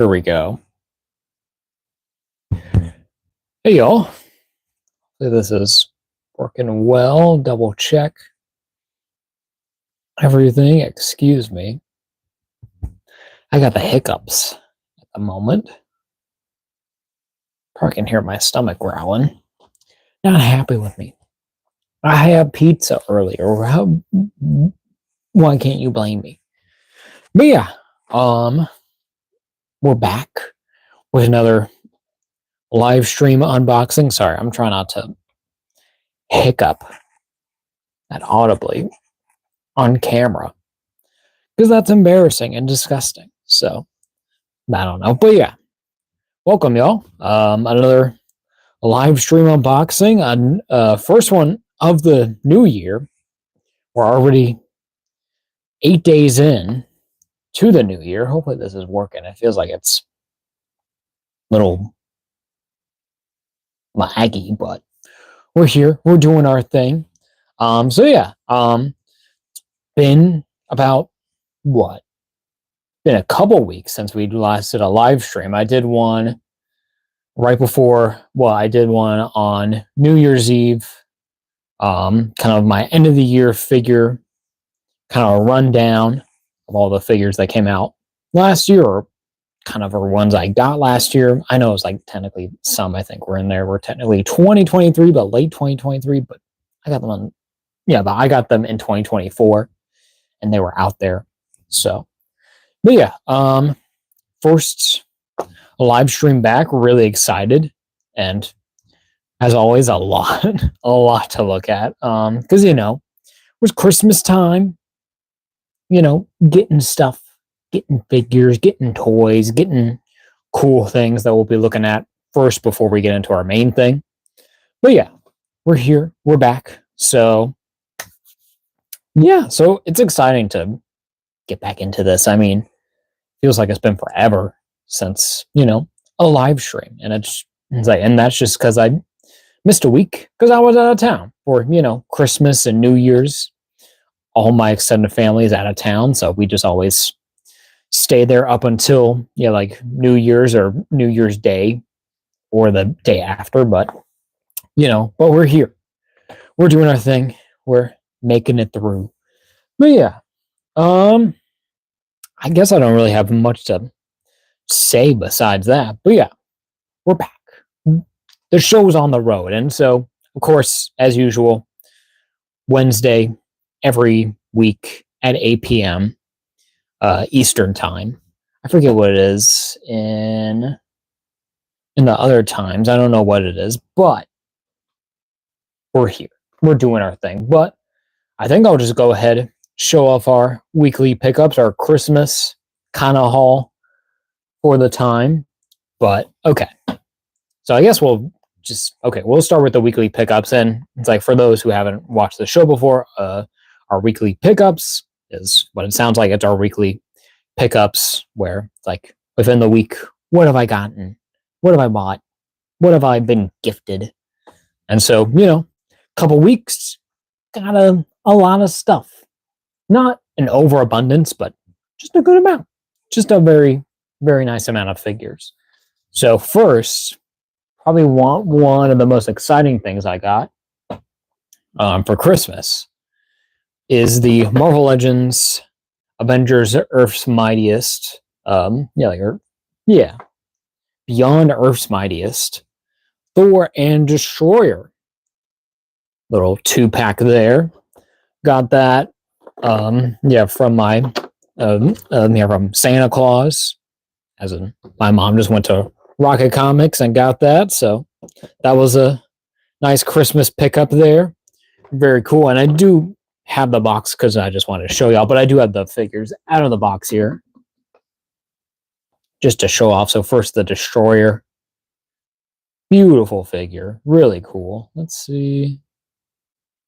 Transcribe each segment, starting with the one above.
Here we go. Hey, y'all. This is working well. Double check everything. Excuse me. I got the hiccups at the moment. Probably can hear my stomach growling. Not happy with me. I had pizza earlier. Why can't you blame me? But yeah, we're back with another live stream unboxing. Sorry, I'm trying not to hiccup that audibly on camera because that's embarrassing and disgusting. So I don't know, but yeah, welcome y'all. Another live stream unboxing on first one of the new year. We're already 8 days in to the new year. Hopefully this is working. It feels like it's a little laggy, but we're here. We're doing our thing. So yeah, been about what? Been a couple weeks since we last did a live stream. I did one right before, I did one on New Year's Eve, kind of my end of the year figure, kind of a rundown of all the figures that came out last year, or kind of are ones I got last year. I know it was like technically some, I think, were in there. We're technically 2023, but late 2023, but I got them on, but I got them in 2024 and they were out there. So, but yeah, first live stream back, really excited, and as always, a lot to look at, because it was Christmas time, getting stuff, getting figures, getting toys, getting cool things that we'll be looking at first before we get into our main thing. But yeah, we're here, we're back, so yeah, so it's exciting to get back into this. I mean, feels like it's been forever since a live stream, and it's like, and that's just because I missed a week because I was out of town for Christmas and New Year's. All my extended family is out of town, so we just always stay there up until like New Year's or New Year's Day or the day after. But but we're here, we're doing our thing, we're making it through. But yeah, I guess I don't really have much to say besides that. But yeah, we're back. The show's on the road, and so of course, as usual, Wednesday every week at 8 p.m. Eastern time. I forget what it is in the other times. I don't know what it is, but we're here. We're doing our thing. But I think I'll just go ahead, show off our weekly pickups, our Christmas kind of haul for the time. But okay. So I guess we'll start with the weekly pickups. And it's like, for those who haven't watched the show before, our weekly pickups is what it sounds like. It's our weekly pickups where it's like, within the week, what have I gotten? What have I bought? What have I been gifted? And so, couple weeks, got a lot of stuff. Not an overabundance, but just a good amount. Just a very, very nice amount of figures. So first, probably one of the most exciting things I got for Christmas is the Marvel Legends Avengers Earth's Mightiest. Beyond Earth's Mightiest, Thor and Destroyer. Little 2-pack there. Got that. From my from Santa Claus. As in, my mom just went to Rocket Comics and got that. So that was a nice Christmas pickup there. Very cool. And I do have the box because I just wanted to show y'all, but I do have the figures out of the box here just to show off. So first, the Destroyer. Beautiful figure. Really cool. Let's see.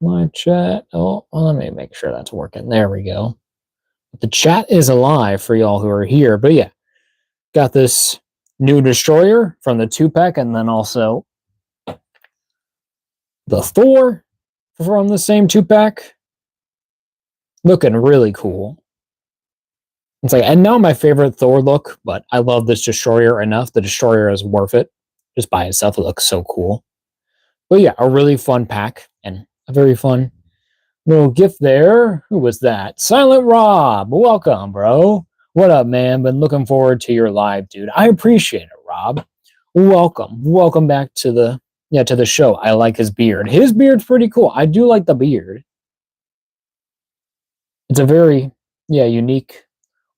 My chat. Oh, well, let me make sure that's working. There we go. The chat is alive for y'all who are here. But yeah, got this new Destroyer from the 2-pack, and then also the Thor from the same 2-pack. Looking really cool. It's like, and not my favorite Thor look, but I love this Destroyer enough. The Destroyer is worth it. Just by itself, it looks so cool. But yeah, a really fun pack and a very fun little gift there. Who was that? Silent Rob. Welcome, bro. What up, man? Been looking forward to your live, dude. I appreciate it, Rob. Welcome back to the show. I like his beard. His beard's pretty cool. I do like the beard. It's a very unique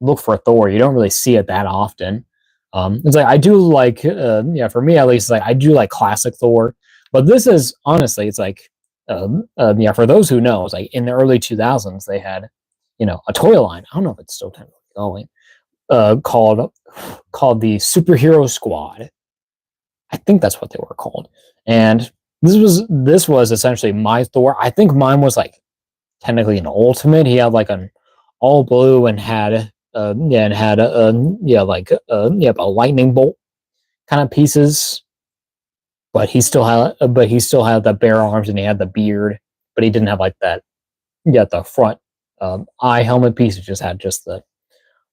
look for Thor. You don't really see it that often. It's like I do like for me at least, like I do like classic Thor, but this is honestly, it's like for those who know, it's like in the early 2000s they had a toy line. I don't know if it's still technically going, called the Superhero Squad. I think that's what they were called, and this was essentially my Thor. I think mine was like technically an ultimate. He had like an all blue and had a lightning bolt kind of pieces, but he still had the bare arms and he had the beard, but he didn't have like that the front eye helmet piece. It just had just the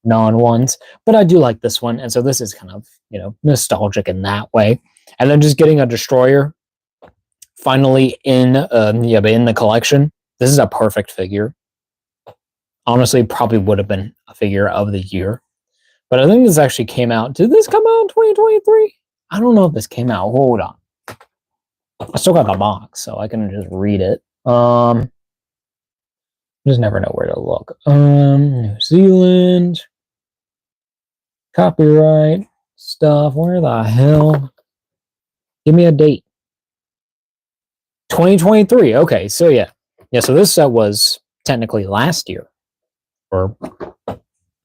non ones. But I do like this one, and so this is kind of nostalgic in that way. And then just getting a Destroyer finally in the collection. This is a perfect figure. Honestly, probably would have been a figure of the year. But I think this actually came out. Did this come out in 2023? I don't know if this came out. Hold on. I still got the box, so I can just read it. Just never know where to look. New Zealand. Copyright stuff. Where the hell? Give me a date. 2023. Okay, so yeah. So this set was technically last year. Or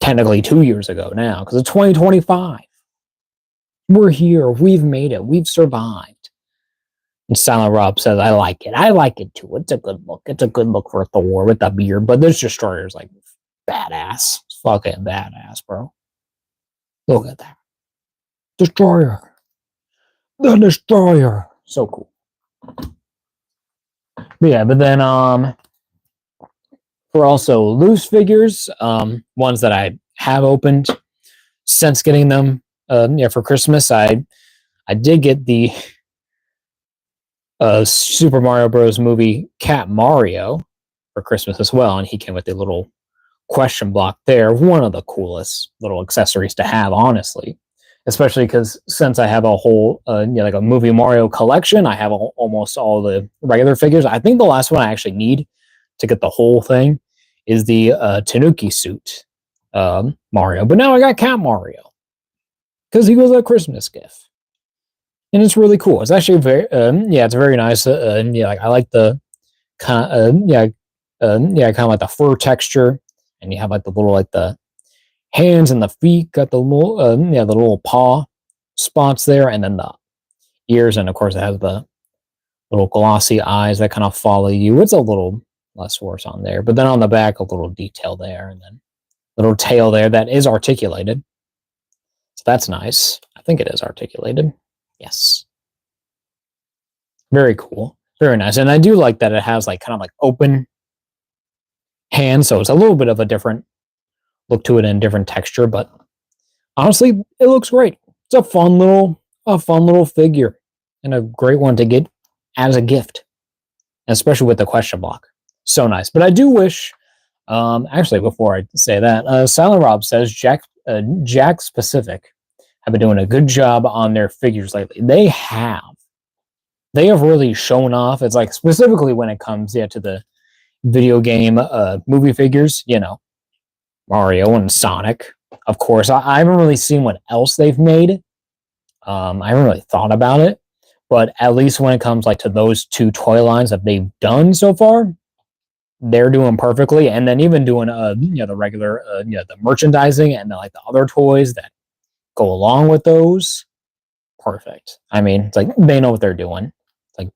technically 2 years ago now, because it's 2025. We're here. We've made it. We've survived. And Silent Rob says, I like it. I like it too. It's a good look. It's a good look for Thor with the beard. But this Destroyer's like badass. It's fucking badass, bro. Look at that. Destroyer. The Destroyer. So cool. But yeah, but then for also loose figures, ones that I have opened since getting them for Christmas. I did get the Super Mario Bros. Movie Cat Mario for Christmas as well, and he came with a little question block there. One of the coolest little accessories to have, honestly, especially because since I have a whole like a movie Mario collection, I have almost all the regular figures. I think the last one I actually need to get the whole thing is the Tanuki suit Mario. But now I got Cat Mario because he was a Christmas gift. And it's really cool. It's actually very, it's very nice. Like I like the kind of, kind of like the fur texture. And you have like the little, like the hands and the feet, got the little, the little paw spots there. And then the ears. And of course it has the little glossy eyes that kind of follow you. It's a little less worse on there, but then on the back, a little detail there, and then a little tail there that is articulated. So that's nice. I think it is articulated. Yes. Very cool. Very nice. And I do like that it has like kind of like open hands, so it's a little bit of a different look to it and different texture, but honestly, it looks great. It's a fun little figure and a great one to get as a gift, especially with the question block. So nice. But I do wish, actually, before I say that, Silent Rob says Jack Specific have been doing a good job on their figures lately. They have really shown off. It's like specifically when it comes to the video game movie figures, Mario and Sonic. Of course, I haven't really seen what else they've made. I haven't really thought about it, but at least when it comes like to those two toy lines that they've done so far, they're doing perfectly. And then even doing the regular the merchandising and like the other toys that go along with those, perfect. I mean, it's like they know what they're doing. It's like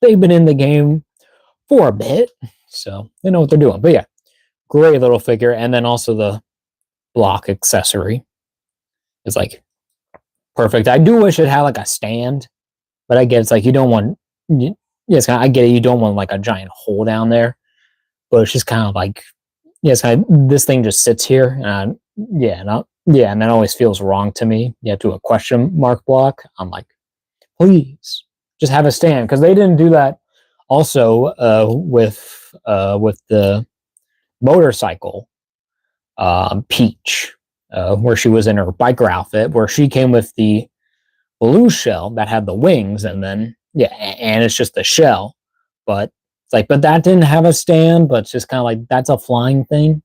they've been in the game for a bit, so they know what they're doing. But yeah, great little figure. And then also the block accessory is like perfect. I do wish it had like a stand, but I get it's like you don't want. Yes, I get it. You don't want like a giant hole down there. But it's just kind of like, it's kind of, this thing just sits here, and yeah, yeah, and that always feels wrong to me. You have to do a question mark block. I'm like, please just have a stand, because they didn't do that also with the motorcycle Peach, where she was in her biker outfit, where she came with the blue shell that had the wings, and then yeah, and it's just the shell. But it's like, but that didn't have a stand, but it's just kind of like that's a flying thing.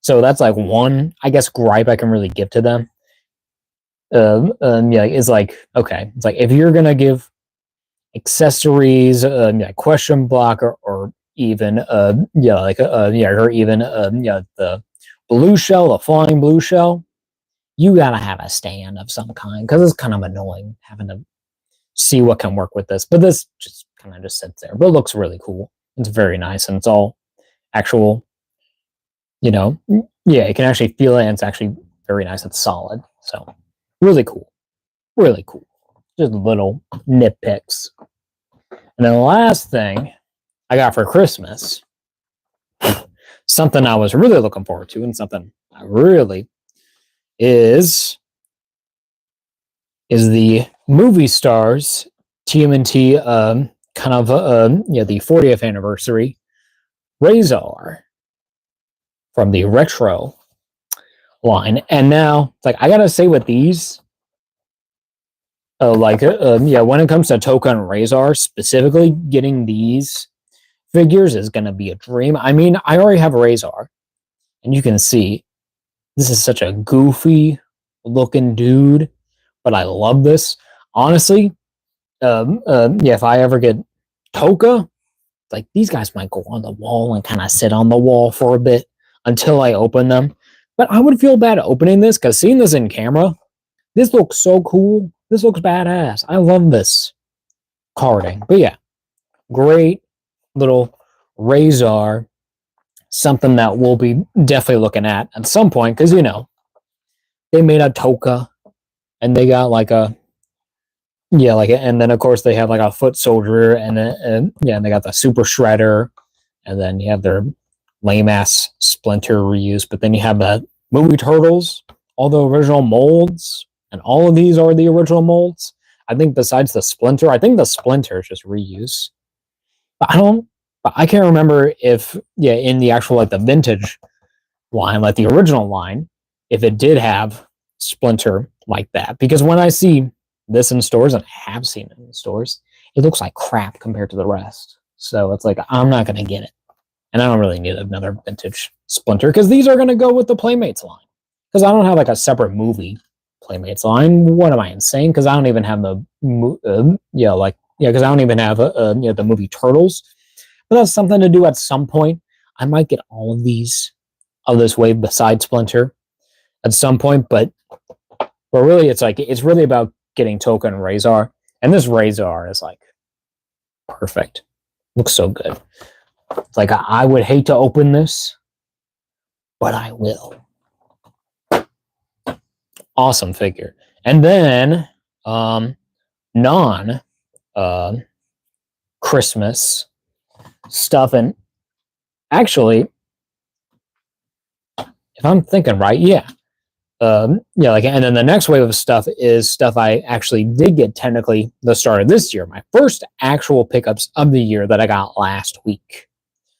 So that's like one, I guess, gripe I can really give to them. Yeah, is like, okay, it's like if you're gonna give accessories, yeah, question block, or even yeah, like yeah, or even yeah, the blue shell, the flying blue shell, you gotta have a stand of some kind, because it's kind of annoying having to see what can work with this. But this just kind of just sits there, but it looks really cool. It's very nice, and it's all actual, you know, yeah, you can actually feel it, and it's actually very nice. It's solid, so really cool, really cool. Just little nitpicks. And then the last thing I got for Christmas, something I was really looking forward to, and something I really is the movie stars TMNT kind of yeah, the 40th anniversary Razor from the retro line. And now, like, I gotta say, with these, yeah, when it comes to Toka and Razor specifically, getting these figures is gonna be a dream. I mean, I already have a Razor, and you can see this is such a goofy looking dude, but I love this. Honestly, yeah, if I ever get Toka, like, these guys might go on the wall and kind of sit on the wall for a bit until I open them. But I would feel bad opening this, because seeing this in camera, this looks so cool. This looks badass. I love this carding. But yeah, great little Razor, something that we'll be definitely looking at some point, because, you know, they made a Toka, and they got like a, yeah, like, and then of course they have like a foot soldier, and yeah, and they got the super shredder, and then you have their lame ass Splinter reuse, but then you have the movie Turtles, all the original molds, and all of these are the original molds. I think besides the Splinter, I think the Splinter is just reuse. But I can't remember if, yeah, in the actual, like, the vintage line, like the original line, if it did have Splinter like that. Because when I see this in stores, and I have seen it in stores, it looks like crap compared to the rest. So it's like, I'm not going to get it. And I don't really need another vintage Splinter, because these are going to go with the Playmates line. Because I don't have like a separate movie Playmates line. What am I, insane? Because I don't even have the, yeah, like, yeah, because I don't even have you know, the movie Turtles. But that's something to do at some point. I might get all of these of this wave besides Splinter at some point, but really, it's like, it's really about getting Toka and Razor, and this Razor is like perfect. Looks so good. It's like, I would hate to open this, but I will. Awesome figure. And then non Christmas stuff, and actually, if I'm thinking right, yeah. Yeah, like, and then the next wave of stuff is stuff I actually did get technically the start of this year. My first actual pickups of the year that I got last week.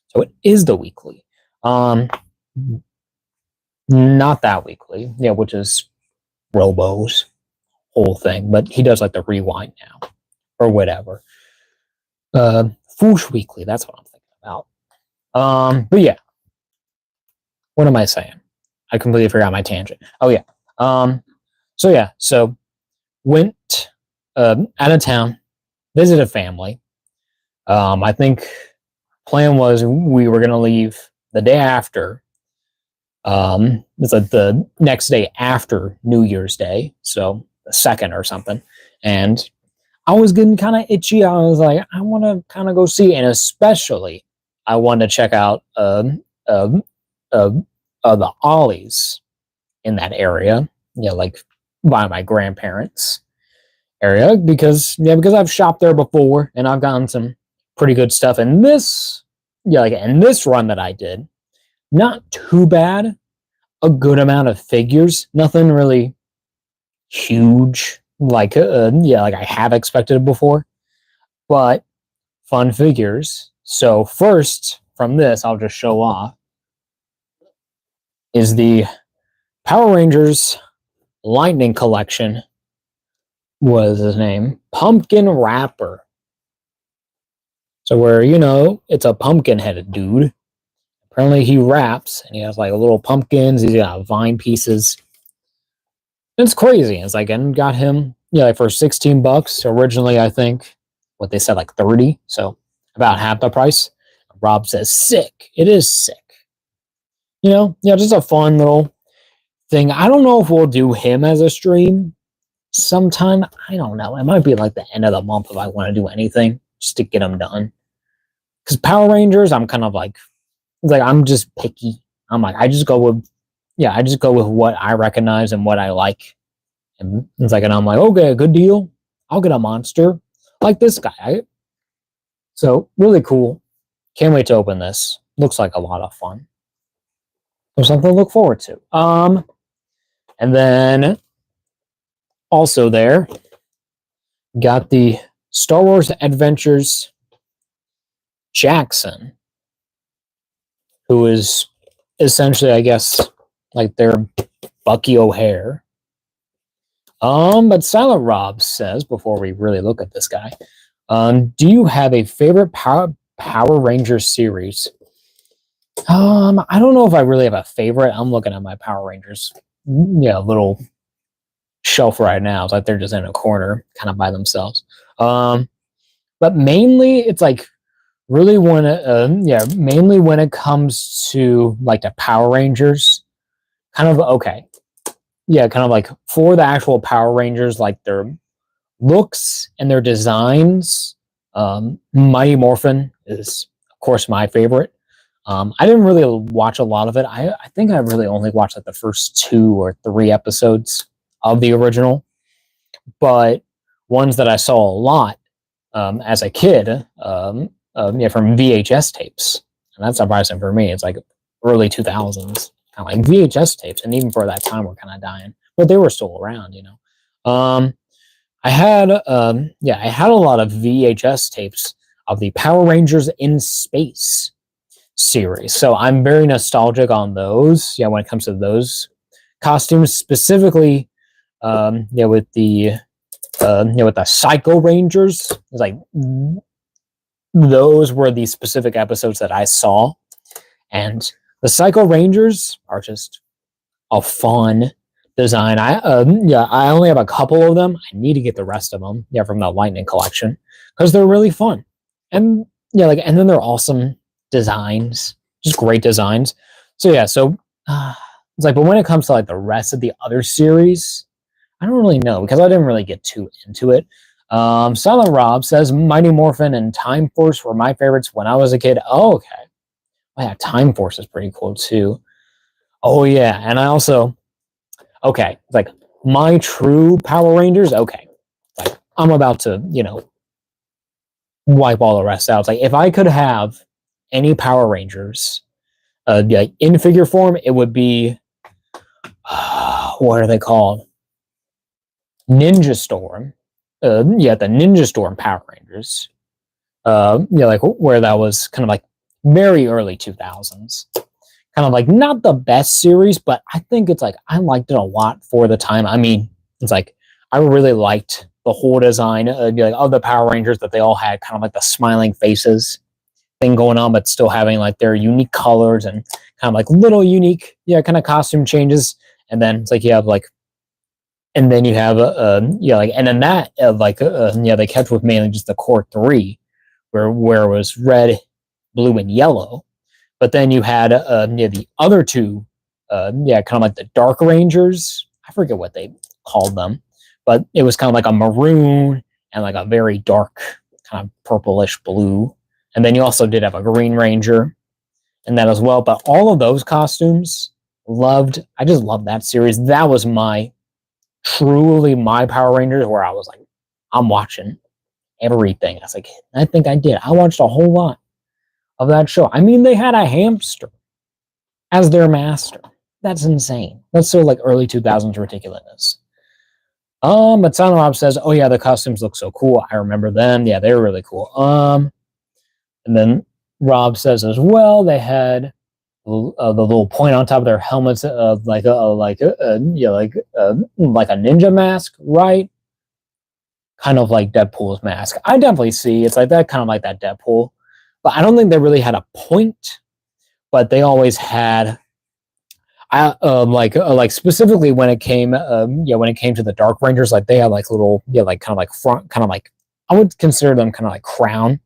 So it is the weekly. Not that weekly, yeah, which is Robo's whole thing, but he does like the rewind now or whatever. Foosh Weekly, that's what I'm thinking about. But yeah, what am I saying? I completely forgot my tangent. Oh yeah. So yeah, so went out of town, visited family. I think plan was we were gonna leave the day after. It's like the next day after New Year's Day, so the 2nd or something. And I was getting kind of itchy. I was like, I want to kind of go see, and especially I wanted to check out the Ollies in that area, you know, like by my grandparents' area, because I've shopped there before, and I've gotten some pretty good stuff. And this, yeah, like, in this run that I did, not too bad. a good amount of figures. Nothing really huge, like like I have expected before, but fun figures. So first from this, I'll just show off is the Power Rangers Lightning Collection. Was his name Pumpkin Rapper? So where it's a pumpkin-headed dude. Apparently he raps and he has like little pumpkins. He's got vine pieces. It's crazy. It's like, and got him, like for $16 originally. I think what they said like 30, so about half the price. Rob says sick. It is sick. Just a fun little thing. I don't know if we'll do him as a stream sometime. I don't know. It might be like the end of the month if I want to do anything just to get them done. Because Power Rangers, I'm kind of like I'm just picky. I'm like, I just go with what I recognize and what I like. And it's like, and I'm like, okay, good deal. I'll get a monster like this guy. So really cool. Can't wait to open this. Looks like a lot of fun. There's something to look forward to. And then also there, got the Star Wars Adventures Jackson, who is essentially, I guess, like their Bucky O'Hare. But Silent Rob says, before we really look at this guy, do you have a favorite Power Rangers series? I don't know if I really have a favorite. I'm looking at my Power Rangers, little shelf right now. It's like they're just in a corner, kind of by themselves. But mainly, it's like really mainly when it comes to like the Power Rangers, kind of okay. Yeah, kind of like for the actual Power Rangers, like their looks and their designs. Mighty Morphin is, of course, my favorite. I didn't really watch a lot of it. I think I really only watched like the first 2 or 3 episodes of the original. But ones that I saw a lot as a kid, from VHS tapes. And that's surprising for me. It's like early 2000s. Kind of like VHS tapes, and even for that time, we're kind of dying, but they were still around, I had a lot of VHS tapes of the Power Rangers in Space series, so I'm very nostalgic on those. Yeah, when it comes to those costumes, specifically, with the Psycho Rangers, it's like those were the specific episodes that I saw, and the Psycho Rangers are just a fun design. I only have a couple of them. I need to get the rest of them, from the Lightning collection, because they're really fun. And and then they're awesome designs, just great designs. So it's like, but when it comes to like the rest of the other series, I don't really know, because I didn't really get too into it. Silent Rob says Mighty Morphin and Time Force were my favorites when I was a kid. Oh, okay. Oh, yeah, Time Force is pretty cool too. Oh yeah, and I also, okay, like my true Power Rangers. Okay, like I'm about to, wipe all the rest out. It's like if I could have any Power Rangers, like in figure form, it would be what are they called? Ninja Storm. The Ninja Storm Power Rangers. Like where that was kind of like very early 2000s. Kind of like not the best series, but I think it's like I liked it a lot for the time. I mean, it's like I really liked the whole design of the Power Rangers, that they all had kind of like the smiling faces thing going on, but still having like their unique colors and kind of like little unique, kind of costume changes. And then it's like you have like, and then you have and then that they kept with mainly just the core 3, where it was red, blue, and yellow. But then you had the other 2, kind of like the Dark Rangers. I forget what they called them, but it was kind of like a maroon and like a very dark kind of purplish blue. And then you also did have a Green Ranger in that as well. But all of those costumes, I just loved that series. That was truly my Power Rangers, where I was like, I'm watching everything. I was like, I think I did. I watched a whole lot of that show. I mean, they had a hamster as their master. That's insane. That's so like early 2000s ridiculousness. But Silent Rob says, "Oh yeah, the costumes look so cool. I remember them. Yeah, they were really cool." And then Rob says as well, they had the little point on top of their helmets of like like a ninja mask, right? Kind of like Deadpool's mask. I definitely see it's like that, kind of like that Deadpool, but I don't think they really had a point. But they always had, like specifically when it came, when it came to the Dark Rangers, like they had like little, like kind of like front, kind of like I would consider them kind of like crown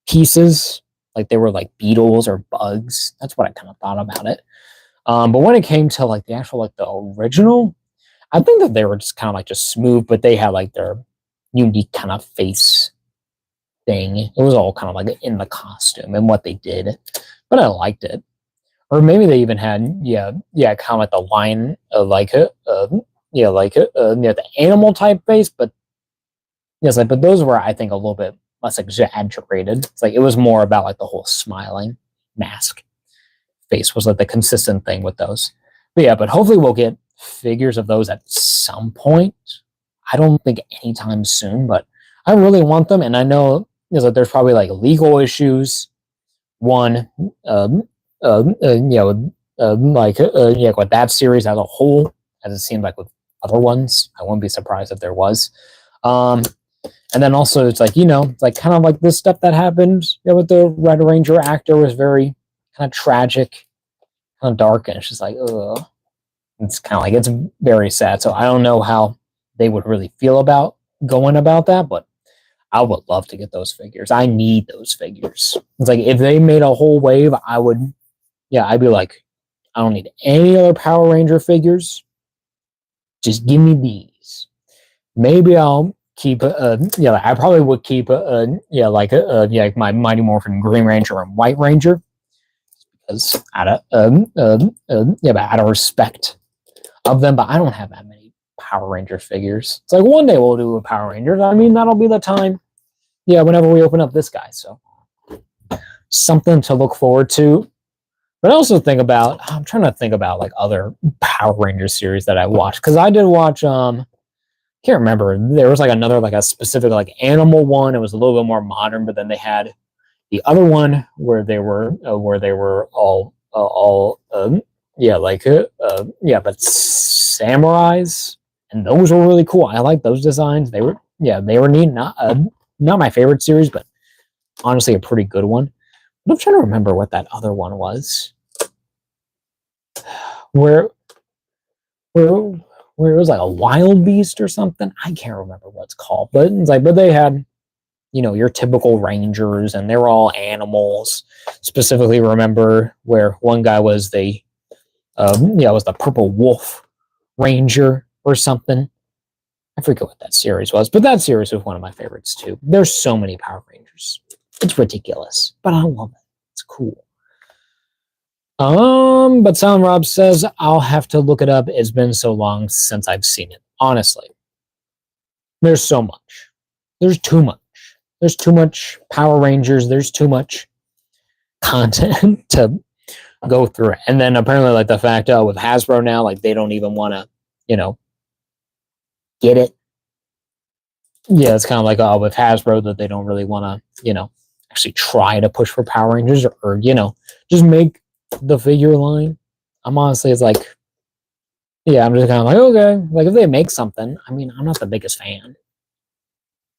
pieces, like they were like beetles or bugs. That's what I kind of thought about it. But when it came to like the actual like the original, I think that they were just kind of like just smooth, but they had like their unique kind of face thing. It was all kind of like in the costume and what they did, but I liked it. Or maybe they even had kind of like the line of like the animal type face, but yes, like but those were I think a little bit less exaggerated. It's like it was more about like the whole smiling mask face was like the consistent thing with those. But yeah, but hopefully we'll get figures of those at some point. I don't think anytime soon, but I really want them, and I know there's probably like legal issues. One, with that series as a whole, as it seemed like with other ones. I wouldn't be surprised if there was. And then also it's like, it's like kind of like this stuff that happened with the Red Ranger actor was very kind of tragic, kind of dark, and it's just like, ugh. It's kind of like, it's very sad. So I don't know how they would really feel about going about that, but I would love to get those figures. I need those figures. It's like if they made a whole wave, I'd be like, I don't need any other Power Ranger figures. Just give me these. Maybe I'll keep I probably would keep my Mighty Morphin Green Ranger and White Ranger, because out of respect of them, but I don't have that many Power Ranger figures. It's like one day we'll do a Power Rangers. I mean, that'll be the time. Yeah, whenever we open up this guy, so something to look forward to. But I also I'm trying to think about like other Power Ranger series that I watched, because I did watch can't remember. There was like another like a specific like animal one. It was a little bit more modern, but then they had the other one where they were all but samurais, and those were really cool. I like those designs. They were neat. Not my favorite series, but honestly a pretty good one. But I'm trying to remember what that other one was. Where it was like a wild beast or something. I can't remember what it's called, but it's like, but they had, your typical Rangers, and they were all animals. Specifically, remember where one guy was was the Purple Wolf Ranger or something. I forget what that series was, but that series was one of my favorites too. There's so many Power Rangers. It's ridiculous, but I love it. It's cool. But Silent Rob says, I'll have to look it up. It's been so long since I've seen it. Honestly, there's so much. There's too much. There's too much Power Rangers. There's too much content to go through it. And then apparently, like the fact with Hasbro now, like they don't even want to, get it. Yeah, it's kind of like with Hasbro that they don't really want to, actually try to push for Power Rangers or just make the figure line. I'm honestly, it's like, I'm just kind of like, okay, like if they make something, I mean, I'm not the biggest fan.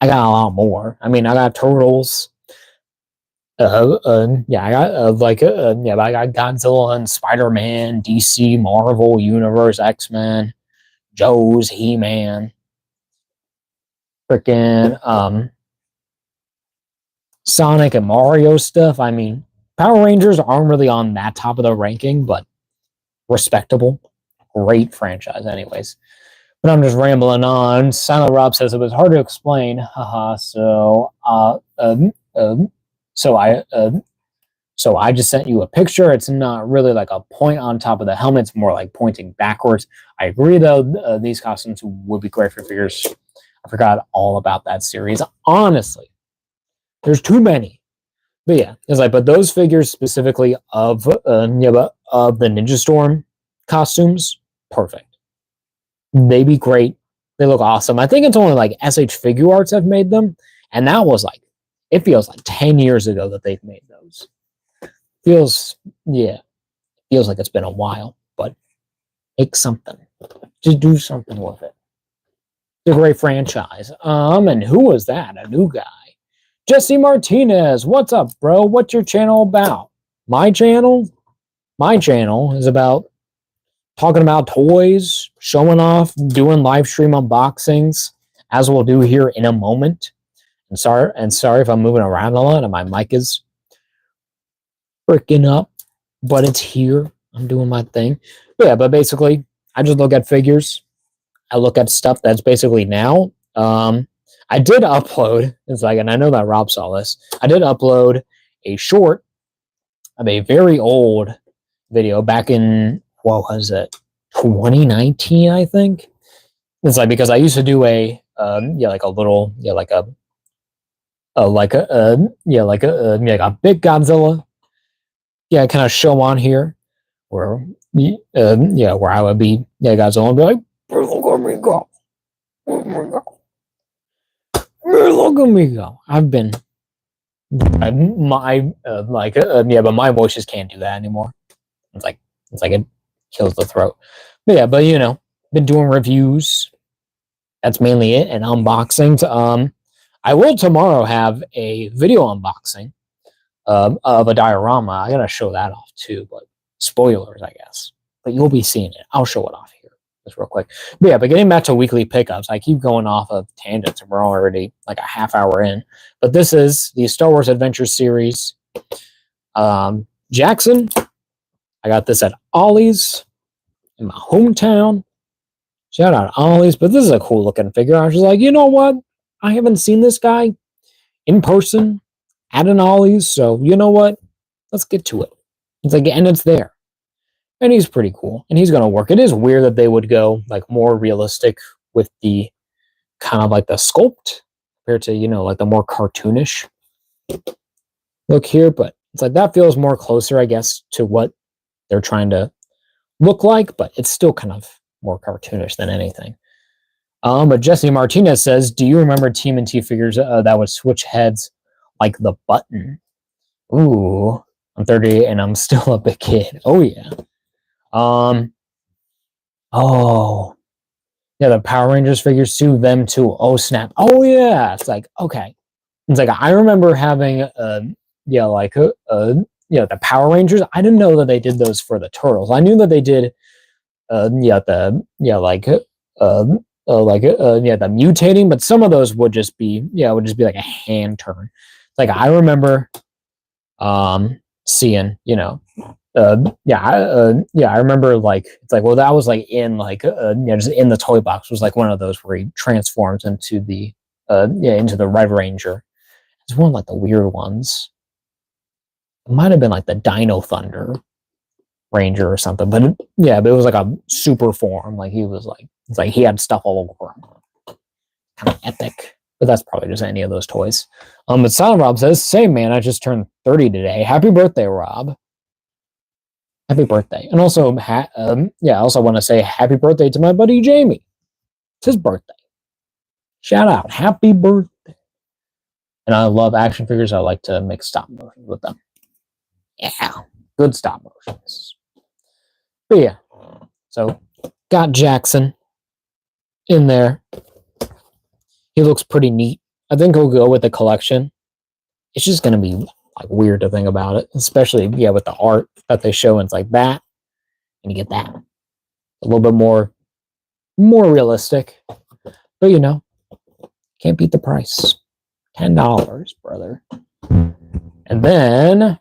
I got a lot more. I mean, I got Turtles. I got I got Godzilla and Spider-Man, DC, Marvel Universe, X-Men, Joe's, He-Man, freaking Sonic and Mario stuff. I mean, Power Rangers aren't really on that top of the ranking, but respectable. Great franchise franchise, but I'm just rambling on. Silent Rob says it was hard to explain. Haha. So I just sent you a picture. It's not really like a point on top of the helmet. It's more like pointing backwards. I agree, though. These costumes would be great for figures. I forgot all about that series. Honestly, there's too many. But yeah, it's like, but those figures specifically of the Ninja Storm costumes, perfect. They'd be great. They look awesome. I think it's only like SH Figure Arts have made them, and that was like, it feels like 10 years ago that they've made those. Feels like it's been a while, but make something. Just do something with it. It's a great franchise. And who was that? A new guy. Jesse Martinez. What's up, bro? What's your channel about? My channel? My channel is about talking about toys, showing off, doing live stream unboxings, as we'll do here in a moment. And sorry if I'm moving around a lot and my mic is freaking up, but it's here. I'm doing my thing. But yeah, but basically, I just look at figures. I look at stuff that's basically now. I did upload, it's like, and I know that Rob saw this, I did upload a short of a very old video back in, what was it, 2019, I think. It's like, because I used to do like a little, like a big Godzilla, kind of show on here, where, where I would be, Godzilla, and be like, look at me go, look at me go. I've been, but my voice just can't do that anymore. It's like it kills the throat. But yeah, but been doing reviews. That's mainly it, and unboxings. I will tomorrow have a video unboxing of a diorama. I gotta show that off too, but spoilers, I guess. But you'll be seeing it. I'll show it off here just real quick. But yeah, but getting back to weekly pickups, I keep going off of tangents, and we're already like a half hour in. But this is the Star Wars Adventure series. Jackson, I got this at Ollie's in my hometown. Shout out Ollie's, but this is a cool looking figure. I was just like, you know what? I haven't seen this guy in person at an Ollie's, so you know what? Let's get to it. It's like, and it's there. And he's pretty cool, and he's going to work. It is weird that they would go like more realistic with the kind of like the sculpt compared to, like the more cartoonish look here, but it's like that feels more closer, I guess, to what they're trying to look like, but it's still kind of more cartoonish than anything. But Jesse Martinez says, do you remember TMNT figures that would switch heads like the button? Ooh, I'm 38 and I'm still a big kid. Oh yeah. Oh yeah, the Power Rangers figures too, them too. Oh snap. Oh yeah. It's like, okay. It's like, I remember having the Power Rangers. I didn't know that they did those for the Turtles. I knew that they did the mutating, but some of those would just be like a hand turn. Like I remember seeing, I remember like, it's like, well, that was like in like just in the toy box was like one of those where he transforms into the into the Red Ranger. It's one of like the weird ones. It might have been like the Dino Thunder Ranger or something, but it was like a super form. Like he was like, it's like he had stuff all over him. Kind of epic, but that's probably just any of those toys. But Silent Rob says, same man, I just turned 30 today. Happy birthday, Rob. Happy birthday. And also, I also want to say happy birthday to my buddy Jamie. It's his birthday. Shout out. Happy birthday. And I love action figures. I like to make stop motions with them. Yeah, good stop motions. But yeah, so got Jackson in there. He looks pretty neat. I think he'll go with the collection. It's just going to be like weird to think about it, especially with the art that they show, and it's like that, and you get that a little bit more realistic. But can't beat the price. $10, brother. And then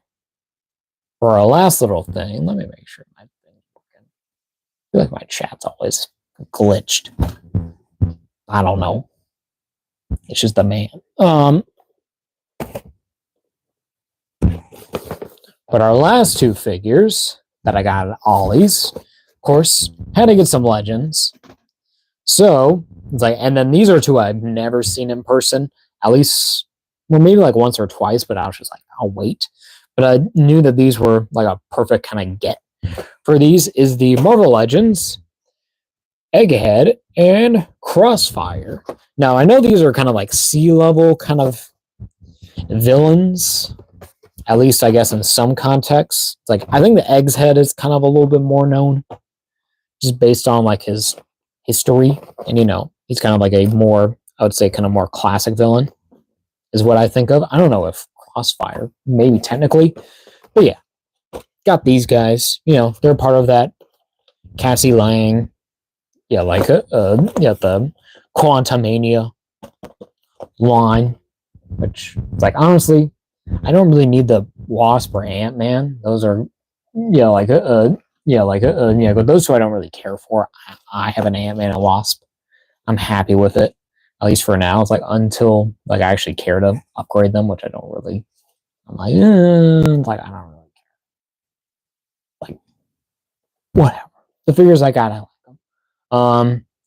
for our last little thing, let me make sure my thing's working. I feel like my chat's always glitched. I don't know. It's just the man. But our last two figures that I got at Ollie's, of course, had to get some legends. So it's like, and then these are two I've never seen in person. At least, well, maybe like once or twice, but I was just like, I'll wait. But I knew that these were like a perfect kind of get for these is the Marvel Legends, Egghead, and Crossfire. Now, I know these are kind of like C-level kind of villains, at least I guess in some contexts. It's like, I think the Egghead is kind of a little bit more known, just based on like his history. And, you know, he's kind of like a more, I would say, kind of more classic villain, is what I think of. I don't know if Crossfire, maybe technically, but yeah, got these guys. You know, they're part of that Cassie Lang, the Quantumania line, which it's like, honestly, I don't really need the Wasp or Ant-Man. Those are, but those two I don't really care for. I have an Ant-Man and Wasp. I'm happy with it, at least for now. It's like until like I actually care to upgrade them, which I don't really. I'm like, it's like I don't really care. Like, whatever. The figures I got, I like them.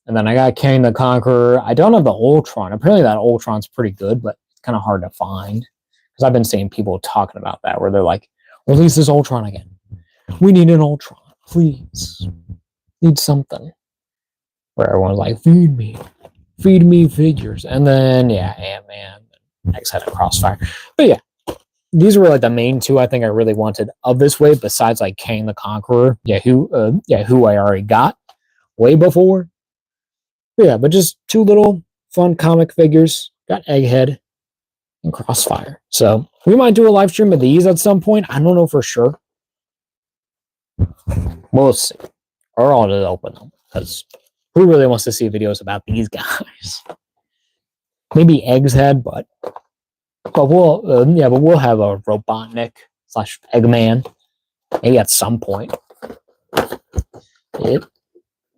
And then I got Kang the Conqueror. I don't have the Ultron. Apparently that Ultron's pretty good, but it's kind of hard to find. Because I've been seeing people talking about that, where they're like, release this Ultron again. We need an Ultron, please. Need something. Where everyone's like, feed me figures. And then, yeah, Ant-Man, X-Head, and Crossfire. But yeah, these were like the main two I think I really wanted of this wave, besides like Kang the Conqueror, who I already got way before. But yeah, but just two little fun comic figures. Got Egghead and Crossfire. So we might do a live stream of these at some point. I don't know for sure. We'll see. Or I'll just open them, because who really wants to see videos about these guys? Maybe Egghead, but we'll have a Robotnik / Eggman maybe at some point. But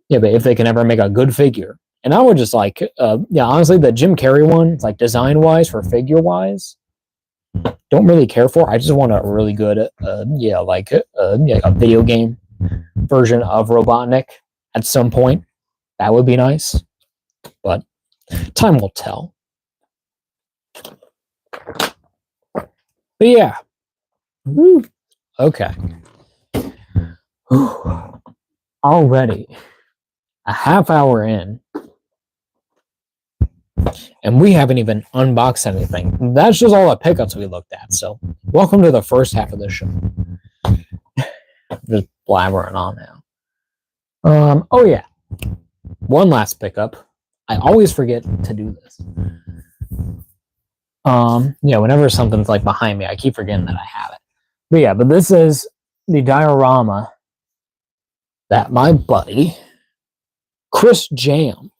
if they can ever make a good figure. And I would just like, honestly, the Jim Carrey one, like design-wise, for figure-wise, don't really care for. I just want a really good, a video game version of Robotnik at some point. That would be nice. But time will tell. But yeah. Woo. Okay. Whew. Already a half hour in, and we haven't even unboxed anything. That's just all the pickups we looked at. So welcome to the first half of the show. Just blabbering on now. Oh yeah, one last pickup. I always forget to do this. Whenever something's like behind me, I keep forgetting that I have it. But yeah, but this is the diorama that my buddy Chris Jam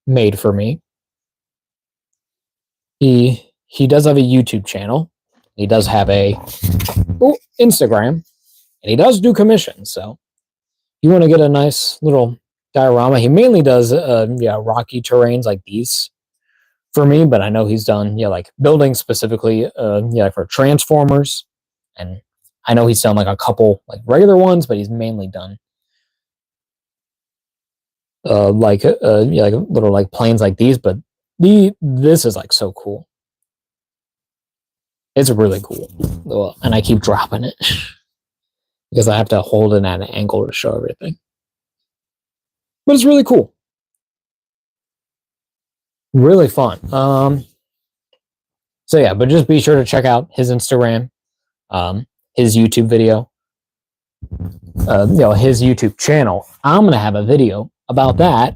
made for me. He does have a YouTube channel. He does have a Instagram, and he does do commissions. So you want to get a nice little diorama. He mainly does rocky terrains like these for me, but I know he's done like buildings specifically for Transformers, and I know he's done like a couple like regular ones, but he's mainly done like little like planes like these. But this is like so cool. It's really cool, and I keep dropping it because I have to hold it at an angle to show everything. But it's really cool, really fun. So yeah, but just be sure to check out his Instagram, his YouTube video, his YouTube channel. I'm gonna have a video about that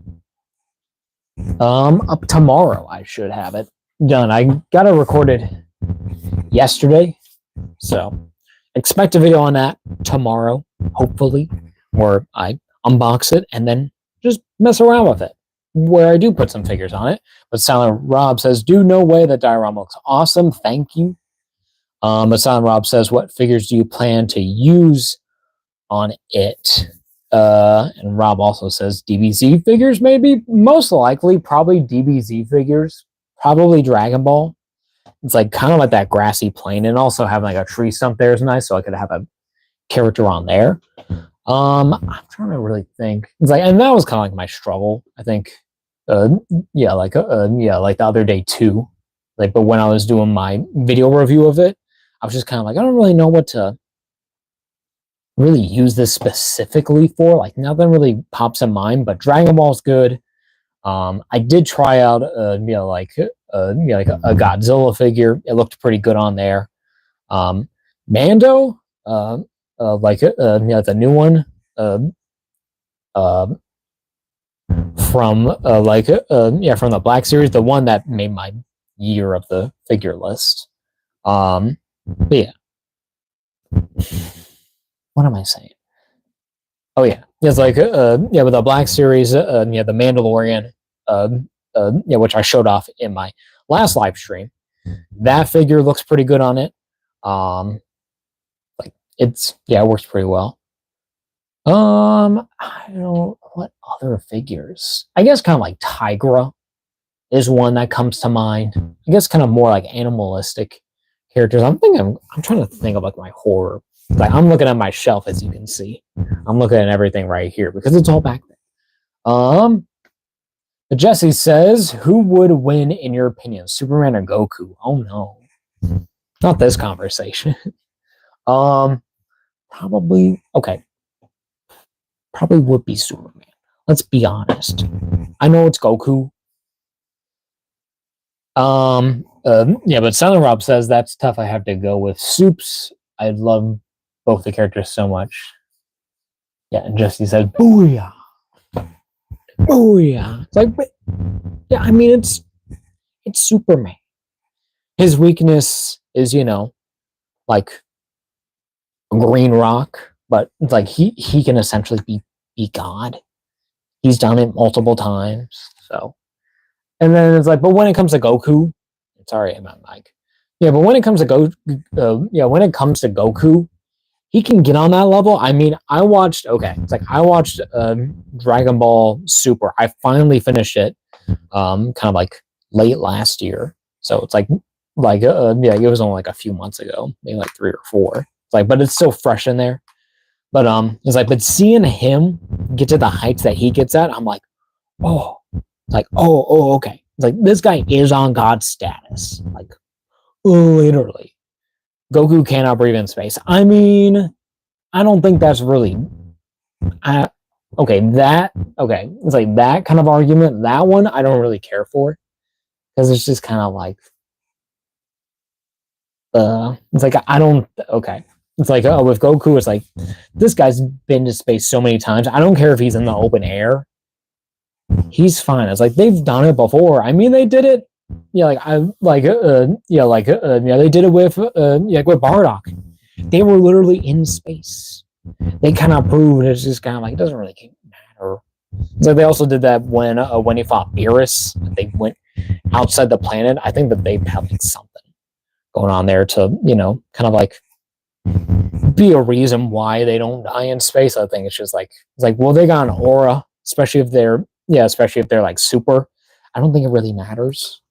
up tomorrow. I should have it done. I got it recorded yesterday, so expect a video on that tomorrow, hopefully, where I unbox it and then just mess around with it, where I do put some figures on it. But Silent Rob says, no way, that diorama looks awesome, thank you. But Silent Rob says, what figures do you plan to use on it? And Rob also says DBZ figures, maybe, most likely, probably DBZ figures, probably Dragon Ball. It's like kind of like that grassy plain, and also having like a tree stump there is nice, so I could have a character on there. I'm trying to really think. It's like, and that was kind of like my struggle, I think. Like the other day too. Like, but when I was doing my video review of it, I was just kind of like, I don't really know what to really use this specifically for. Like nothing really pops in mind, but Dragon Ball's good. I did try out, like a Godzilla figure. It looked pretty good on there. Mando, the new one, uh, uh, from from the Black Series, the one that made my year of the figure list. But yeah, what am I saying? Oh yeah, it's like with the Black Series, the Mandalorian, which I showed off in my last live stream. That figure looks pretty good on it. It works pretty well. I don't know what other figures. I guess kind of like Tigra is one that comes to mind. I guess kind of more like animalistic characters. I'm trying to think of like my horror. Like I'm looking at my shelf, as you can see. I'm looking at everything right here because it's all back there. Jesse says, "Who would win in your opinion, Superman or Goku?" Oh no, not this conversation. Probably okay. Probably would be Superman. Let's be honest. I know it's Goku. But Silent Rob says that's tough. I have to go with Soups. I love both the characters so much. Yeah, and Jesse said, "Booyah, booyah." It's like, but, yeah, I mean, it's Superman. His weakness is, like Green Rock, but it's like he can essentially be God. He's done it multiple times. So, and then it's like, but when it comes to Goku, sorry, I'm not Mike. Yeah, but when it comes to Goku, he can get on that level. I mean, I watched Dragon Ball Super. I finally finished it, kind of like late last year. So it's like, it was only like a few months ago, maybe like 3 or 4. It's like, but it's still fresh in there. But it's like, but seeing him get to the heights that he gets at, I'm like, oh, okay. It's like this guy is on God status, like literally. Goku cannot breathe in space. I mean, I don't think that's really. It's like that kind of argument. That one I don't really care for because it's just kind of like, it's like I don't. Okay, it's like with Goku, it's like this guy's been to space so many times. I don't care if he's in the open air. He's fine. It's like they've done it before. I mean, they did it. They did it with with Bardock. They were literally in space. They kind of proved it's just kind of like it doesn't really matter. So they also did that when he fought Beerus. They went outside the planet. I think that they had like something going on there to kind of like be a reason why they don't die in space. I think it's just like well, they got an aura, especially if they're like super. I don't think it really matters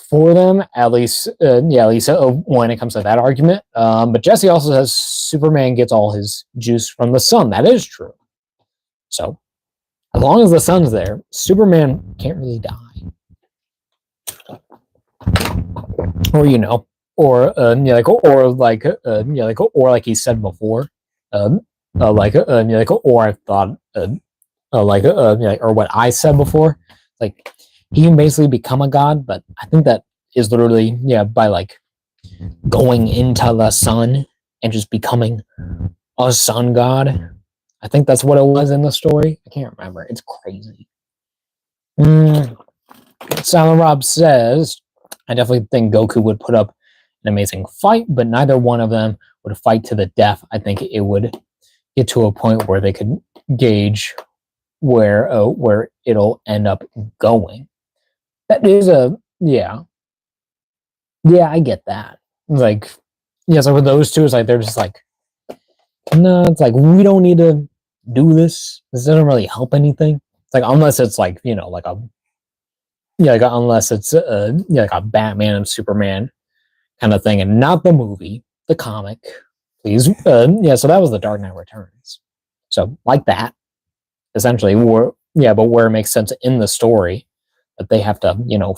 for them, at least when it comes to that argument. But Jesse also says Superman gets all his juice from the sun. That is true. So as long as the sun's there, Superman can't really die. Or like he said before, or I thought, or what I said before, like he can basically become a god, but I think that is literally by like going into the sun and just becoming a sun god. I think that's what it was in the story. I can't remember. It's crazy. Silent Rob says, I definitely think Goku would put up an amazing fight, but neither one of them would fight to the death. I think it would get to a point where they could gauge where it'll end up going. That is I get that. Like, so with those two, it's like they're just like, no, it's like we don't need to do this. This doesn't really help anything. It's like unless it's like unless it's like a Batman and Superman kind of thing, and not the movie, the comic, please. So that was The Dark Knight Returns. So like that, essentially, but where it makes sense in the story that they have to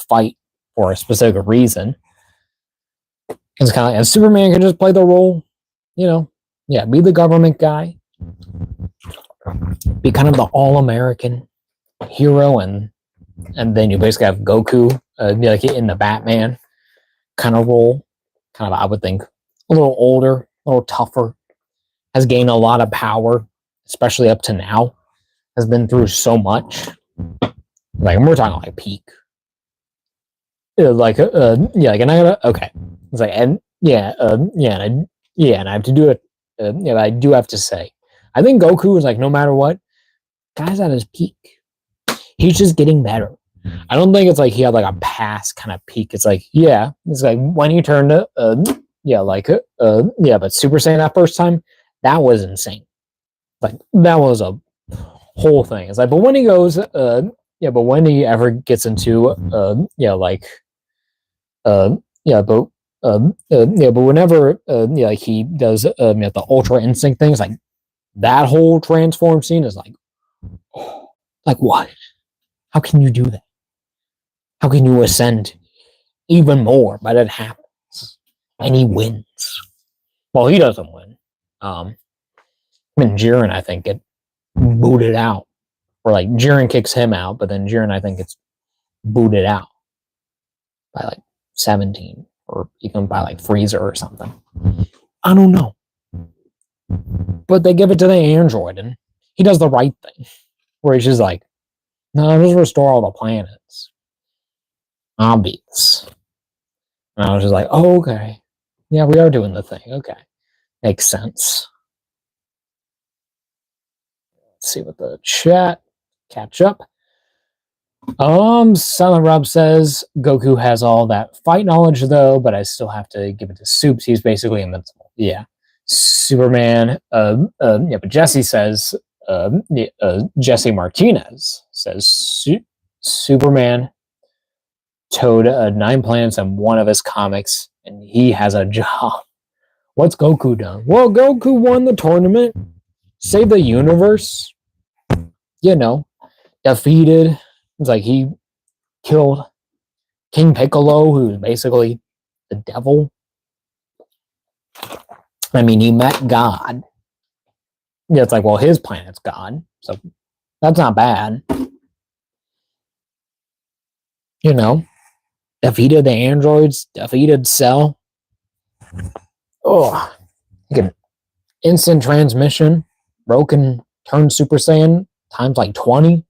fight for a specific reason. It's kind of, and Superman can just play the role, be the government guy, be kind of the all-American hero, and then you basically have Goku be like in the Batman kind of role, kind of, I would think, a little older, a little tougher, has gained a lot of power, especially up to now, has been through so much. Like, we're talking like peak. And I gotta, okay. It's like, and and I have to do it. I do have to say, I think Goku is like, no matter what, guy's at his peak. He's just getting better. I don't think it's like he had like a past kind of peak. It's like, it's like when he turned to, but Super Saiyan that first time, that was insane. Like, that was a whole thing. It's like, but when he goes, but when he ever gets into, but whenever, like he does, the Ultra Instinct things, like that whole transform scene is like, oh, like what? How can you do that? How can you ascend even more? But it happens, and he wins. Well, he doesn't win. And Jiren, I think, get booted out, or like Jiren kicks him out, but then Jiren, I think, gets booted out by like 17, or even by like Frieza or something. I don't know, but they give it to the android, and he does the right thing, where he's just like, no, just restore all the planets. Obvious. And I was just like, oh, okay. Yeah, we are doing the thing. Okay. Makes sense. Let's see what the chat catch up. Silent Rob says Goku has all that fight knowledge though, but I still have to give it to Soups. He's basically invincible. Yeah. Superman. But Jesse says Jesse Martinez says Superman towed 9 planets in one of his comics, and he has a job. What's Goku done? Well, Goku won the tournament, saved the universe, defeated. It's like he killed King Piccolo, who's basically the devil. I mean, he met God. Yeah, it's like, well, his planet's God, so that's not bad. Defeated the androids, defeated Cell. Oh, instant transmission, broken, turned Super Saiyan times like 20.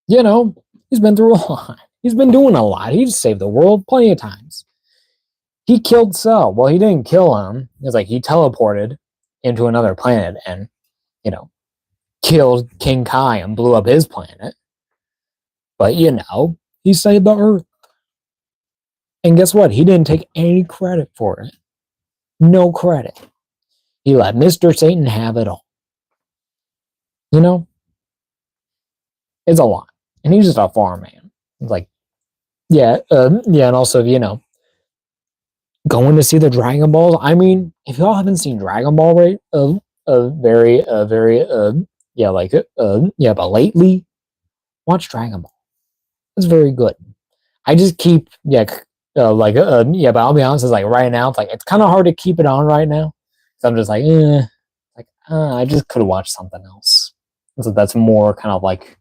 He's been through a lot. He's been doing a lot. He's saved the world plenty of times. He killed Cell. Well, he didn't kill him. It's like he teleported into another planet and, killed King Kai and blew up his planet. But, he saved the Earth. And guess what? He didn't take any credit for it. No credit. He let Mr. Satan have it all. It's a lot. And he's just a farm man. It's like, and also, going to see the Dragon Balls. I mean, if y'all haven't seen Dragon Ball, right? But lately, watch Dragon Ball. It's very good. I just keep, but I'll be honest, it's like right now, it's like, it's kind of hard to keep it on right now. So I'm just like, I just could have watched something else. So that's more kind of like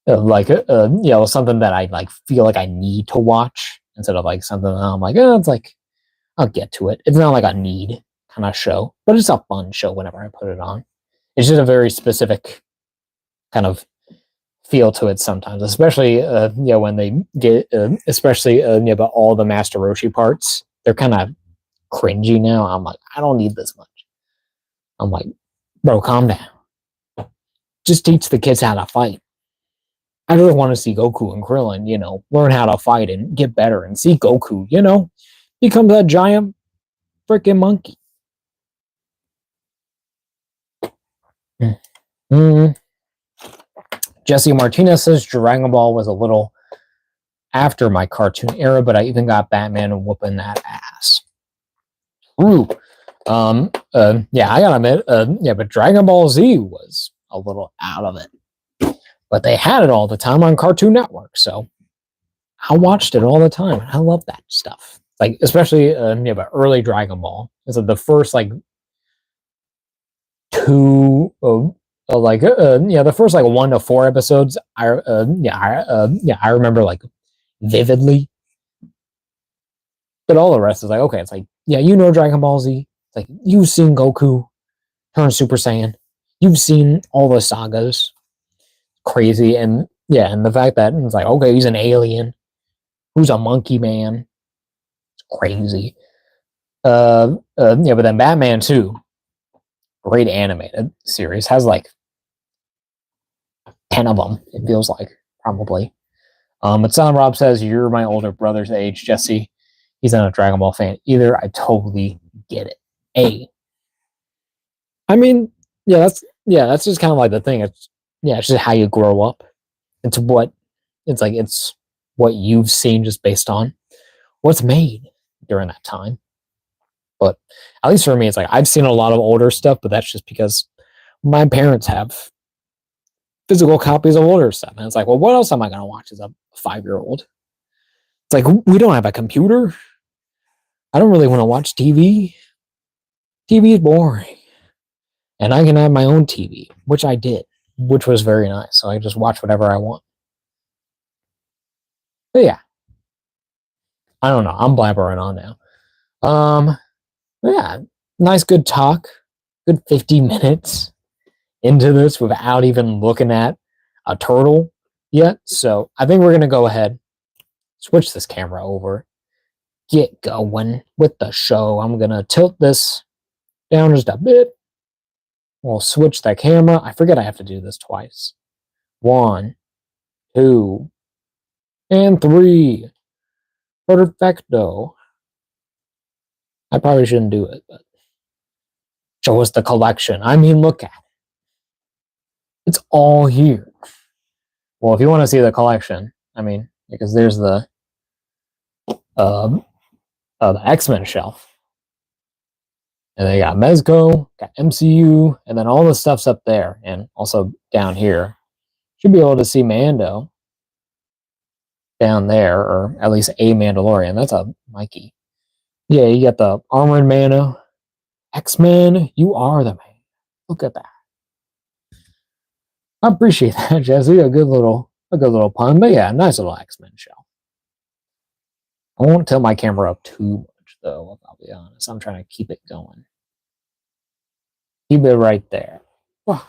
something that I like feel like I need to watch instead of like something that I'm like, it's like, I'll get to it. It's not like a need kind of show, but it's a fun show whenever I put it on. It's just a very specific kind of feel to it sometimes, especially when they get but all the Master Roshi parts, they're kind of cringy now. I'm like, I don't need this much. I'm like, bro, calm down. Just teach the kids how to fight. I just want to see Goku and Krillin, learn how to fight and get better, and see Goku, become that giant freaking monkey. Jesse Martinez says Dragon Ball was a little after my cartoon era, but I even got Batman whooping that ass. True. I gotta admit, but Dragon Ball Z was a little out of it. But they had it all the time on Cartoon Network, so I watched it all the time. I love that stuff. like especially but early Dragon Ball. So the first like two the first like 1 to 4 episodes I remember like vividly, but all the rest is like okay, it's like Dragon Ball Z, it's like you've seen Goku turn Super Saiyan, you've seen all the sagas, crazy. And and the fact that it's like okay, he's an alien who's a monkey man, it's crazy. But then Batman 2, great animated series, has like 10 of them, it feels like, probably. But Silent Rob says, you're my older brother's age, Jesse. He's not a Dragon Ball fan either. I totally get it. I mean, that's just kind of like the thing. It's just how you grow up. It's what you've seen just based on what's made during that time. But at least for me, it's like I've seen a lot of older stuff, but that's just because my parents have physical copies of older stuff. And it's like, well, what else am I going to watch as a 5-year-old? It's like, we don't have a computer. I don't really want to watch TV. TV is boring. And I can have my own TV, which I did, which was very nice. So I just watch whatever I want. But yeah, I don't know. I'm blabbering on now. Yeah, nice, good talk. Good 50 minutes into this without even looking at a turtle yet. So I think we're going to go ahead, switch this camera over, get going with the show. I'm going to tilt this down just a bit. We'll switch the camera. I forget I have to do this twice. 1, 2, and 3. Perfecto. I probably shouldn't do it, but show us the collection. I mean, look at it. It's all here. Well, if you want to see the collection, I mean, because there's the X-Men shelf. And they got Mezco, got MCU, and then all the stuff's up there. And also down here, should be able to see Mando down there, or at least a Mandalorian. That's a Mikey. Yeah, you got the Armored Mano. X-Men, you are the man. Look at that. I appreciate that, Jesse. A good little pun. But yeah, nice little X-Men shelf. I won't tilt my camera up too much, though, I'll be honest. I'm trying to keep it going. Keep it right there. Well,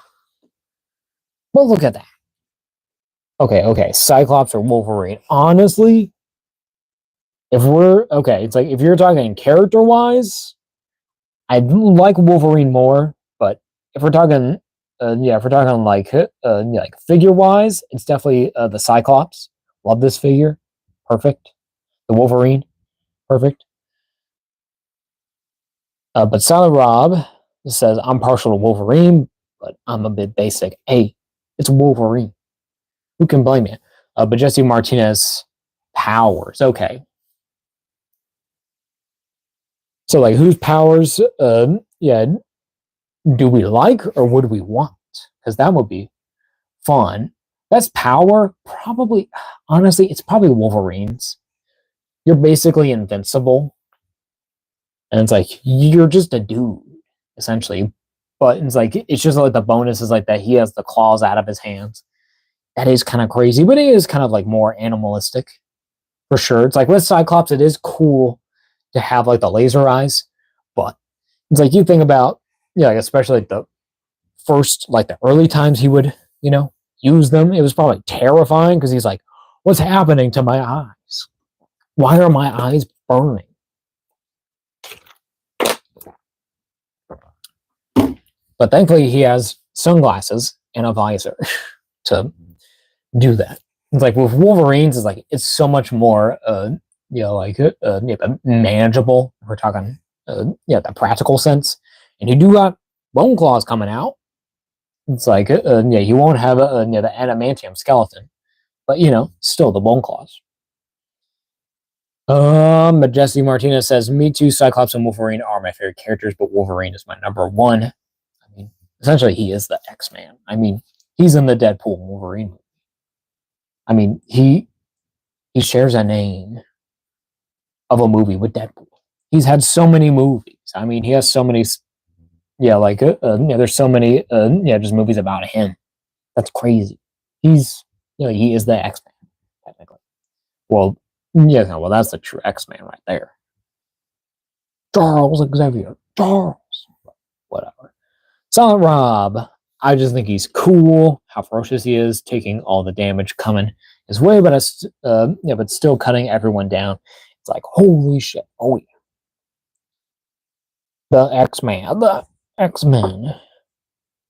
look at that. Okay. Cyclops or Wolverine. Honestly, it's like if you're talking character-wise, I like Wolverine more. But if we're talking, like figure-wise, it's definitely the Cyclops. Love this figure. Perfect. The Wolverine. Perfect. But Silent Rob says, I'm partial to Wolverine, but I'm a bit basic. Hey, it's Wolverine. Who can blame you? But Jesse Martinez powers. Okay. So, like, whose powers, do we like or would we want? Because that would be fun. Best power, probably, honestly, it's probably Wolverine's. You're basically invincible. And it's like, you're just a dude, essentially. But it's like, it's just like the bonus is like that he has the claws out of his hands. That is kind of crazy, but it is kind of like more animalistic, for sure. It's like with Cyclops, it is cool to have like the laser eyes, but it's like you think about, like especially like the first, like the early times he would, use them. It was probably terrifying because he's like, what's happening to my eyes? Why are my eyes burning? But thankfully, he has sunglasses and a visor to do that. It's like with Wolverines, it's so much more, manageable. We're talking, the practical sense. And you do got bone claws coming out. It's like, you won't have the adamantium skeleton, but still the bone claws. But Jesse Martinez says, me too, Cyclops and Wolverine are my favorite characters, but Wolverine is my number one. I mean, essentially, he is the X-Man. I mean, he's in the Deadpool Wolverine. I mean, he shares a name of a movie with Deadpool. He's had so many movies. I mean, he has so many. Yeah, like there's so many. Just movies about him. That's crazy. He's he is the X-Man technically. Well, yeah, no, well that's the true X-Man right there. Charles Xavier. Charles. Whatever. Silent Rob. I just think he's cool. How ferocious he is, taking all the damage coming his way, but but still cutting everyone down. It's like holy shit. Oh yeah. The X-Men,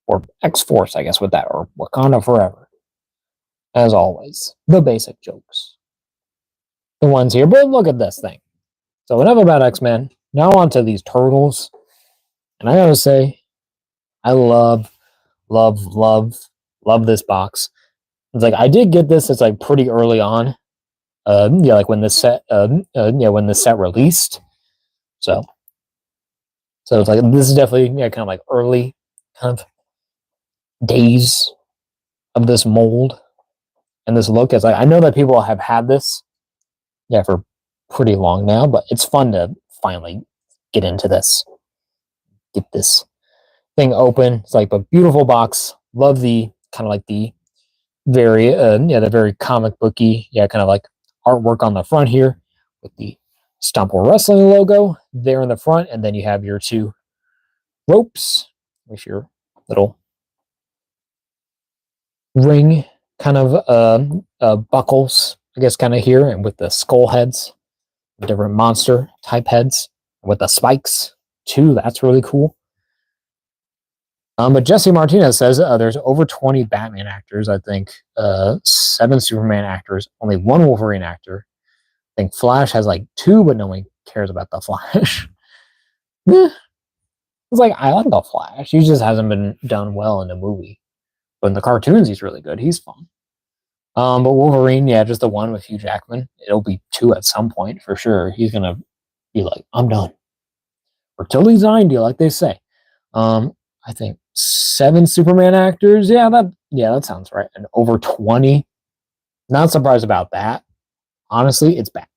or X-Force, I guess, with that, or Wakanda Forever. As always, the basic jokes. The ones here, but look at this thing. So enough about X-Men. Now on to these turtles. And I gotta say, I love this box. It's like I did get this. It's like pretty early on. Like when this set, when this set released. So it's like this is definitely kind of like early kind of days of this mold and this look. It's like I know that people have had this, for pretty long now, but it's fun to finally get into this, get this thing open. It's like a beautiful box. Love the kind of like the very the very comic booky kind of like artwork on the front here with the Stump Wrestling logo there in the front, and then you have your two ropes with your little ring kind of buckles, I guess, kind of here, and with the skull heads, different monster type heads with the spikes too. That's really cool. But Jesse Martinez says there's over 20 Batman actors. I think 7 Superman actors, only 1 Wolverine actor. I think Flash has like 2, but no one cares about the Flash. It's like I like the Flash. He just hasn't been done well in the movie. But in the cartoons, he's really good. He's fun. But Wolverine, just the one with Hugh Jackman. It'll be 2 at some point for sure. He's gonna be like, I'm done. Or till he's 90, like they say. I think 7 Superman actors. That sounds right. And over 20. Not surprised about that. Honestly, it's bad.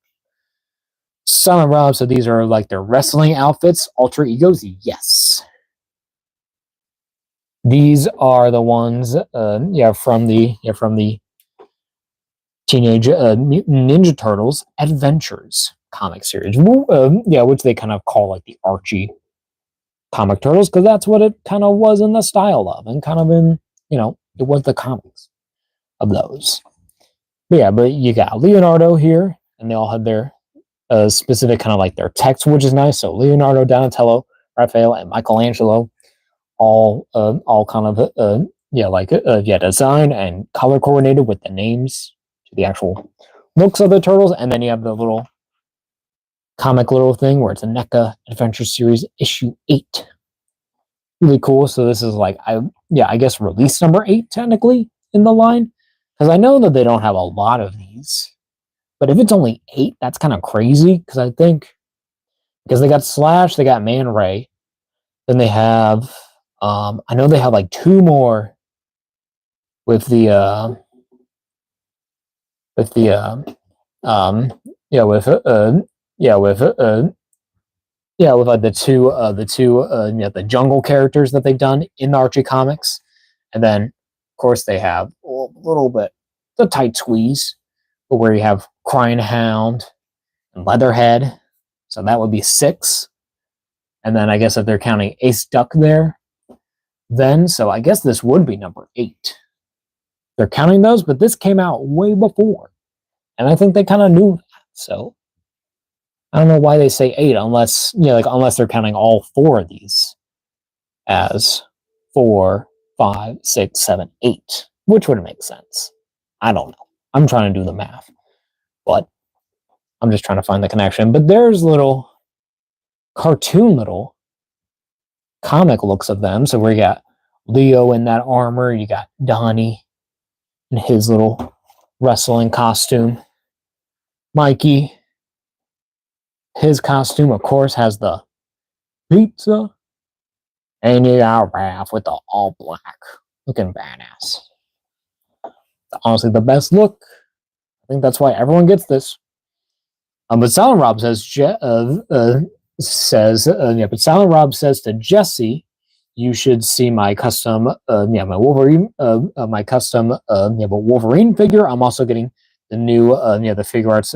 Silent Rob, so these are like their wrestling outfits, alter egos. Yes. These are the ones, from the Teenage Mutant Ninja Turtles Adventures comic series. Which they kind of call like the Archie comic turtles, because that's what it kind of was in the style of, and kind of in, it was the comics of those. But you got Leonardo here, and they all had their specific kind of like their text, which is nice. So Leonardo, Donatello, Raphael, and Michelangelo, all kind of designed and color coordinated with the names to the actual looks of the turtles, and then you have the little comic little thing where it's a NECA Adventure Series issue 8. Really cool. So this is like I guess release number 8 technically in the line, because I know that they don't have a lot of these. But if it's only 8, that's kind of crazy, because I think because they got Slash, they got Man Ray, then they have I know they have like 2 more with the with the with like the jungle characters that they've done in the Archie comics, and then of course they have a little bit the tight squeeze, but where you have Crying Hound and Leatherhead, so that would be 6, and then I guess if they're counting Ace Duck there, then so I guess this would be number 8. They're counting those, but this came out way before, and I think they kind of knew that, so. I don't know why they say 8 unless unless they're counting all 4 of these as 4, 5, 6, 7, 8, which would make sense. I don't know. I'm trying to do the math, but I'm just trying to find the connection. But there's little cartoon little comic looks of them. So we got Leo in that armor, you got Donnie in his little wrestling costume, Mikey. His costume, of course, has the pizza. And you got Raph with the all black. Looking badass. Honestly, the best look. I think that's why everyone gets this. But Silent Rob but Silent Rob says to Jesse, you should see my custom, my Wolverine, my custom, but Wolverine figure. I'm also getting the new, the Figure Arts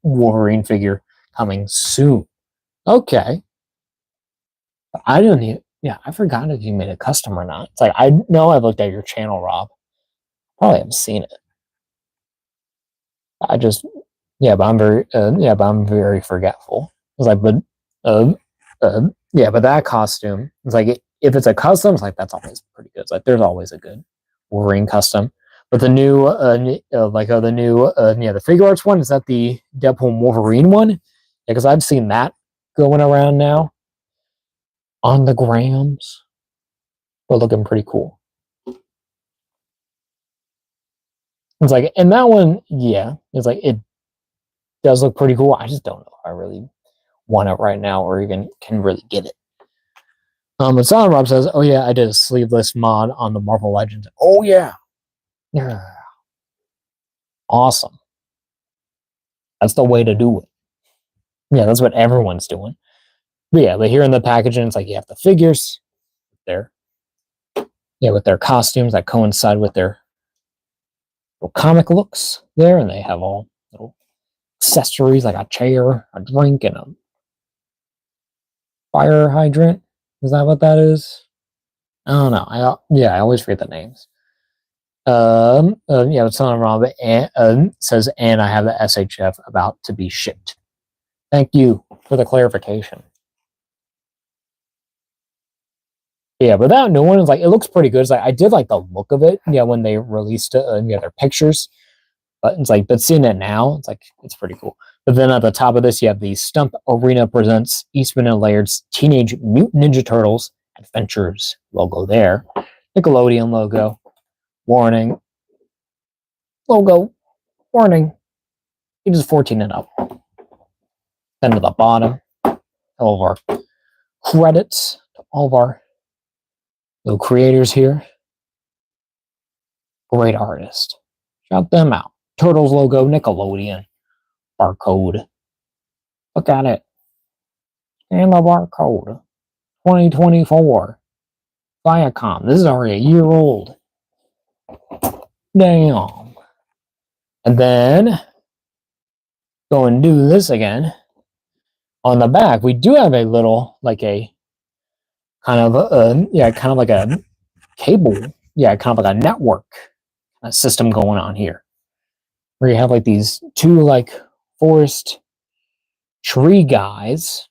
Wolverine figure coming soon. Okay, I didn't. I forgot if you made a custom or not. It's like I know I looked at your channel, Rob. Probably haven't seen it. I just, but I'm very forgetful. It's like, but that costume, it's like if it's a custom, it's like that's always pretty good. It's like there's always a good Wolverine custom. But the new, the Figure Arts one, is that the Deadpool Wolverine one? Yeah, because I've seen that going around now on the grams. But looking pretty cool. It's like, and that one, it's like it does look pretty cool. I just don't know if I really want it right now or even can really get it. But Silent Rob says, oh yeah, I did a sleeveless mod on the Marvel Legends. Oh yeah. Awesome. That's the way to do it. Yeah, that's what everyone's doing. But here in the packaging, it's like you have the figures with their costumes that coincide with their little comic looks there, and they have all little accessories like a chair, a drink, and a fire hydrant. Is that what that is? I don't know. I always forget the names. Silent Rob says, and I have the SHF about to be shipped. Thank you for the clarification. Yeah, but that new one is like, it looks pretty good. It's like, I did like the look of it, when they released their pictures. But it's like, but seeing it now, it's like, it's pretty cool. But then at the top of this, you have the Stump Arena Presents Eastman and Laird's Teenage Mutant Ninja Turtles Adventures logo there. Nickelodeon logo. Warning. Logo. Warning. Ages 14 and up. Then to the bottom, all of our credits to all of our little creators here. Great artist. Shout them out. Turtles logo, Nickelodeon. Barcode. Look at it. And the barcode. 2024. Viacom. This is already a year old. Damn. And then go and do this again. On the back, we do have a little, like a kind of like a cable, kind of like a network system going on here, where you have like these two like forest tree guys,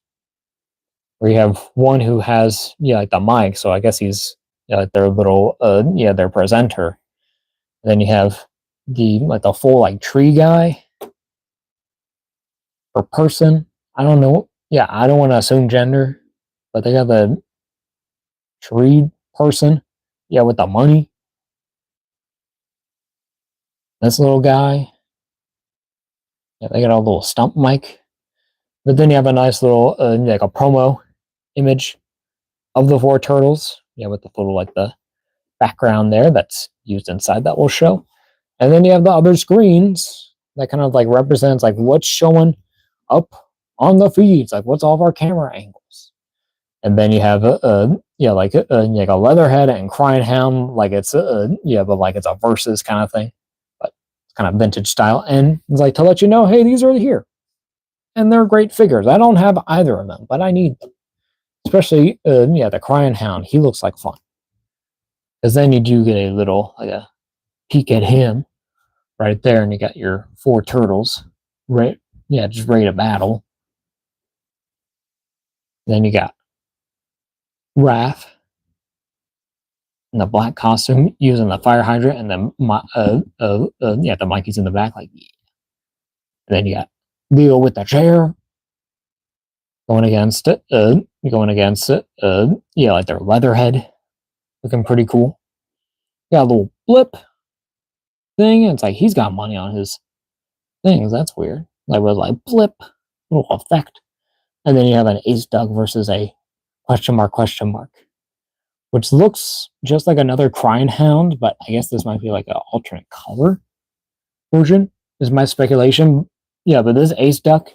where you have one who has like the mic, so I guess he's like their little their presenter. And then you have the full like tree guy or person. I don't know. Yeah, I don't want to assume gender, but they got the tree person, with the money. This little guy. Yeah, they got a little stump mic. But then you have a nice little like a promo image of the four turtles. With the little like the background there that's used inside that will show. And then you have the other screens that kind of like represents like what's showing up on the feeds, like what's all of our camera angles. And then you have like a Leatherhead and Crying Hound, like it's but like it's a versus kind of thing, but it's kind of vintage style. And it's like to let you know, hey, these are here, and they're great figures. I don't have either of them, but I need them, especially the Crying Hound. He looks like fun, because then you do get a little like a peek at him right there, and you got your four turtles, right? Yeah, just ready to battle. Then you got Raph in the black costume using the fire hydrant, and then the Mikey's in the back, like yeah. And then you got Leo with the chair going against it, like their Leatherhead, looking pretty cool. Got a little blip thing, and it's like he's got money on his things. That's weird. Like with like blip, little effect. And then you have an Ace Duck versus a question mark, which looks just like another Crying Hound, but I guess this might be like an alternate color version, is my speculation. yeah, but this ace duck,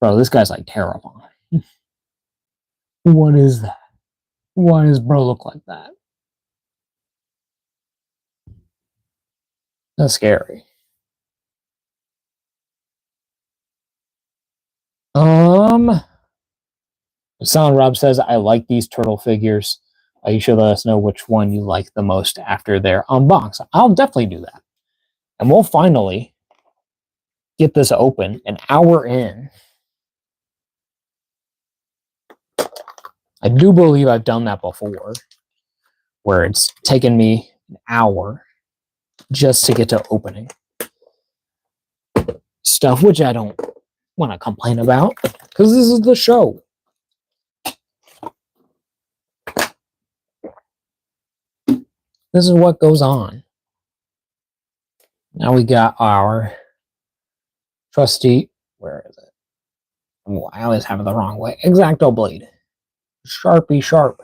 bro, this guy's like terrifying. What is that? Why does bro look like that? That's scary. Silent Rob says, I like these turtle figures. You should let us know which one you like the most after they're unboxed. I'll definitely do that. And we'll finally get this open an hour in. I do believe I've done that before, where it's taken me an hour just to get to opening stuff, which I don't want to complain about, because this is the show. This is what goes on. Now we got our trusty, where is it? Oh, I always have it the wrong way. X-Acto blade. Sharpie sharp.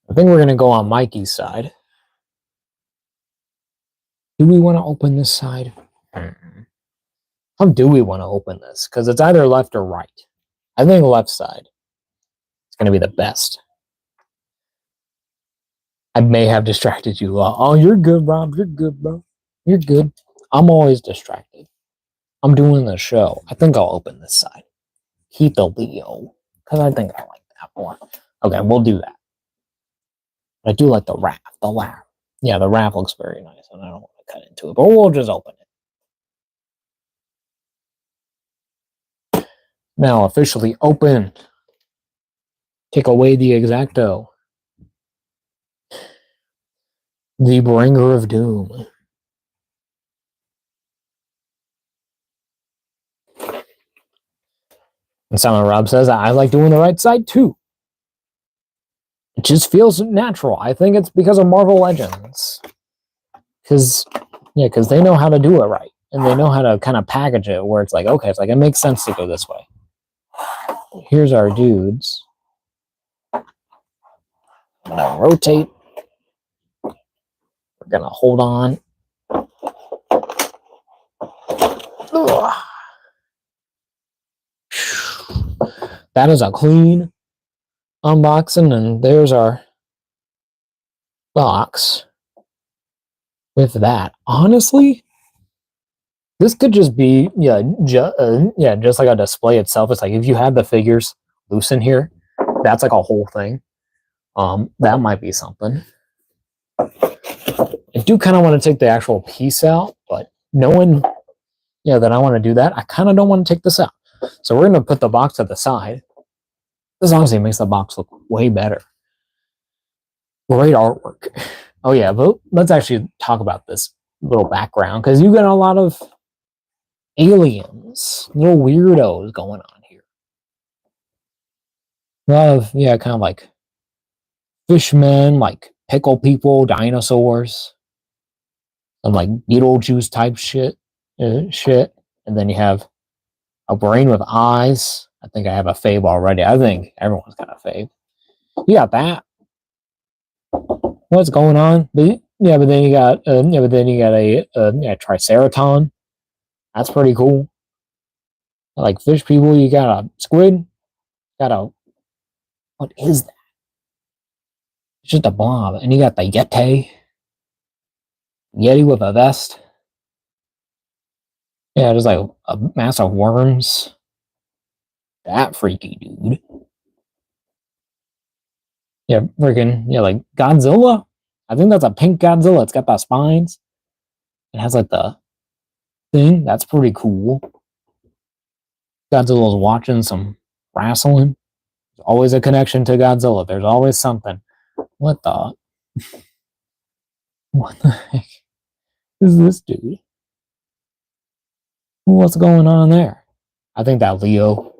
I think we're going to go on Mikey's side. Do we want to open this side? How do we want to open this? Because it's either left or right. I think left side is going to be the best. I may have distracted you. Oh, you're good, Rob. You're good, bro. You're good. I'm always distracted. I'm doing the show. I think I'll open this side. Keep the Leo. Because I think I like that more. Okay, we'll do that. I do like the wrap. The wrap. Yeah, the wrap looks very nice. And I don't want to cut into it. But we'll just open it. Now officially open. Take away the X-Acto. The bringer of doom. And Silent Rob says, I like doing the right side too. It just feels natural. I think it's because of Marvel Legends. Because they know how to do it right. And they know how to kind of package it where it's like, okay, it's like, it makes sense to go this way. Here's our dudes. I'm going to rotate. We're going to hold on. Ugh. That is a clean unboxing, and there's our box with that. Honestly, this could just be just like a display itself. It's like if you have the figures loose in here, that's like a whole thing. That might be something. I do kind of want to take the actual piece out, but knowing that I want to do that, I kind of don't want to take this out. So we're going to put the box at the side. This honestly makes the box look way better. Great artwork. Oh yeah, but let's actually talk about this little background, because you got a lot of aliens, little weirdos going on here. A lot of, kind of like fishmen, like pickle people, dinosaurs, some like Beetlejuice type shit. And then you have a brain with eyes. I think I have a fave already. I think everyone's got a fave. You got that. What's going on? But then you got a Triceraton. That's pretty cool. Like fish people, you got a squid. What is that? It's just a blob. And you got the Yeti with a vest. Yeah, just like a mass of worms. That freaky dude. Yeah, freaking, like Godzilla. I think that's a pink Godzilla. It's got the spines. It has like the thing. That's pretty cool. Godzilla's watching some wrestling. There's always a connection to Godzilla. There's always something. What the heck is this dude? What's going on there? I think that Leo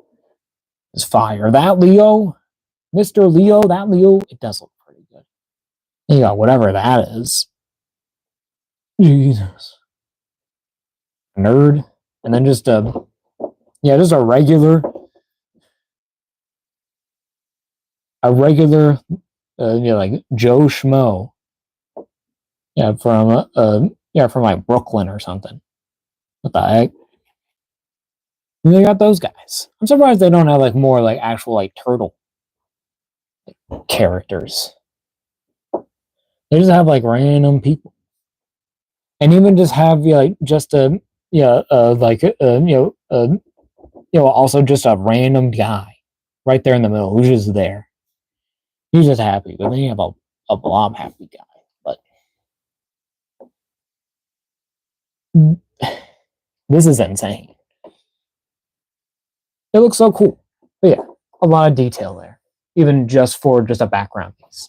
is fire. That Leo, Mr. Leo, it does look pretty good. You got whatever that is. Jesus. Nerd. And then just a regular like Joe Schmo. From like Brooklyn or something. What the heck? And they got those guys. I'm surprised they don't have like more like actual like turtle characters. They just have like random people, and even just have like just a like also just a random guy right there in the middle who's just there. He's just happy, but then you have a blob happy guy. But this is insane. It looks so cool. But yeah, a lot of detail there, even just for just a background piece.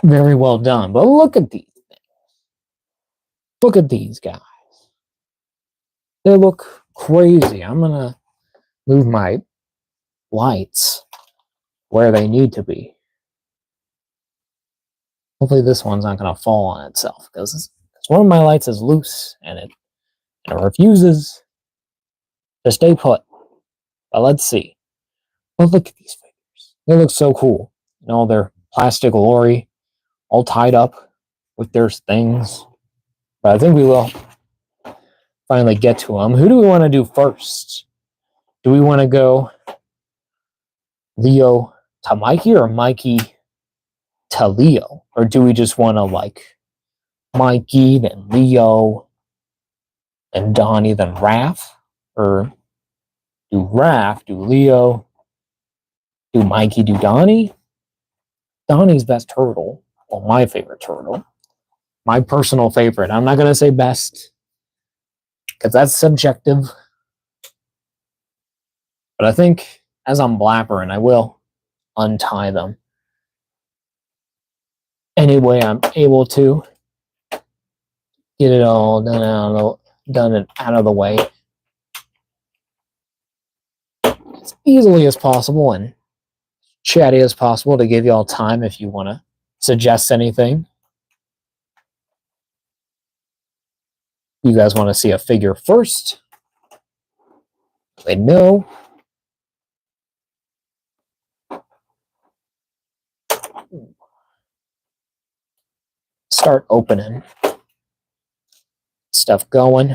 Very well done. But look at these things. Look at these guys. They look crazy. I'm gonna move my lights where they need to be. Hopefully this one's not gonna fall on itself because one of my lights is loose and it refuses to stay put. But let's see. But look at these figures. They look so cool. You know, they're plastic glory, all tied up with their things. But I think we will finally get to them. Who do we want to do first? Do we want to go Leo to Mikey or Mikey to Leo? Or do we just want to like Mikey, then Leo, then Donnie, then Raph? Or do Raph, do Leo, do Mikey, do Donnie? Donnie's best turtle. Well, my favorite turtle. My personal favorite. I'm not going to say best because that's subjective. But I think as I'm blabbering, I will untie them any way I'm able to. Get it all done out of the way as easily as possible and chatty as possible to give you all time if you want to suggest anything. You guys want to see a figure first? Let me know. Start opening stuff going.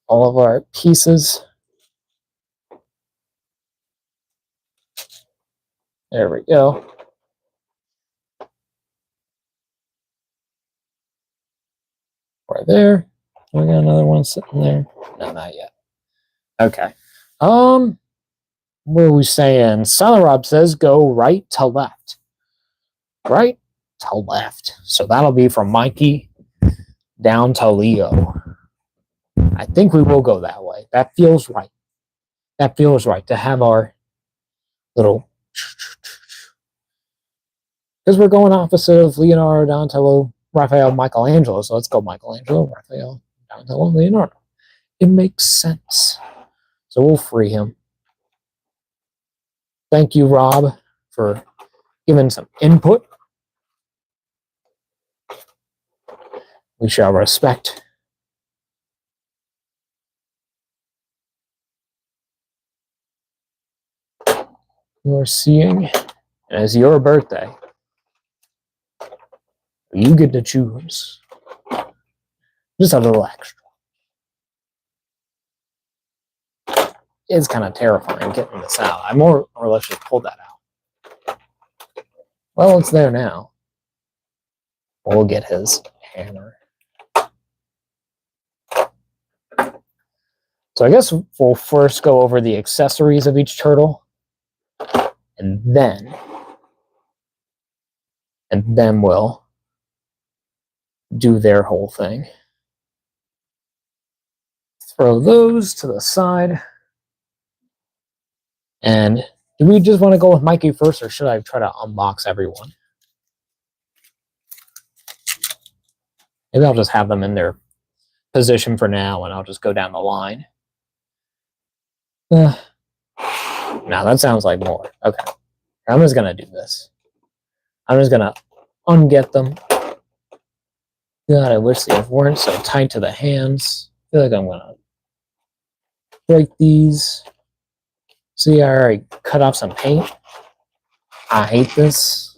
All of our pieces. There we go. Right there. We got another one sitting there. No, not yet. Okay. What are we saying? Silent Rob says go right to left. Right to left. So that'll be from Mikey down to Leo. I think we will go that way. That feels right. That feels right to have our little... Because we're going opposite of Leonardo, Donatello, Raphael, Michelangelo. So let's go Michelangelo, Raphael, Donatello, Leonardo. It makes sense. So we'll free him. Thank you, Rob, for giving some input. We shall respect. You're seeing, and it's your birthday. You get to choose. Just a little extra. It's kind of terrifying getting this out. I more or less just pulled that out. Well, it's there now. We'll get his hammer. So I guess we'll first go over the accessories of each turtle. And then we'll do their whole thing. Throw those to the side. And do we just want to go with Mikey first, or should I try to unbox everyone? Maybe I'll just have them in their position for now, and I'll just go down the line. Now that sounds like more. Okay. I'm just going to do this. I'm just going to unget them. God, I wish these weren't so tight to the hands. I feel like I'm going to break these. See, I already cut off some paint. I hate this.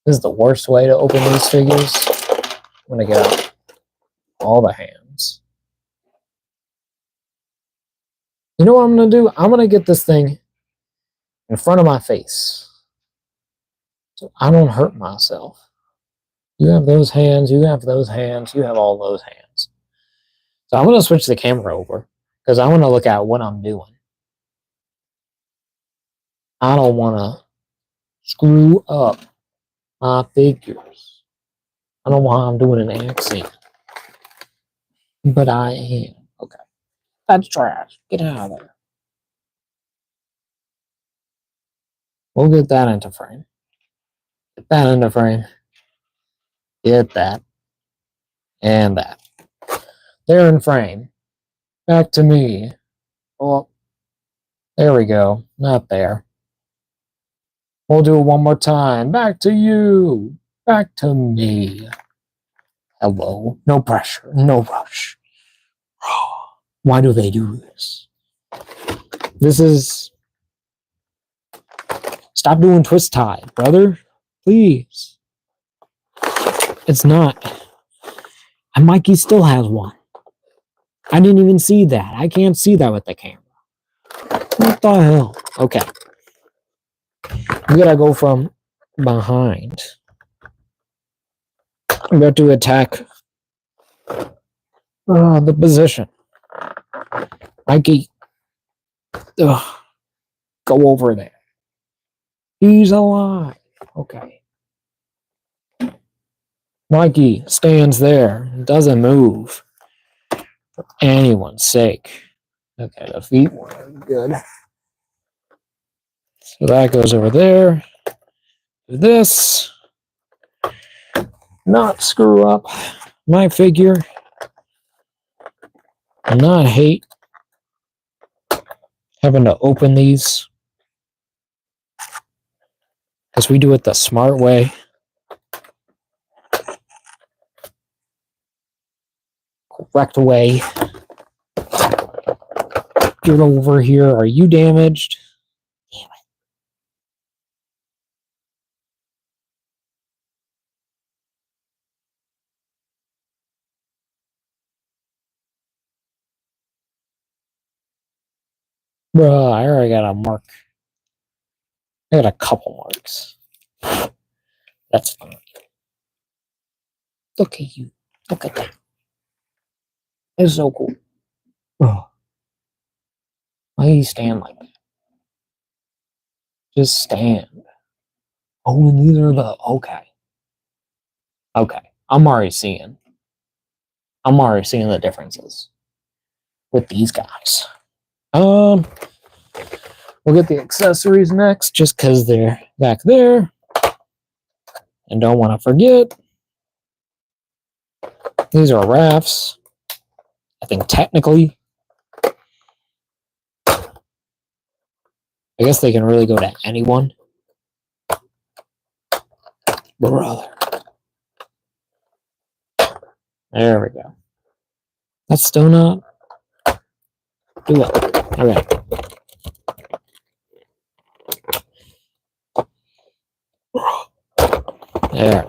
This is the worst way to open these figures. I'm going to get out all the hands. You know what I'm going to do? I'm going to get this thing in front of my face so I don't hurt myself. You have those hands, you have those hands, you have all those hands. So I'm going to switch the camera over because I want to look at what I'm doing. I don't want to screw up my figures. I don't know why I'm doing an accent, but I am. Okay. That's trash. Get out of there. We'll get that into frame. Get that into frame. Get that. And that. They're in frame. Back to me. Oh, there we go. Not there. We'll do it one more time. Back to you. Back to me. Hello. No pressure. No rush. Why do they do this? This is... Stop doing twist tie, brother. Please. It's not. And Mikey still has one. I didn't even see that. I can't see that with the camera. What the hell? Okay. We gotta go from behind. We got to attack the position. Mikey. Go over there. He's alive. Okay. Mikey stands there. Doesn't move. For anyone's sake. Okay, the feet weren't good. So that goes over there. Do this. Not screw up my figure. And not hate having to open these. Because we do it the smart way. Correct way. Get over here. Are you damaged? Damn it. Bruh, I already got a mark. I got a couple marks. That's fine. Look at you. Look at that. It's so cool. Oh. Why do you stand like that? Just stand. Oh, and these are the... Okay. Okay. I'm already seeing the differences with these guys. We'll get the accessories next, just because they're back there. And don't want to forget. These are rafts. I think technically. I guess they can really go to anyone. Brother. There we go. That's still not. Do it. Okay. There.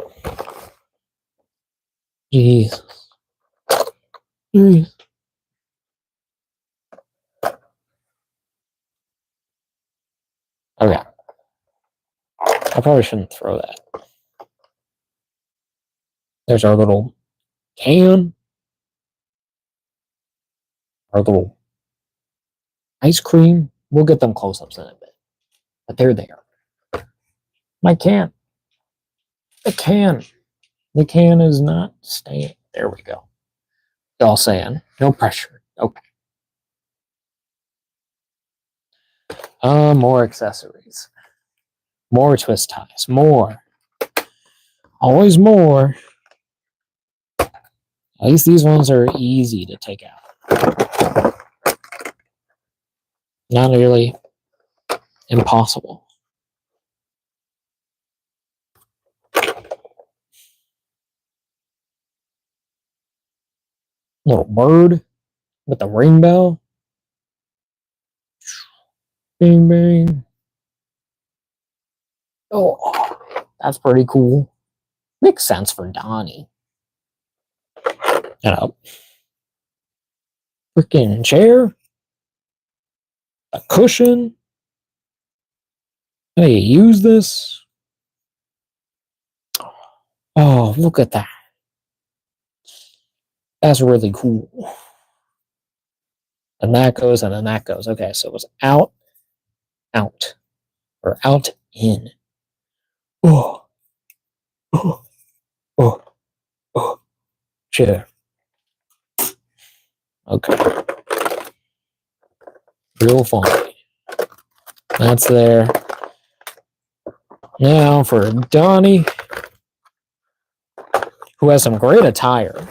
Jesus. Jeez. Okay. I probably shouldn't throw that. There's our little can. Our little ice cream. We'll get them close-ups in a bit. But they're there. My can. The can. The can is not staying. There we go. All saying. No pressure. Okay. More accessories. More twist ties. More. Always more. At least these ones are easy to take out. Not really impossible. Little bird with the rainbow. Bing, bing. Oh, that's pretty cool. Makes sense for Donnie. Freaking chair, a cushion. How do you use this? Oh, look at that. That's really cool. And that goes, and then that goes. Okay, so it was out, out, or out, in. Oh, oh, oh, oh. Chair. Okay. Real fun. That's there. Now for Donnie, who has some great attire.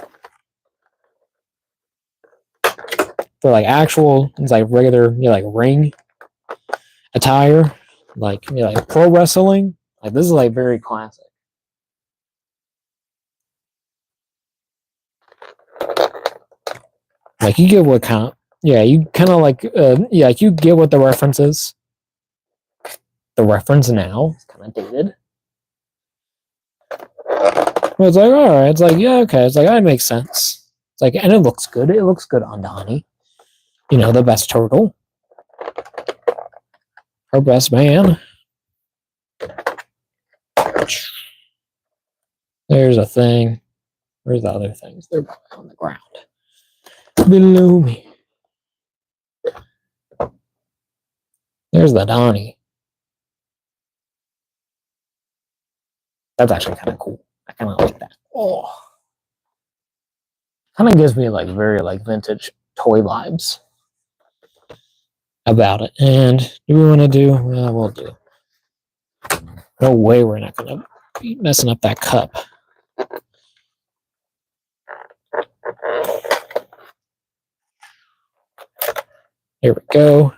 For like actual, it's like regular, like ring attire, like like pro wrestling. Like this is like very classic. Like you get what kind of, yeah, you kind of like, yeah, like you get what the reference is. The reference now is kind of dated. But it's like, all right, it's like, yeah, okay, it's like, that makes sense. It's like, and it looks good. It looks good on Donnie. The best turtle. Our best man. There's a thing. Where's the other things? They're on the ground. Below me. There's the Donnie. That's actually kind of cool. I kind of like that. Oh. Kind of gives me like very like vintage toy vibes about it. And do we want to do? Well, we'll do. No way we're not going to be messing up that cup. Here we go.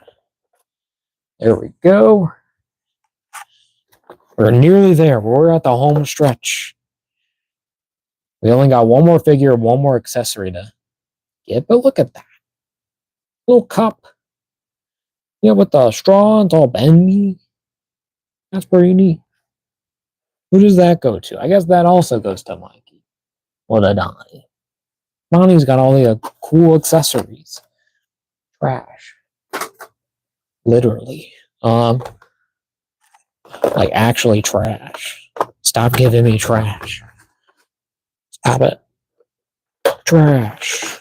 There we go. We're nearly there. We're at the home stretch. We only got one more figure, one more accessory to get. But look at that. Little cup. With the straw, it's all bendy. That's pretty neat. Who does that go to? I guess that also goes to Mikey. Or to Donnie. Donnie's got all the cool accessories. Trash. Literally. Like actually trash. Stop giving me trash. Stop it. Trash.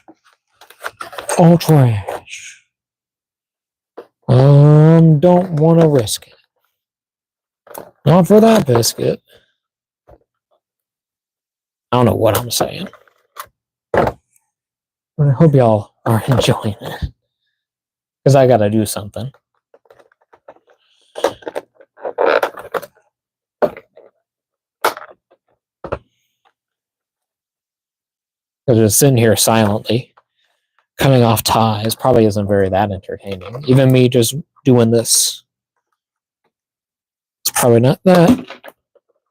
All trash. Don't want to risk it. Not for that biscuit. I don't know what I'm saying. But I hope y'all are enjoying it. Because I gotta do something. Because just sitting here silently, cutting off ties, probably isn't very that entertaining. Even me just doing this, it's probably not that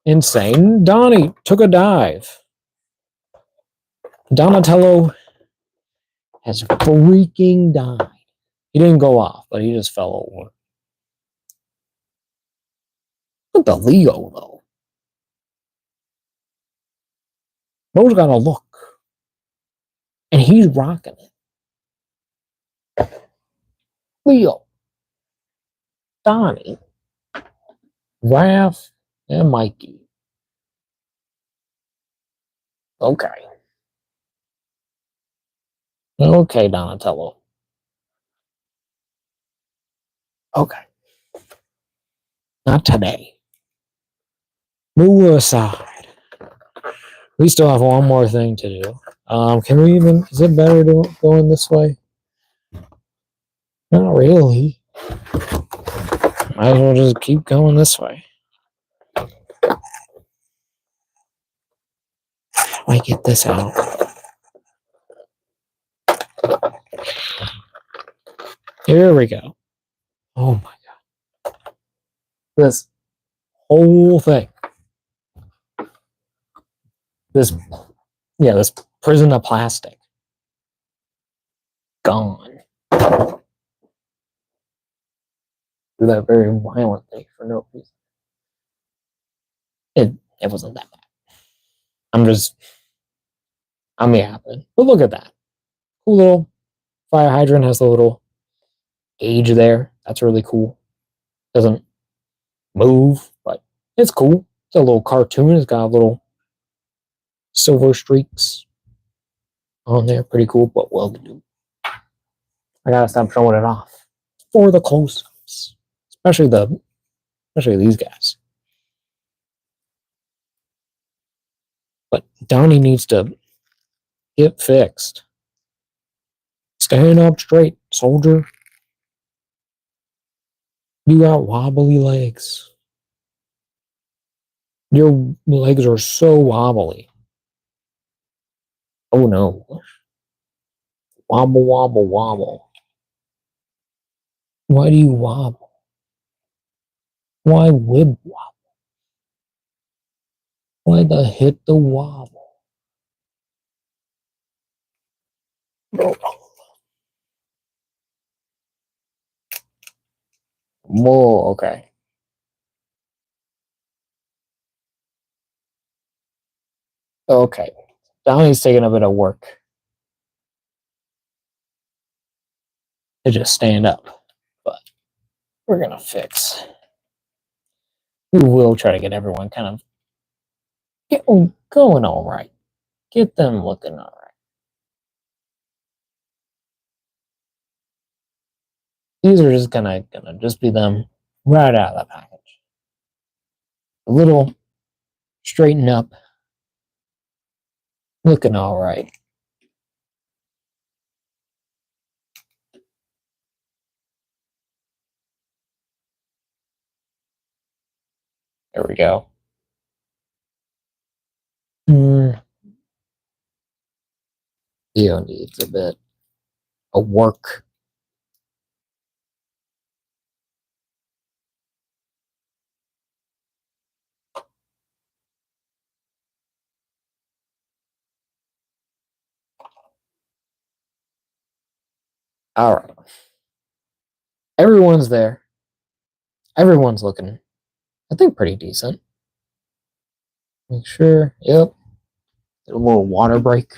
insane. Donnie took a dive. Donatello has freaking died. He didn't go off, but he just fell over. Look at the Leo, though. Bro's got a look. And he's rocking it. Leo. Donnie. Raph. And Mikey. Okay. Okay, Donatello. Okay. Not today. Move aside. We still have one more thing to do. Can we even? Is it better going this way? Not really. Might as well just keep going this way. I get this out. Here we go. Oh my god. This whole thing. This prison of plastic. Gone. do that very violently for no reason. It wasn't that bad. I'm yapping. But look at that. Cool little fire hydrant has a little gauge there. That's really cool. Doesn't move, but it's cool. It's a little cartoon. It's got little silver streaks on there. Pretty cool, but well to do. I gotta stop showing it off for the close-ups, especially these guys. But Donnie needs to get fixed. Stand up straight, soldier. You got wobbly legs. Your legs are so wobbly. Oh no. Wobble, wobble, wobble. Why do you wobble? Why would wobble? Why the hit the wobble? Whoa, okay. Okay. Donnie's taking a bit of work to just stand up. But we're gonna fix. We will try to get everyone kind of going all right. Get them looking all right. These are just gonna just be them right out of the package. A little straighten up, looking all right. There we go. Theo needs a bit of work. All right. Everyone's there. Everyone's looking, I think, pretty decent. Make sure. Yep. A little water break.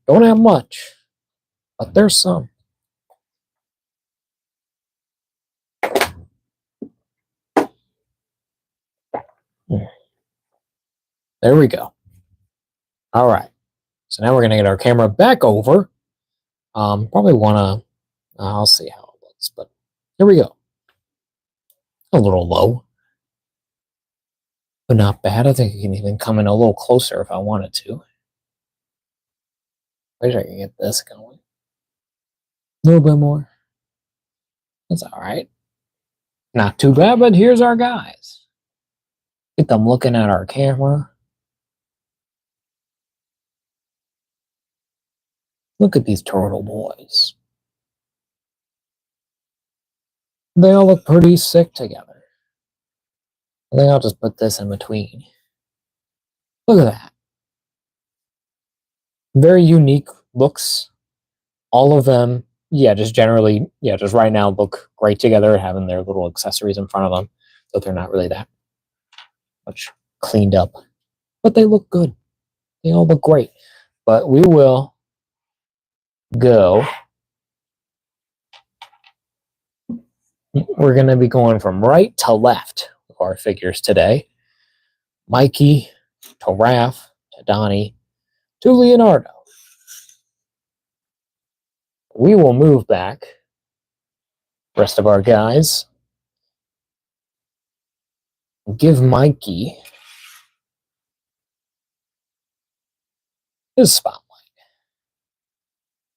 Don't have much, but there's some. There we go. All right. So now we're gonna get our camera back over. Probably wanna. I'll see how it looks, but here we go. A little low, but not bad. I think I can even come in a little closer if I wanted to. Wish I could get this going. A little bit more. That's all right. Not too bad, but here's our guys. Get them looking at our camera. Look at these turtle boys. They all look pretty sick together. I think I'll just put this in between. Look at that. Very unique looks. All of them, yeah, just generally, yeah, just right now look great together, having their little accessories in front of them. So they're not really that much cleaned up. But they look good. They all look great. But we will go. We're going to be going from right to left with our figures today. Mikey to Raph to Donnie to Leonardo. We will move back. Rest of our guys. Give Mikey his spotlight.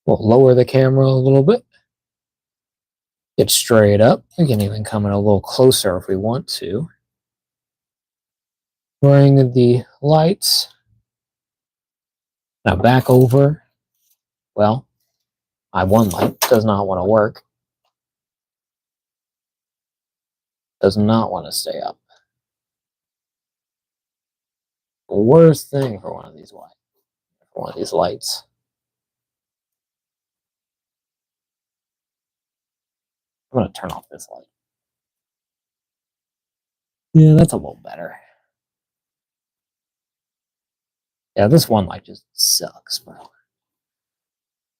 We'll lower the camera a little bit. Get straight up. We can even come in a little closer if we want to. Bring the lights. Now back over. Well, my one light does not want to work. Does not want to stay up. The worst thing for one of these lights. I'm going to turn off this light. Yeah, that's a little better. Yeah, this one light just sucks, bro.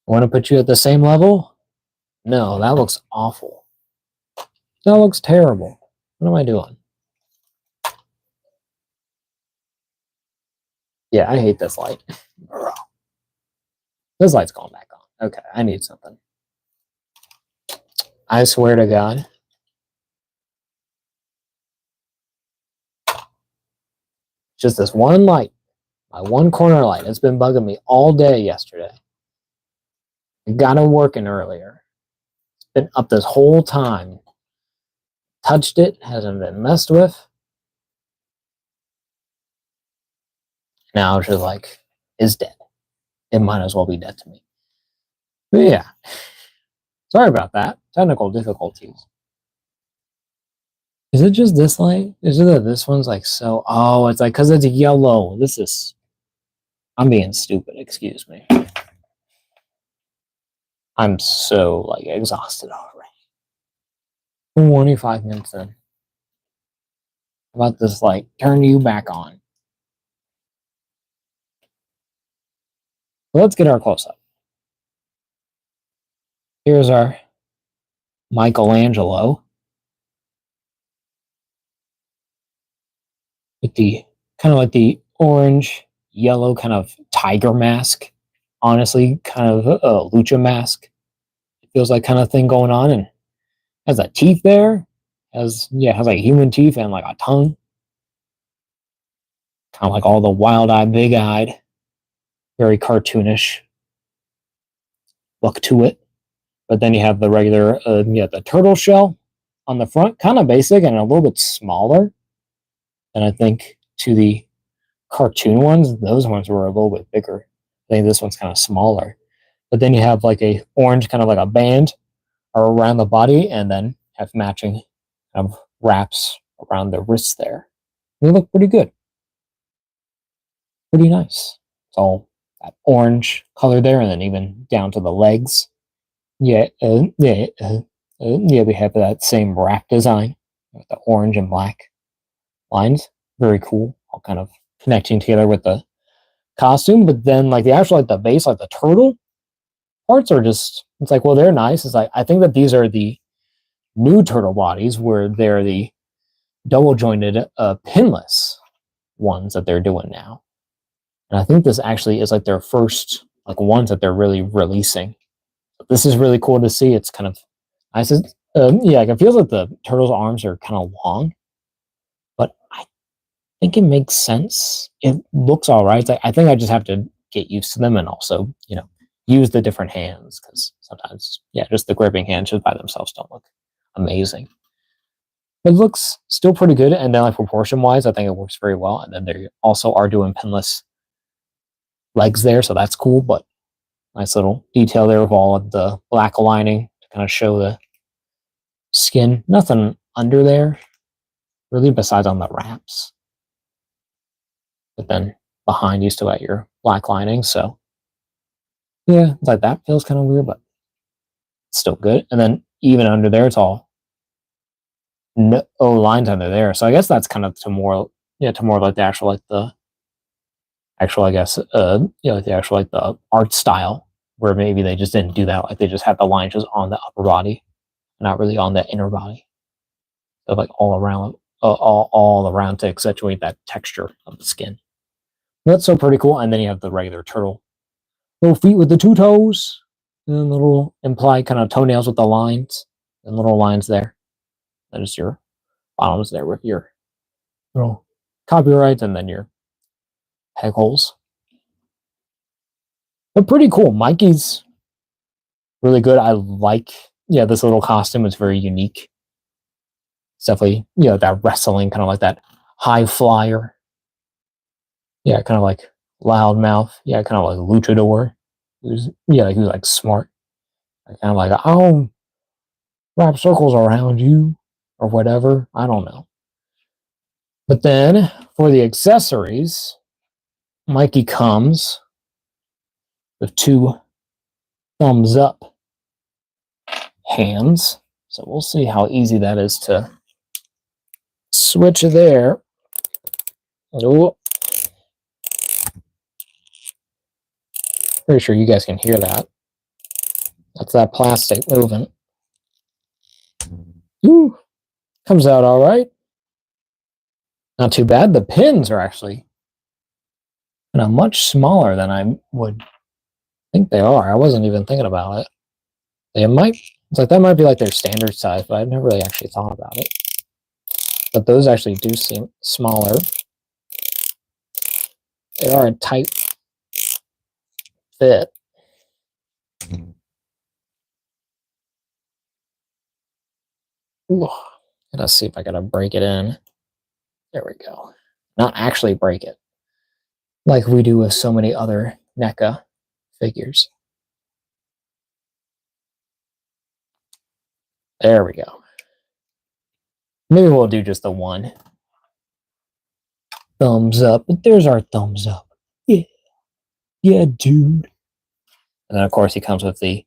Want to put you at the same level? No, that looks awful. That looks terrible. What am I doing? Yeah, I hate this light. Bro. This light's going back on. Okay, I need something. I swear to God. Just this one light. My one corner light. It's been bugging me all day yesterday. It got him working earlier. It's been up this whole time. Touched it. Hasn't been messed with. Now it's just like, it's dead. It might as well be dead to me. But yeah. Sorry about that. Technical difficulties. Is it just this light? Is it that this one's like so... Oh, it's like because it's yellow. This is... I'm being stupid. Excuse me. I'm so like exhausted already. 25 minutes in. How about this light? Turn you back on. Let's get our close up. Here's our Michelangelo with the kind of like the orange, yellow kind of tiger mask. Honestly, kind of a lucha mask. It feels like kind of thing going on, and has a teeth there. Has like human teeth and like a tongue. Kind of like all the wild-eyed, big-eyed, very cartoonish look to it. But then you have the regular, the turtle shell on the front, kind of basic and a little bit smaller than I think to the cartoon ones. Those ones were a little bit bigger. I think this one's kind of smaller. But then you have like a orange, kind of like a band around the body, and then have matching kind of wraps around the wrists there. They look pretty good. Pretty nice. It's all that orange color there, and then even down to the legs. Yeah, we have that same wrap design with the orange and black lines. Very cool. All kind of connecting together with the costume. But then, like the actual, like the base, like the turtle parts are just. It's like, well, they're nice. It's like I think that these are the new turtle bodies, where they're the double jointed, pinless ones that they're doing now. And I think this actually is like their first like ones that they're really releasing. This is really cool to see. It's kind of nice. Yeah, like it feels like the turtle's arms are kind of long, but I think it makes sense. It looks all right. I think I just have to get used to them, and also, use the different hands, because sometimes, just the gripping hands just by themselves don't look amazing. It looks still pretty good, and then like proportion wise, I think it works very well. And then they also are doing pinless legs there, so that's cool. But nice little detail there of all of the black lining to kind of show the skin. Nothing under there, really, besides on the wraps. But then behind you still got your black lining, so yeah, it's like that feels kind of weird, but it's still good. And then even under there, it's all no lines under there. So I guess that's kind of to more like the actual, like the actual, I guess, like the actual, like the art style, where maybe they just didn't do that. Like they just had the lines just on the upper body, not really on the inner body. So like all around, all around to accentuate that texture of the skin. That's so pretty cool. And then you have the regular turtle, little feet with the two toes, and then little implied kind of toenails with the lines and little lines there. That is your bottoms there with your little copyrights, and then your peg holes. But pretty cool. Mikey's really good. I like, this little costume is very unique. It's definitely, that wrestling, kind of like that high flyer. Yeah, kind of like loudmouth. Yeah, kind of like luchador. He was like smart. Kind of like, I'll wrap circles around you or whatever. I don't know. But then for the accessories, Mikey comes with two thumbs up hands. So we'll see how easy that is to switch there. Oh, pretty sure you guys can hear that. That's that plastic moving. Ooh, comes out all right. Not too bad. The pins are actually much smaller than I would think they are. I wasn't even thinking about it. They might, it's like that might be like their standard size, but I've never really actually thought about it. But those actually do seem smaller. They are a tight fit. Ooh, let's see if I gotta break it in. There we go. Not actually break it, like we do with so many other NECA figures. There we go. Maybe we'll do just the one. Thumbs up. But there's our thumbs up. Yeah. Yeah, dude. And then, of course, he comes with the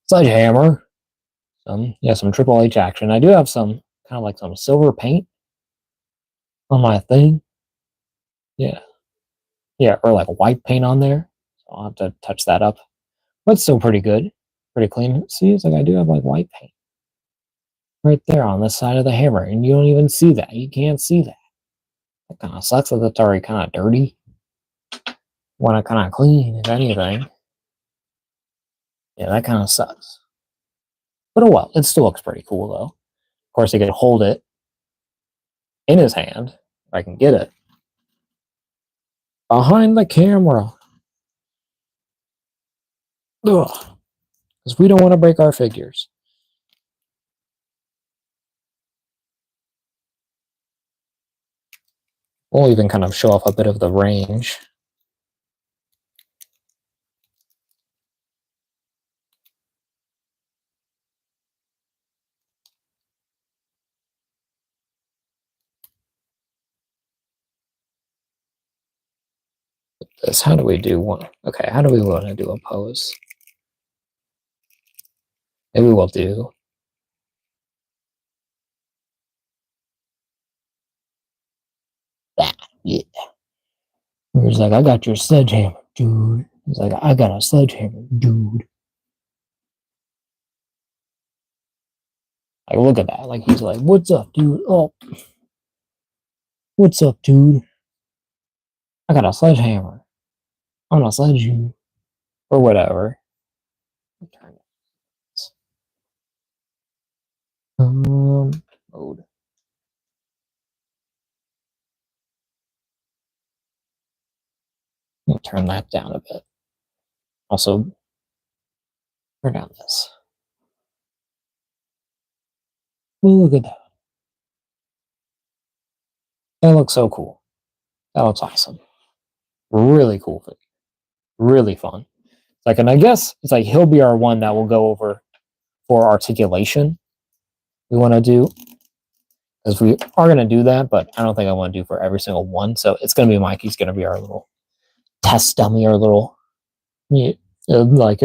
sledgehammer. Some Triple H action. I do have some kind of like some silver paint on my thing. Yeah. Yeah, or like white paint on there. So I'll have to touch that up. But it's still pretty good. Pretty clean. See, it's like I do have like white paint right there on the side of the hammer. And you don't even see that. You can't see that. That kind of sucks that it's already kind of dirty. Want to kind of clean, if anything. Yeah, that kind of sucks. But oh well, it still looks pretty cool though. Of course, he could hold it in his hand, if I can get it, behind the camera. Ugh. Because we don't want to break our figures. We'll even kind of show off a bit of the range. This, how do we do one? Okay, how do we want to do a pose? Maybe we'll do that. Yeah. He's like, I got your sledgehammer, dude. He's like, I got a sledgehammer, dude. Like, look at that. Like, he's like, what's up, dude? Oh, what's up, dude? I got a sledgehammer. I'm gonna sledge you. Or whatever. Mode. I'll turn that down a bit. Also, turn down this. Oh, look at that. That looks so cool. That looks awesome. Really cool figure. Really fun. Like, and I guess it's like he'll be our one that will go over for articulation. We want to do, because we are going to do that, but I don't think I want to do for every single one. So it's going to be Mikey's going to be our little test dummy, our little like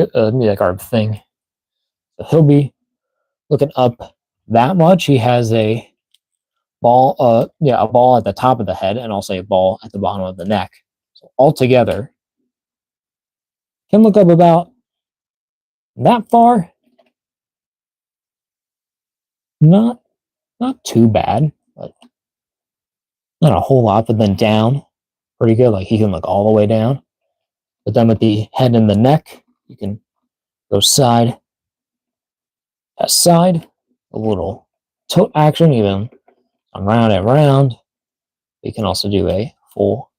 our thing. So he'll be looking up that much. He has a ball, a ball at the top of the head and also a ball at the bottom of the neck. So altogether, can look up about that far. Not too bad, but not a whole lot. But then down, pretty good. Like he can look all the way down. But then with the head and the neck, you can go side to side. A little tilt action, even around and round. You can also do a full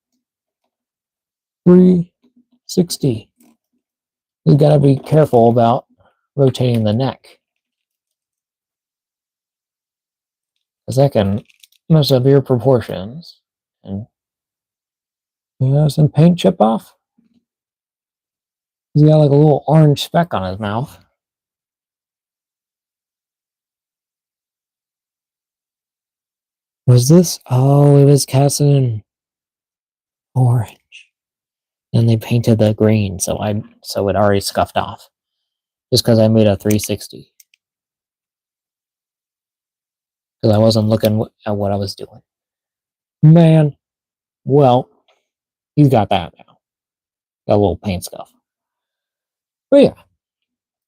360. You gotta be careful about rotating the neck, because that can mess up your proportions. And some paint chip off. He's got like a little orange speck on his mouth. Was this? Oh, it was cast in orange. And they painted the green, so it already scuffed off. Just because I made a 360. because I wasn't looking at what I was doing. Man, well, he's got that now. Got a little paint scuff. But yeah.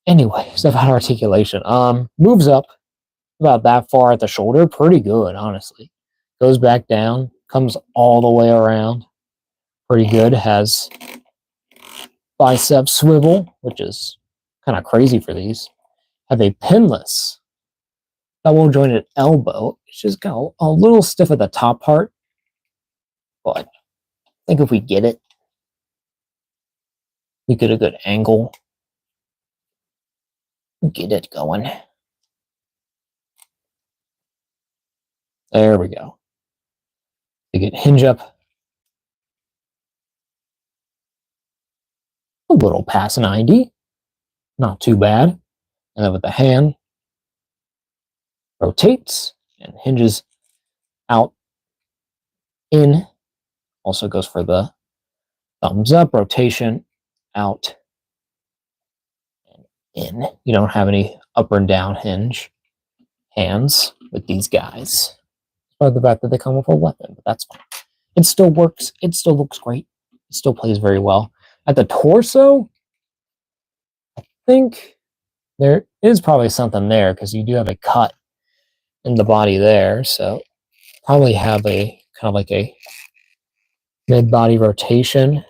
Anyway, stuff about articulation. Moves up about that far at the shoulder. Pretty good, honestly. Goes back down, comes all the way around. Pretty good. Has bicep swivel, which is kind of crazy for these. Have a pinless double jointed elbow. It's just got a little stiff at the top part, but I think if we get it, we get a good angle. Get it going. There we go. We get hinge up. A little past 90. Not too bad. And then with the hand, rotates and hinges out, in. Also goes for the thumbs up, rotation, out, and in. You don't have any up and down hinge hands with these guys. Or the fact that they come with a weapon, but that's fine. It still works. It still looks great. It still plays very well. At the torso, I think there is probably something there because you do have a cut in the body there. So probably have a kind of like a mid-body rotation.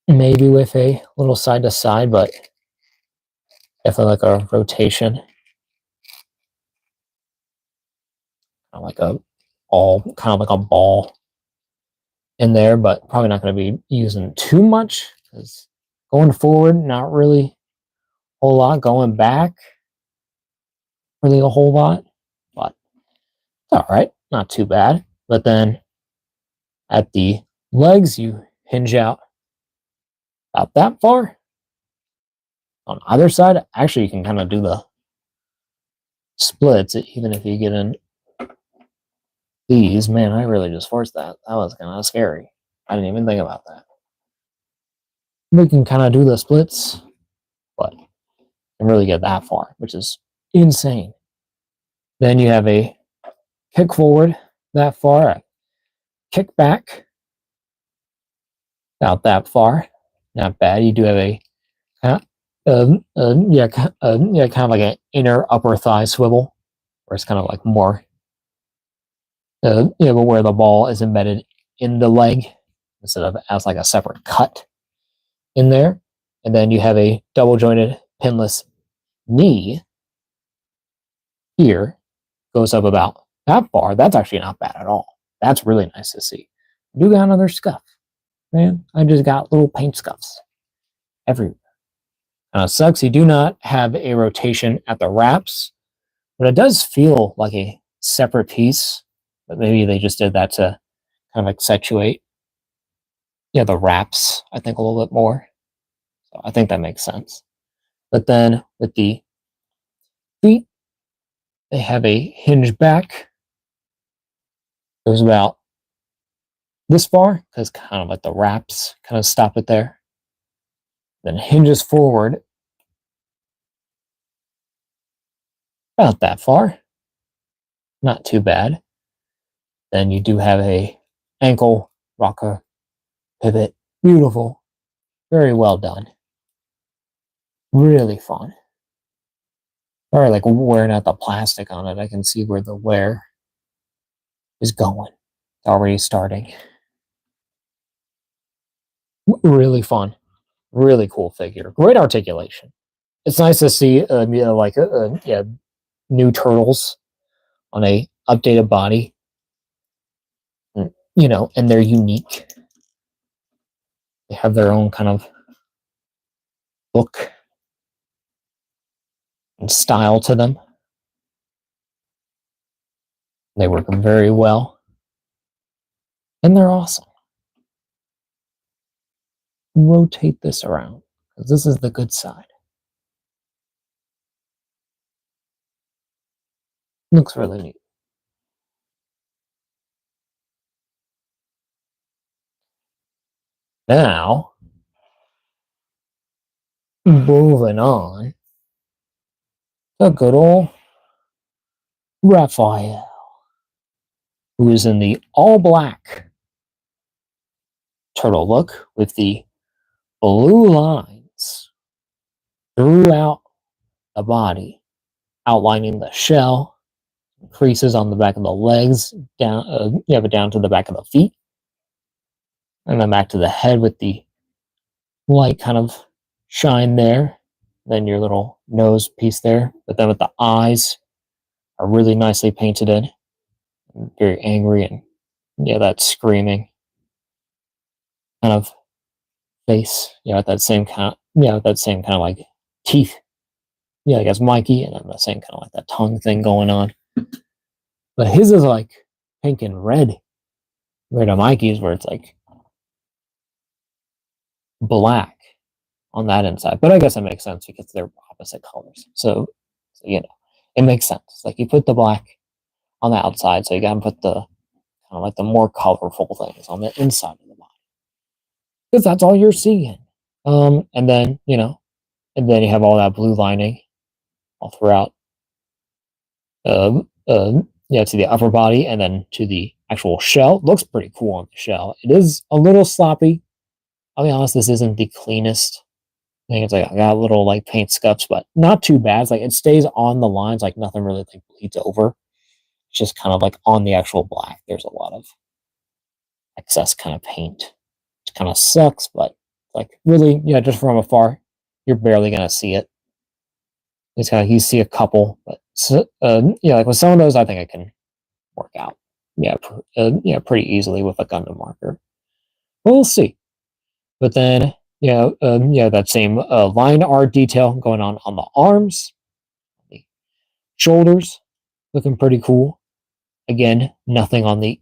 Maybe with a little side to side, but definitely like a rotation. Kind of like a ball in there, but probably not going to be using too much because going forward, not really a whole lot. Going back, really a whole lot, but it's all right, not too bad. But then at the legs, you hinge out about that far. On either side, actually, you can kind of do the splits, even if you get in these. Man, I really just forced that. That was kind of scary. I didn't even think about that. We can kind of do the splits, but and really get that far, which is insane. Then you have a kick forward that far, a kick back about that far. Not bad. You do have a kind of like an inner upper thigh swivel, where it's kind of like more, but where the ball is embedded in the leg instead of as like a separate cut in there. And then you have a double jointed pinless knee here, goes up about that far. That's actually not bad at all. That's really nice to see. I do got another scuff, man. I just got little paint scuffs everywhere. Sucks you do not have a rotation at the wraps, but it does feel like a separate piece. But maybe they just did that to kind of accentuate, the wraps, I think, a little bit more. So I think that makes sense. But then with the feet, they have a hinge back. Goes about this far because kind of like the wraps kind of stop it there. Then hinges forward about that far. Not too bad. Then you do have a ankle rocker pivot. Beautiful. Very well done. Really fun. Or like wearing out the plastic on it. I can see where the wear is going. It's already starting. Really fun. Really cool figure. Great articulation. It's nice to see, new turtles on a updated body. And they're unique. They have their own kind of look and style to them. They work very well. And they're awesome. Rotate this around, because this is the good side. Looks really neat. Now, moving on. The good old Raphael, who is in the all black turtle look with the blue lines throughout the body, outlining the shell, creases on the back of the legs, down, but down to the back of the feet, and then back to the head with the light kind of shine there. Then your little nose piece there, but then with the eyes are really nicely painted in, very angry and that screaming kind of face. With that same kind of like teeth. I guess Mikey, and then the same kind of like that tongue thing going on. But his is like pink and red. Right on Mikey's, where it's like black on that inside. But I guess it makes sense because they're opposite colors. So it makes sense. Like you put the black on the outside, so you gotta put the kind of like the more colorful things on the inside of the body. Because that's all you're seeing. And then, and then you have all that blue lining all throughout to the upper body and then to the actual shell. Looks pretty cool on the shell. It is a little sloppy. I'll be honest, this isn't the cleanest. I think it's like I got a little like paint scuffs, but not too bad. It's like it stays on the lines, like nothing really like bleeds over. It's just kind of like on the actual black. There's a lot of excess kind of paint. It kind of sucks, but like really, just from afar, you're barely gonna see it. It's kind of you see a couple, but like with some of those, I think I can work out. Pretty easily with a Gundam marker. We'll see. But then, that same line art detail going on the arms, the shoulders, looking pretty cool. Again, nothing on the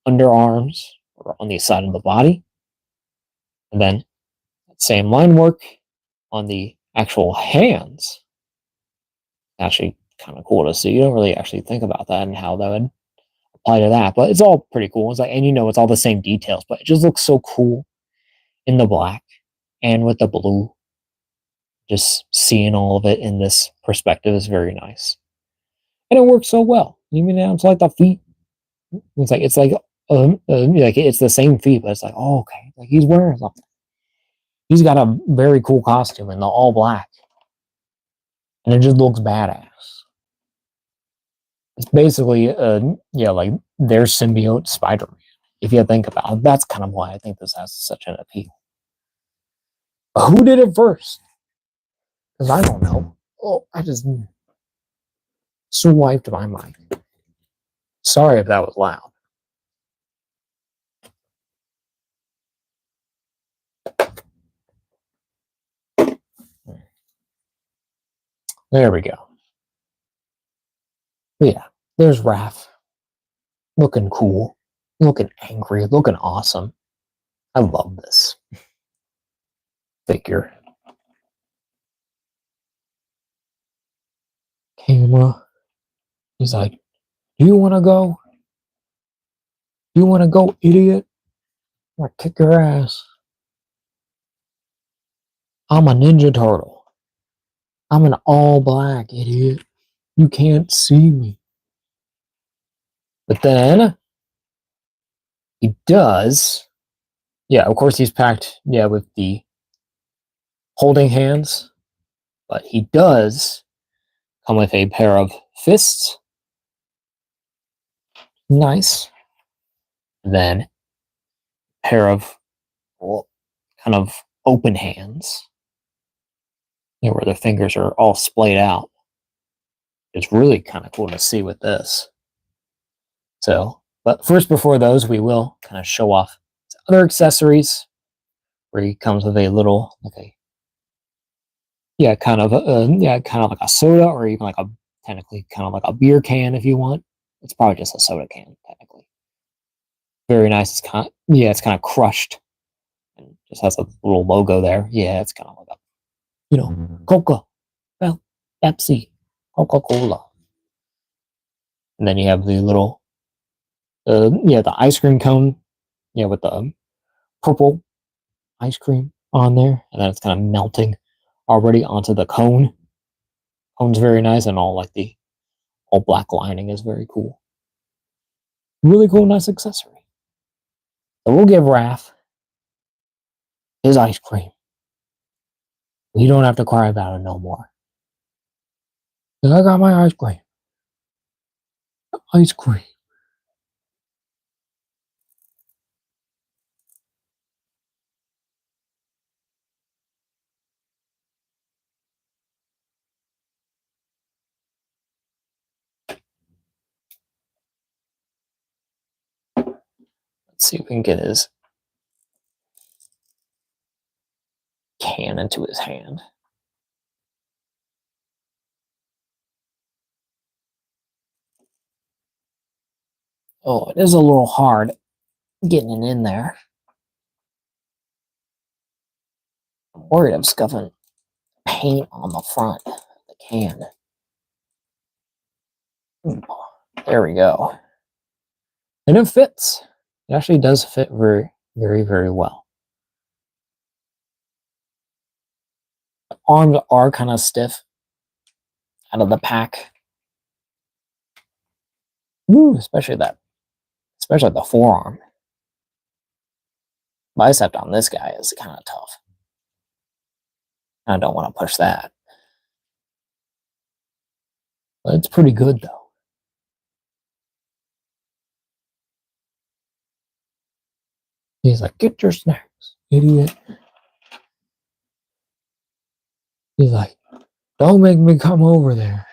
underarms or on the side of the body. And then same line work on the actual hands. Actually, kind of cool to see. You don't really actually think about that and how that would apply to that, but it's all pretty cool. It's like, and it's all the same details, but it just looks so cool in the black and with the blue. Just seeing all of it in this perspective is very nice, and it works so well. Even down to like the feet, it's like it's the same feet, but it's like, oh, okay, like he's wearing something. He's got a very cool costume in the all black, and it just looks badass. It's basically like their symbiote Spider-Man. If you think about it, that's kind of why I think this has such an appeal. But who did it first? Because I don't know. Oh, I just swiped my mic. Sorry if that was loud. There we go. But yeah, there's Raph. Looking cool. Looking angry. Looking awesome. I love this figure. Camera. He's like, do you want to go? You want to go, idiot? I'm going to kick your ass. I'm a Ninja Turtle. I'm an all black, idiot. You can't see me. But then he does. Yeah, of course he's packed, with the holding hands. But he does come with a pair of fists. Nice. Then a pair of kind of open hands. Where their fingers are all splayed out. It's really kind of cool to see with this. So, but first, before those, we will kind of show off other accessories. Where he comes with a little, kind of like a soda, or even like technically kind of like a beer can if you want. It's probably just a soda can, technically. Very nice. It's kind of crushed, and just has a little logo there. Yeah, it's kind of like Coca, Pepsi, Coca-Cola. And then you have the little, the ice cream cone, with the purple ice cream on there, and then it's kind of melting already onto the cone. Cone's very nice, and all like the All black lining is very cool. Really cool, nice accessory. So we'll give Raph his ice cream. You don't have to cry about it no more. I got my ice cream. Ice cream. Let's see if we can get his can into his hand. Oh, it is a little hard getting it in there. I'm worried I'm scuffing paint on the front of the can. There we go. And it fits. It actually does fit very, very, very well. The arms are kind of stiff out of the pack. Ooh, especially the forearm. Bicep on this guy is kind of tough. I don't want to push that. But it's pretty good though. He's like, get your snacks, idiot. He's like, don't make me come over there.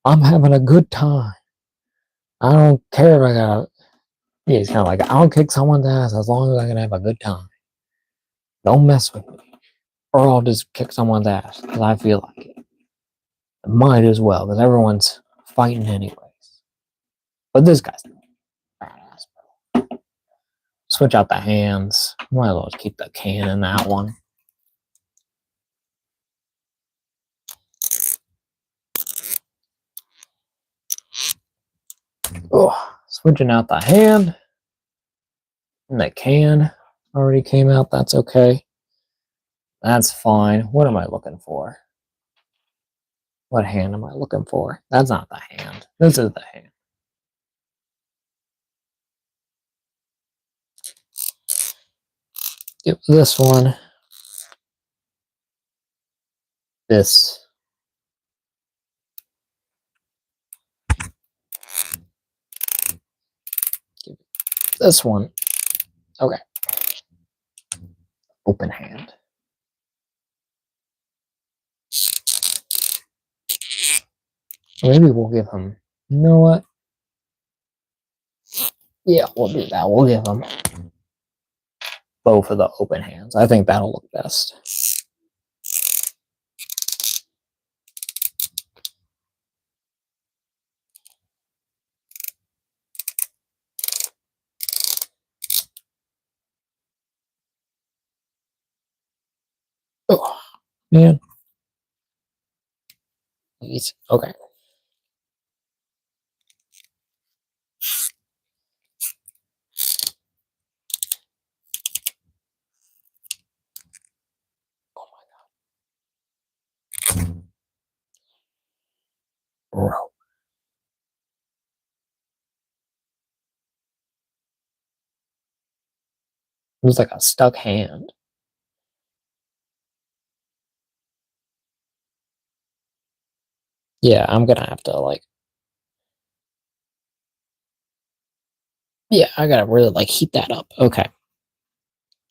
I'm having a good time. I don't care if I got. Yeah, he's kind of like, I'll kick someone's ass as long as I can have a good time. Don't mess with me. Or I'll just kick someone's ass because I feel like it. I might as well because everyone's fighting anyways. But this guy's badass, bro. Switch out the hands. Might as well keep the can in that one. Oh, switching out the hand. And the can already came out. That's okay. That's fine. What am I looking for? What hand am I looking for? That's not the hand. This is the hand. Give this one. This. Give this one. Okay. Open hand. Maybe we'll give him. You know what? Yeah, we'll do that. We'll give him both of the open hands. I think that'll look best. Oh, man. Okay. Oh my god. Bro. It was like a stuck hand. Yeah, I'm gonna have to like. Yeah, I gotta really like heat that up. Okay.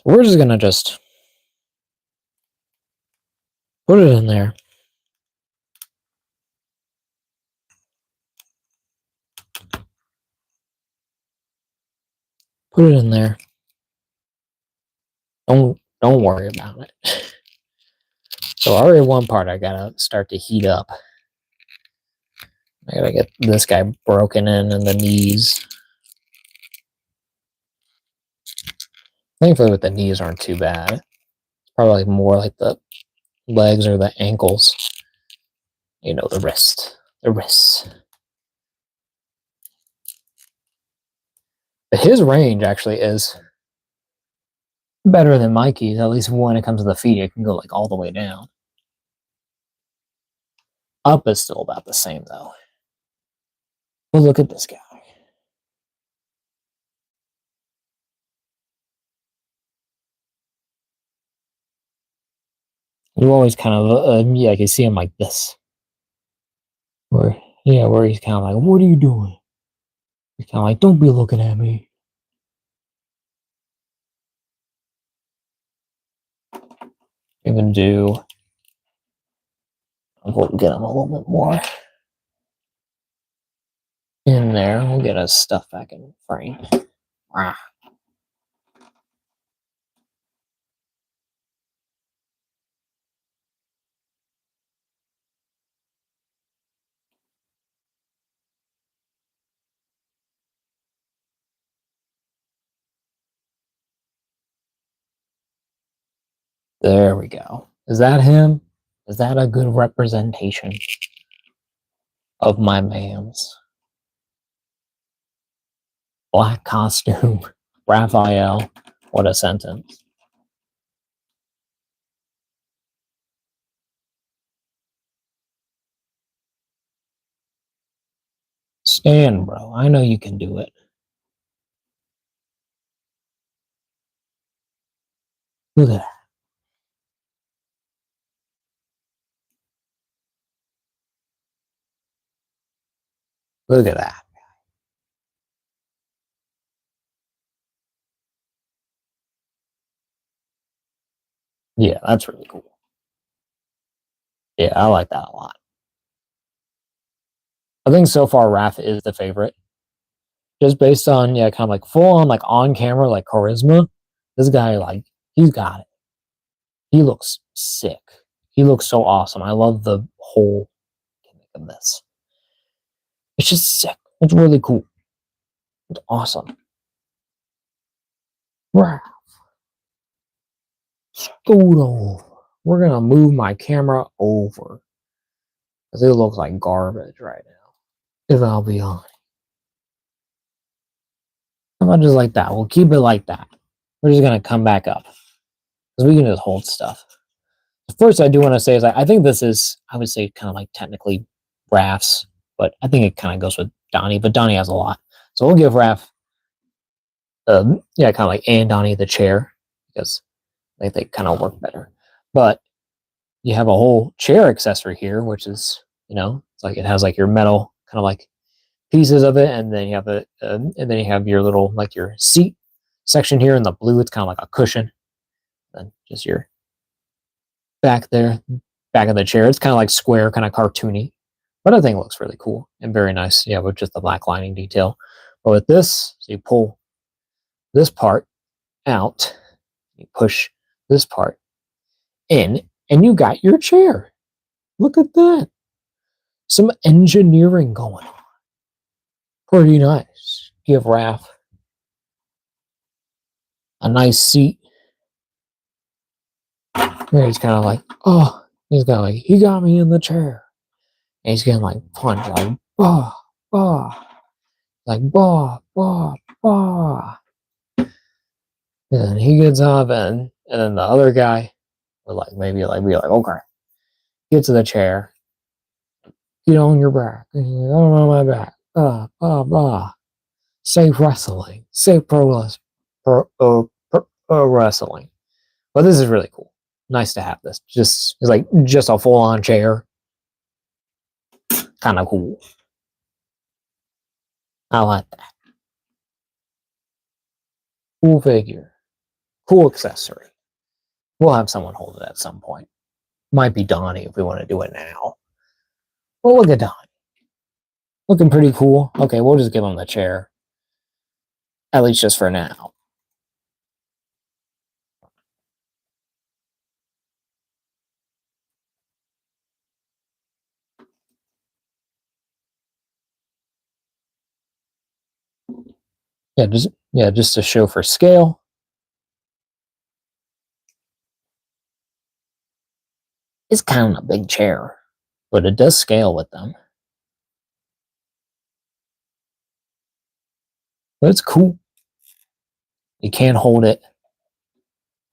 We're just gonna just put it in there. Put it in there. Don't worry about it. So already one part I gotta start to heat up. I gotta get this guy broken in the knees. Thankfully with the knees aren't too bad. It's probably more like the legs or the ankles. You know, the wrist. The wrists. But his range actually is better than Mikey's. At least when it comes to the feet, it can go like all the way down. Up is still about the same though. But look at this guy. You always kind of, yeah, you see him like this. Where he's kind of like, what are you doing? He's kind of like, don't be looking at me. Even do, we'll get him a little bit more in there. We'll get his stuff back in frame. Ah. There we go. Is that him? Is that a good representation of my man's black costume? Raphael, what a sentence. Stan, bro, I know you can do it. Look at that. Look at that. Yeah, that's really cool. Yeah, I like that a lot. I think so far Raph is the favorite. Just based on, yeah, kind of like full on, like on camera, like charisma. This guy, like, he's got it. He looks sick. He looks so awesome. I love the whole gimmick of this. It's just sick. It's really cool. It's awesome. Raph. Scoot over. We're going to move my camera over. Because it looks like garbage right now. If I'll be honest. How about just like that? We'll keep it like that. We're just going to come back up. Because we can just hold stuff. First, I do want to say is I think this is, I would say, kind of like technically Raph's, but I think it kind of goes with Donnie, but Donnie has a lot. So we'll give Raph, yeah, kind of like and Donnie the chair because they kind of work better. But you have a whole chair accessory here, which is, it's like it has like your metal kind of like pieces of it, and then you have your little like your seat section here in the blue. It's kind of like a cushion, and just your back there, back of the chair. It's kind of like square, kind of cartoony, but I think it looks really cool and very nice. Yeah, with just the black lining detail. But with this, so you pull this part out, you push this part in, and you got your chair. Look at that. Some engineering going on. Pretty nice. Give Raph a nice seat. Where he's kind of like, oh, he's kind of like, he got me in the chair. And he's getting like punch, like, bah, bah, like, bah, bah, bah. And he gets up, and then the other guy would like maybe like be like, okay, get to the chair, get on your back, and he's like, I'm on my back, safe wrestling, safe pro wrestling. But this is really cool. Nice to have this. It's like just a full on chair. Kind of cool. I like that. Cool figure. Cool accessory. We'll have someone hold it at some point. Might be Donnie if we want to do it now. Well, look at Donnie. Looking pretty cool. Okay, we'll just give him the chair. At least just for now. Just to show for scale. It's kind of a big chair, but it does scale with them. But it's cool. You can hold it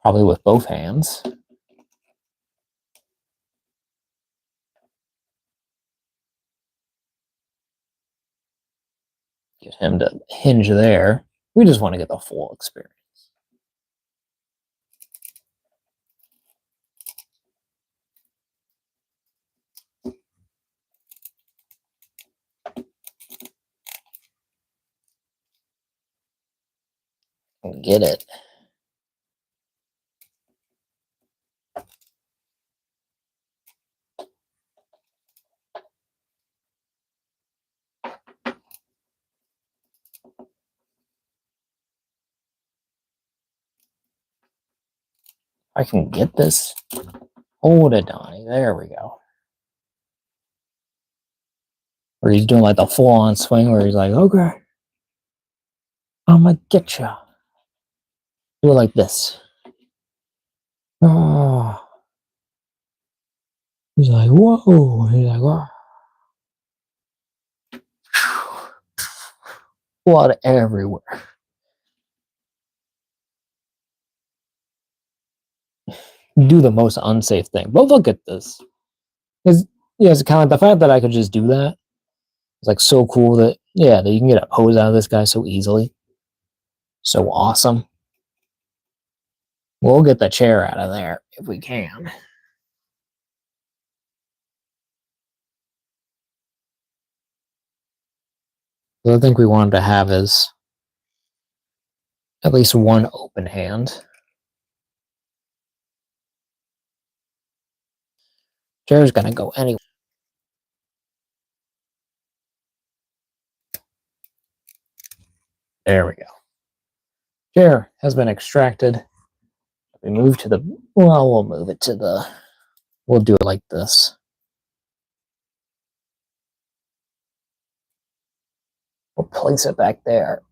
probably with both hands. Get him to hinge there. We just want to get the full experience. Get it. I can get this. Hold it, Donnie. There we go. Where he's doing like the full-on swing where he's like, okay, I'm gonna get you. Do it like this. Oh. He's like, whoa. He's like, wow. Blood everywhere. Do the most unsafe thing. But look at this. It's kind of like the fact that I could just do that. It's like so cool that, that you can get a pose out of this guy so easily. So awesome. We'll get the chair out of there if we can. The other thing we wanted to have is at least one open hand. Chair's gonna go anyway. There we go. Chair has been extracted. We move to the, well, we'll move it to the, we'll do it like this. We'll place it back there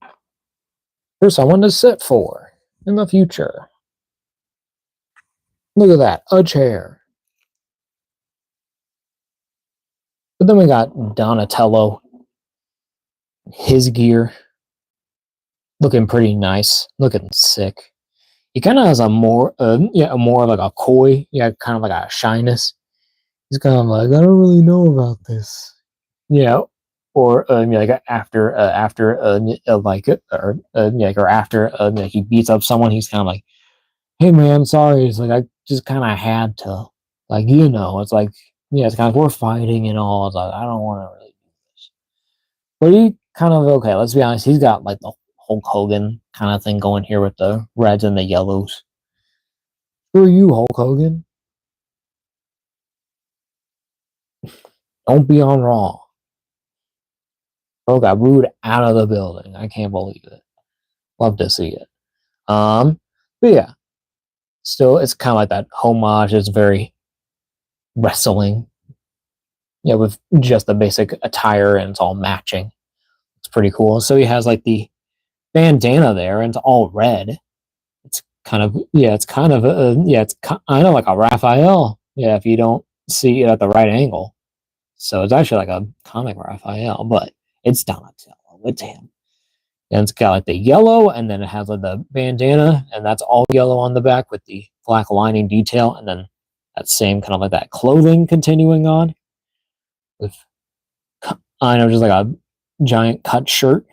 for someone to sit for in the future. Look at that, a chair. But then we got Donatello, his gear, looking pretty nice, looking sick. He kind of has a more, more like a coy, kind of like a shyness. He's kind of like, I don't really know about this, or like after he beats up someone, he's kind of like, hey man, sorry, it's like I just kind of had to, like, it's like, it's kind of like we're fighting and all. It's like I don't want to really do this, but he kind of, okay, let's be honest, he's got like the Hulk Hogan kind of thing going here with the reds and the yellows. Who are you, Hulk Hogan? Don't be on Raw. Bro got booed out of the building. I can't believe it. Love to see it. But yeah, still, it's kind of like that homage. It's very wrestling. With just the basic attire and it's all matching. It's pretty cool. So he has like the bandana there and it's all red. It's kind of, it's kind of, it's kind of like a Raphael. If you don't see it at the right angle. So it's actually like a comic Raphael, but it's Donatello. It's him. And it's got like the yellow, and then it has like the bandana, and that's all yellow on the back with the black lining detail, and then that same kind of like that clothing continuing on with, I know, just like a giant cut shirt.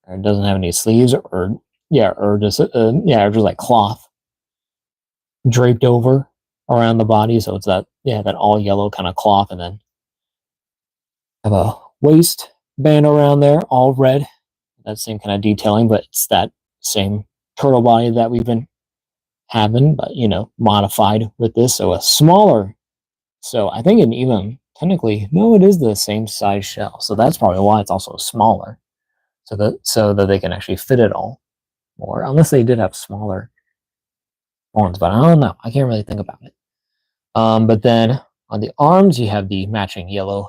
It doesn't have any sleeves, or just like cloth draped over around the body, so it's that all yellow kind of cloth, and then have a waist band around there, all red. That same kind of detailing, but it's that same turtle body that we've been having, but modified with this, so a smaller. So I think it even technically, no, it is the same size shell, so that's probably why it's also smaller, so that they can actually fit it all more, unless they did have smaller ones, but I don't know. I can't really think about it. But then on the arms, you have the matching yellow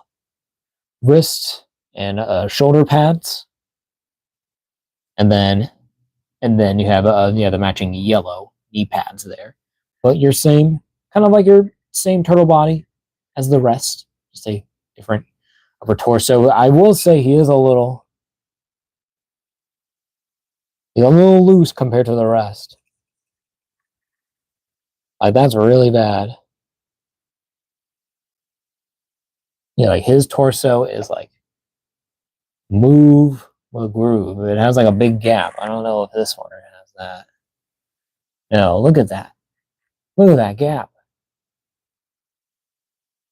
wrist and shoulder pads. And then you have the matching yellow knee pads there. But your same, kind of like your same turtle body as the rest, just a different upper torso. I will say he is a little loose compared to the rest. Like, that's really bad. Like his torso is like move with a groove. It has like a big gap. I don't know if this one has that. No, look at that. Look at that gap.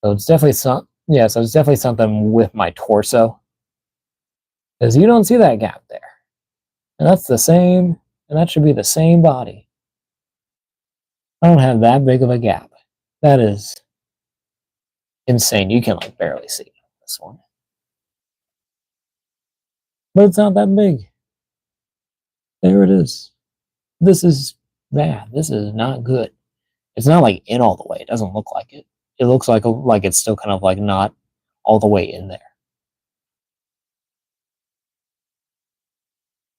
So it's definitely so it's definitely something with my torso. Because you don't see that gap there. And that's the same, and that should be the same body. I don't have that big of a gap. That is insane. You can like barely see this one. But it's not that big. There it is. This is bad. This is not good. It's not like in all the way. It doesn't look like it. It looks like it's still kind of like not all the way in there.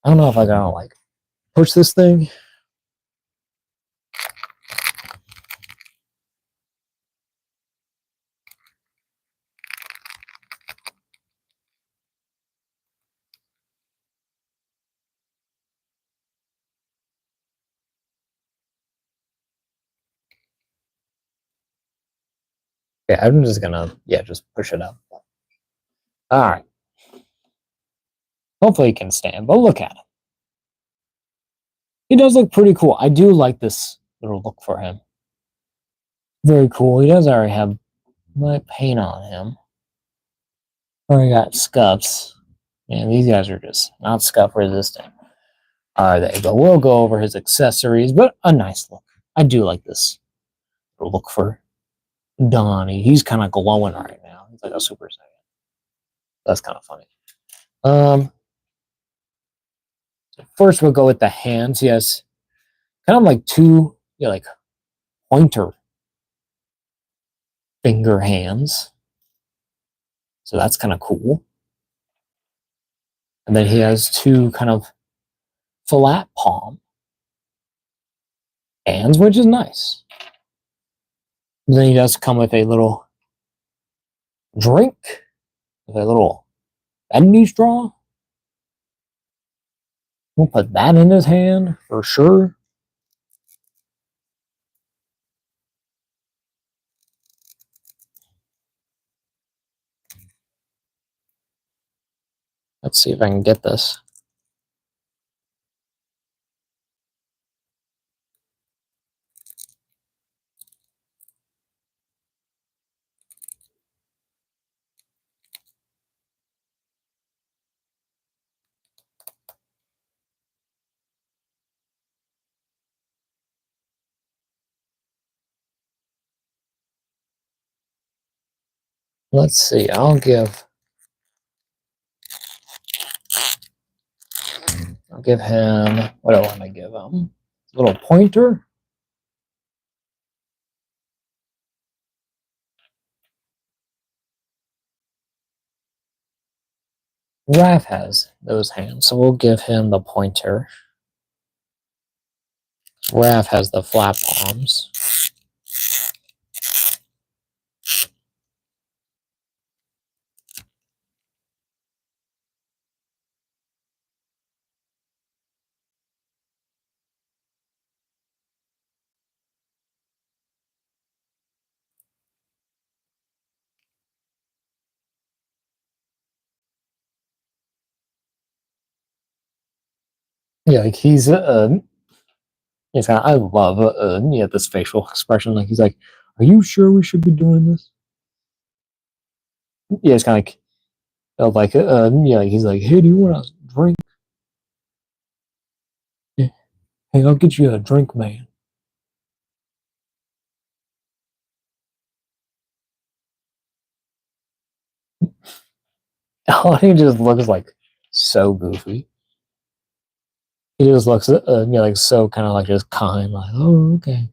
I don't know if I gotta like push this thing. Yeah, I'm just gonna just push it up. All right. Hopefully he can stand, but look at him. He does look pretty cool. I do like this little look for him. Very cool. He does already have my paint on him. Already got scuffs. And these guys are just not scuff resistant, are they? But we'll go over his accessories, but a nice look. I do like this look for Donnie. He's kind of glowing right now. He's like a Super Saiyan. That's kind of funny. So first we'll go with the hands. He has kind of like two, like pointer finger hands. So that's kind of cool. And then he has two kind of flat palm hands, which is nice. And then he does come with a little drink, with a little bendy straw. We'll put that in his hand for sure. Let's see if I can get this. Let's see. I'll give him, what do I want to give him? A little pointer. Raph has those hands, so we'll give him the pointer. Raph has the flat palms. Yeah, like he's kind of, I love this facial expression. Like he's like, "Are you sure we should be doing this?" Yeah, it's kind of like he's like, "Hey, do you want a drink? Yeah. Hey, I'll get you a drink, man." Oh, he just looks like so goofy. He just looks like so kind of like just kind, like, "Oh, okay."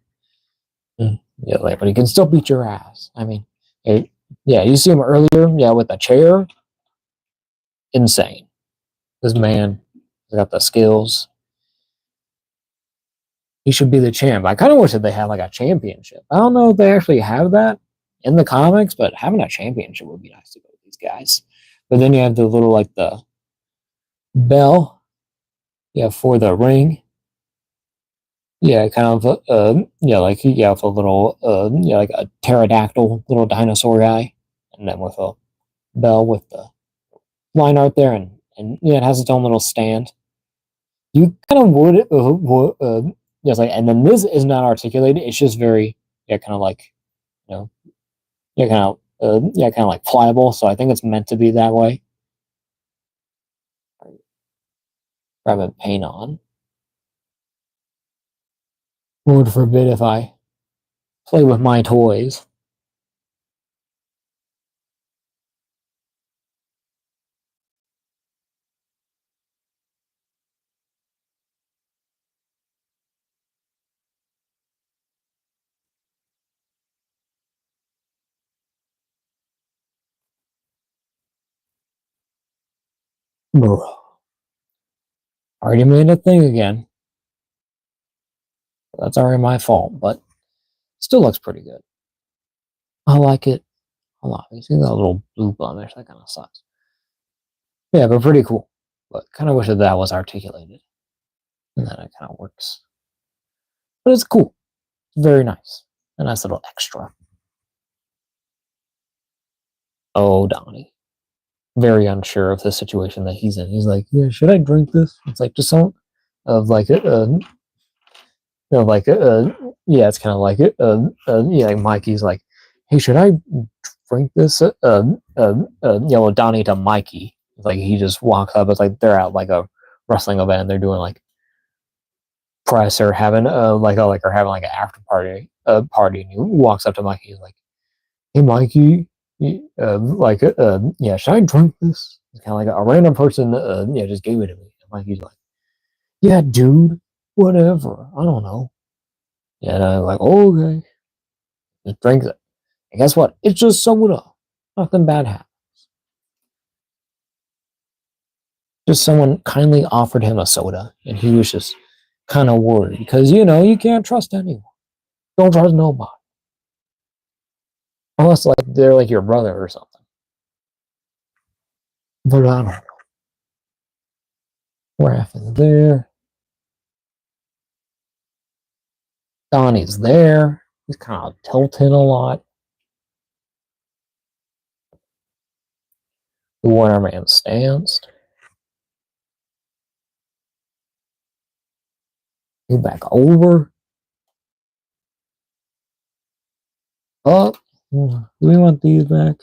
Yeah, like, but he can still beat your ass. I mean, yeah, you see him earlier, with the chair. Insane. This man has got the skills. He should be the champ. I kind of wish that they had like a championship. I don't know if they actually have that in the comics, but having a championship would be nice to go with these guys. But then you have the little like the bell, for the ring. Yeah, kind of with a little like a pterodactyl little dinosaur guy, and then with a bell with the line art there, and and yeah, it has its own little stand. You kind of would just like, and then this is not articulated. It's just very yeah, kind of like you know, yeah, kind of like pliable. So I think it's meant to be that way. Grab a paint on. Lord forbid if I play with my toys. Bro, already made a thing again. That's already my fault, but still looks pretty good. I like it a lot. You see that little blue blemish? That kind of sucks. Yeah, but pretty cool. But kind of wish that was articulated. And then it kind of works. But it's cool. Very nice. A nice little extra. Oh, Donnie. Very unsure of the situation that he's in. He's like, yeah, should I drink this? It's like just some of like yeah, it's kind of like yeah, like Mikey's like, hey, should I drink this? Yellow Donnie to Mikey. It's like he just walks up. It's like they're at like a wrestling event. And they're doing like press or having or having like an after party, and he walks up to Mikey. He's like, hey, Mikey, yeah, should I drink this? It's kind of like a random person, yeah, just gave it to me. And Mikey's like, yeah, dude, whatever. I don't know. Yeah, and I'm like, oh, okay. Just drinks it. And guess what? It's just soda. Nothing bad happens. Just someone kindly offered him a soda, and he was just kind of worried because, you can't trust anyone. Don't trust nobody. Unless, like, they're like your brother or something. But I don't know. Raph is there. Donnie's there. He's kind of tilting a lot. The Warner Man stands. Go back over. Oh, do we want these back?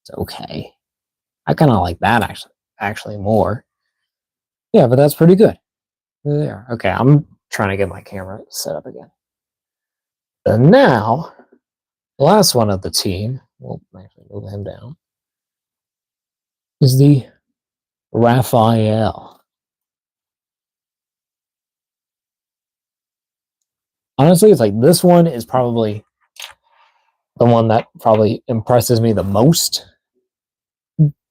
It's okay. I kind of like that actually more. Yeah, but that's pretty good. There. Okay, I'm trying to get my camera set up again. And now, the last one of the team, we'll actually move him down, is the Raphael. Honestly, it's like this one is probably the one that probably impresses me the most.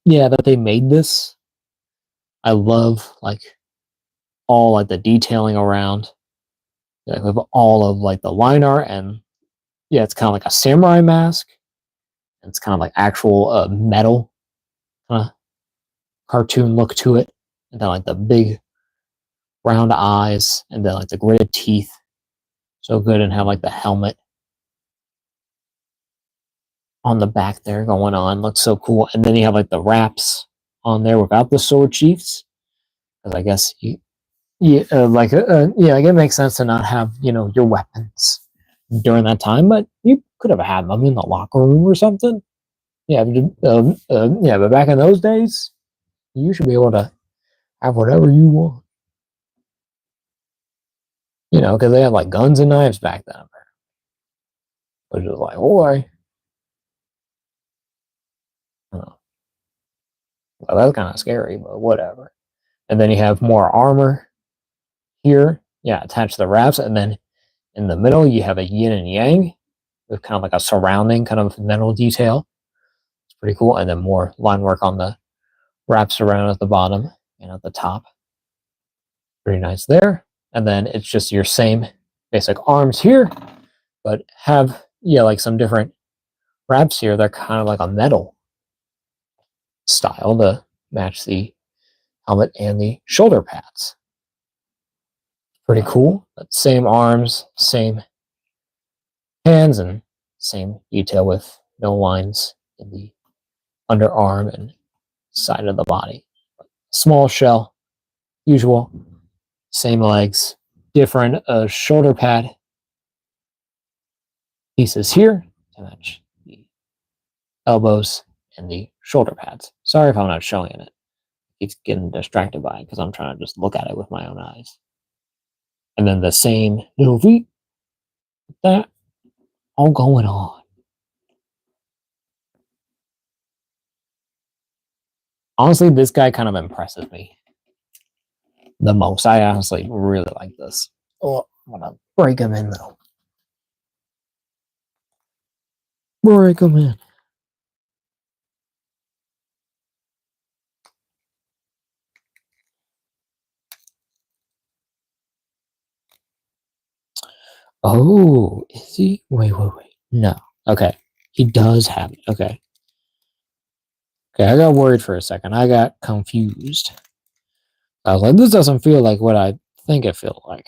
Yeah, that they made this. I love like all like the detailing around, like with all of like the line art, and yeah, it's kind of like a samurai mask. It's kind of like actual metal kind of cartoon look to it, and then like the big round eyes, and then like the gritted teeth. So good, and have like the helmet on the back there going on. Looks so cool. And then you have like the wraps on there without the sword chiefs. Because I guess yeah, like it makes sense to not have your weapons during that time, but you could have had them in the locker room or something. Yeah, yeah, but back in those days, you should be able to have whatever you want. Because they had like guns and knives back then. Which is like, boy, well, that's kind of scary, but whatever. And then you have more armor here, yeah, attached to the wraps, and then in the middle you have a yin and yang with kind of like a surrounding kind of metal detail. It's pretty cool, and then more line work on the wraps around at the bottom and at the top. Pretty nice there. And then it's just your same basic arms here, but have like some different wraps here. They're kind of like a metal style to match the helmet and the shoulder pads. Pretty cool. But same arms, same hands, and same detail with no lines in the underarm and side of the body. Small shell, usual, same legs, different shoulder pad pieces here to match the elbows and the shoulder pads. Sorry if I'm not showing it. Keeps getting distracted by it because I'm trying to just look at it with my own eyes. And then the same little feet, that all going on. Honestly, this guy kind of impresses me the most. I honestly really like this. Oh, I'm gonna break him in though. Break him in. Oh, is he? Wait. No. Okay. He does have it. Okay. Okay, I got worried for a second. I got confused. I was like, this doesn't feel like what I think it feels like.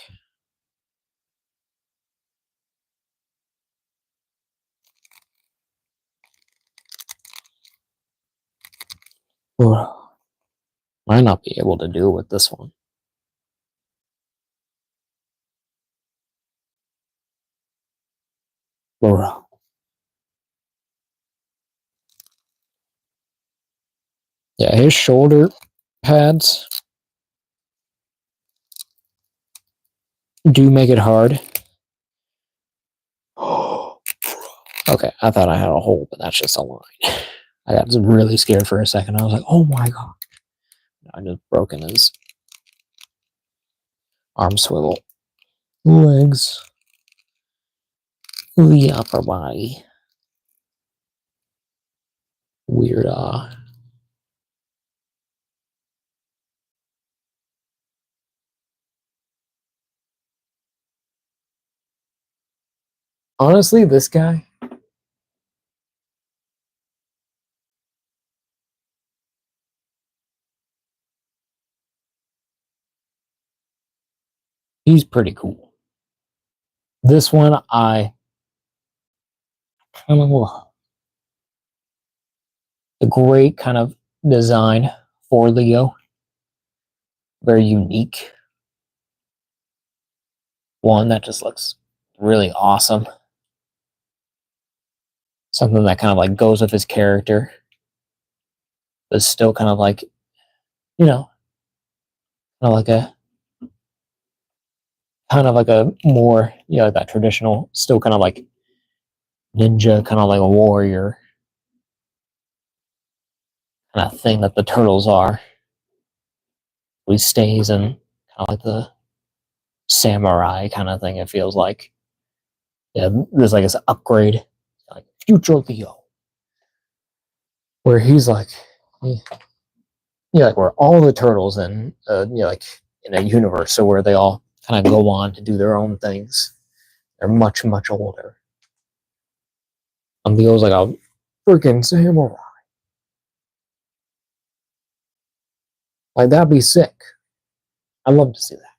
Might not be able to do it with this one. Yeah, his shoulder pads do make it hard. Okay, I thought I had a hole, but that's just a line. I got really scared for a second. I was like, oh my god. I just broken his arm swivel. Legs. The upper body. Weird, honestly, this guy, he's pretty cool. This one, I kind of love. The great kind of design for Leo. Very unique. One that just looks really awesome. Something that kind of like goes with his character, but still kind of like, you know, kind of like a more, you know, that traditional, still kind of like ninja, kind of like a warrior kind of thing that the turtles are. He stays in kind of like the samurai kind of thing. It feels like, yeah, there's like this upgrade, like future Leo, where he's like, yeah, like where all the turtles in, you know, like in a universe, so where they all kind of go on to do their own things. They're much older. And Leo's like a freaking samurai. Like that'd be sick. I'd love to see that.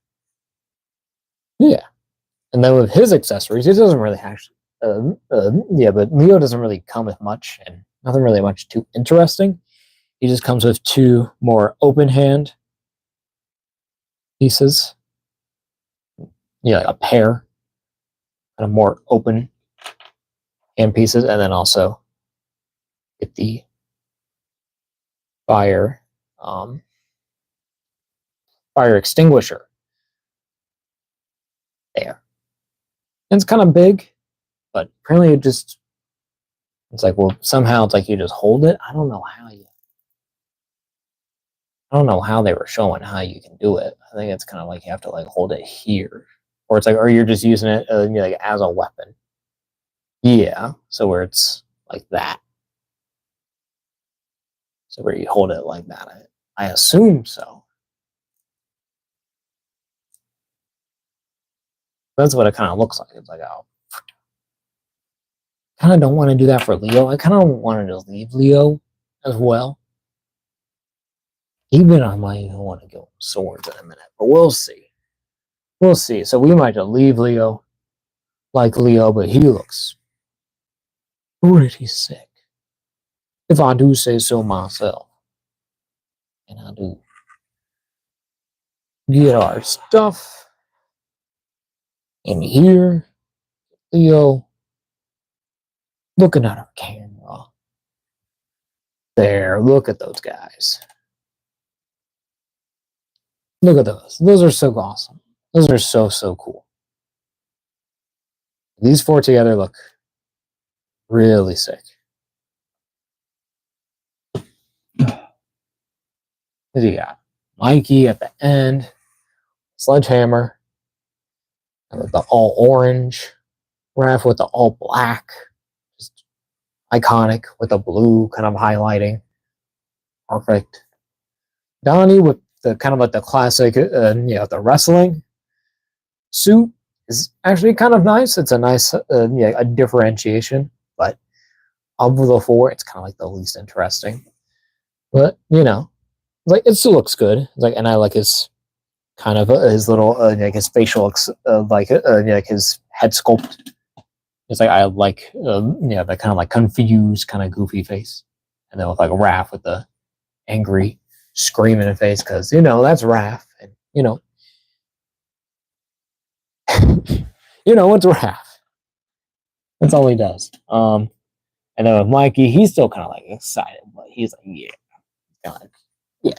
Yeah. And then with his accessories, he doesn't really actually. Yeah, but Leo doesn't really come with much, and nothing really much too interesting. He just comes with two more open hand pieces. Yeah, like a pair, kind of more open hand pieces, and then also get the fire, fire extinguisher there. And it's kind of big, but apparently it just, it's like, well, somehow it's like you just hold it. I don't know how they were showing how you can do it. I think it's kind of like you have to like hold it here, or it's like, or you're just using it you know, like as a weapon. Yeah, so where it's like that, so where you hold it like that. I assume so. That's what it kind of looks like. It's like, oh, kind of don't want to do that for Leo. I kind of want to just leave Leo as well. Even I might even want to go swords in a minute, but we'll see. We'll see. So we might just leave Leo like Leo, but he looks pretty sick, if I do say so myself. And I'll do get our stuff in here. Leo looking at our camera. There, look at those guys. Look at those. Those are so awesome. Those are so cool. These four together look really sick. What do you got? Mikey at the end. Sledgehammer. With the all orange. Raph with the all black. Just iconic with the blue kind of highlighting. Perfect. Donnie with the kind of like the classic, the wrestling suit is actually kind of nice. It's a nice, a differentiation. But of the four, it's kind of like the least interesting. But like it still looks good. Like, and I like his kind of his little like his facial like his head sculpt. It's like I like that kind of like confused kind of goofy face, and then with like Raph with the angry screaming face because that's Raph, and it's Raph. That's all he does. And then with Mikey, he's still kind of like excited, but he's like,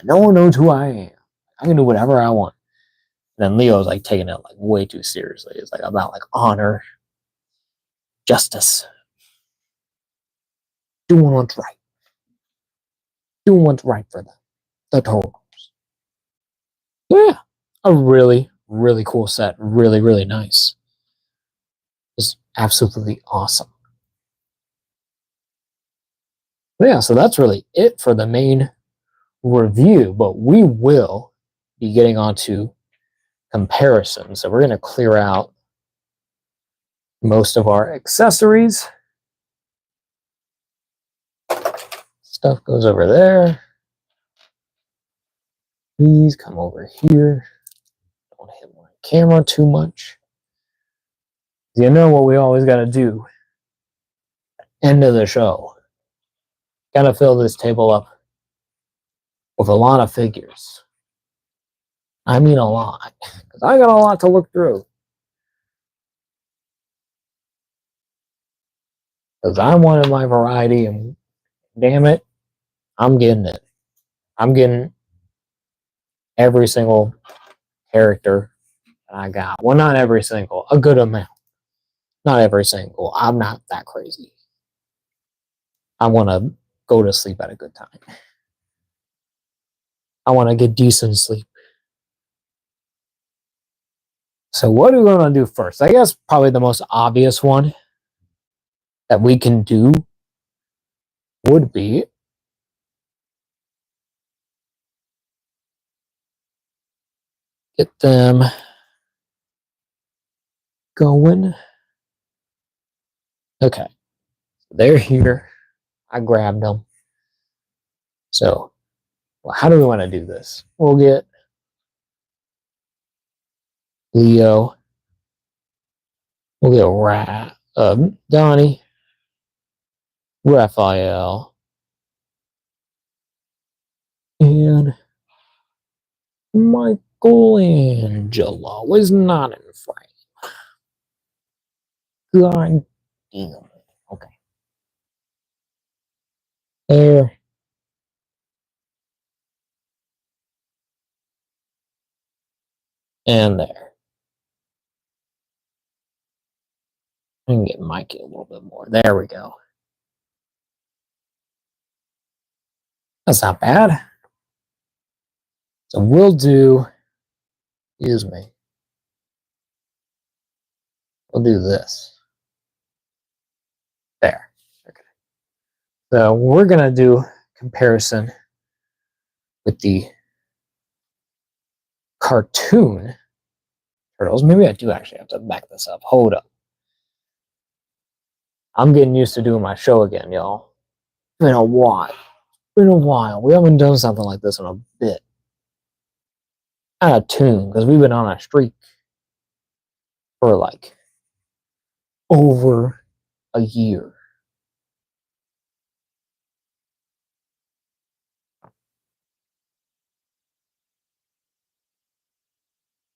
no one knows who I am. I can do whatever I want. And then Leo's like taking it like way too seriously. It's like about like honor, justice, doing what's right, for the Turtles. Yeah, a really cool set. Really nice. Just absolutely awesome. Yeah, so that's really it for the main review, but we will be getting onto comparisons. So we're going to clear out most of our accessories. Stuff goes over there. Please come over here. Don't hit my camera too much. You know what we always got to do? End of the show. Got to fill this table up with a lot of figures. I mean a lot. Because I got a lot to look through. Because I wanted my variety, and damn it, I'm getting it. I'm getting every single character that I got. Well, not every single, a good amount. Not every single. I'm not that crazy. I want to go to sleep at a good time. I want to get decent sleep. So what are we going to do first? I guess probably the most obvious one that we can do would be get them going. Okay. They're here. I grabbed them. So, how do we want to do this? We'll get Leo. We'll get Donnie. Raphael. And Michelangelo is not in frame. God damn. Okay. There. And there. I can get Mikey a little bit more. There we go. That's not bad. So we'll do, excuse me. We'll do this. There. Okay. So we're going to do comparison with the cartoon turtles. Maybe I do actually have to back this up. Hold up. I'm getting used to doing my show again, y'all. It's been a while. We haven't done something like this in a bit. Out of tune, because we've been on a streak for like over a year.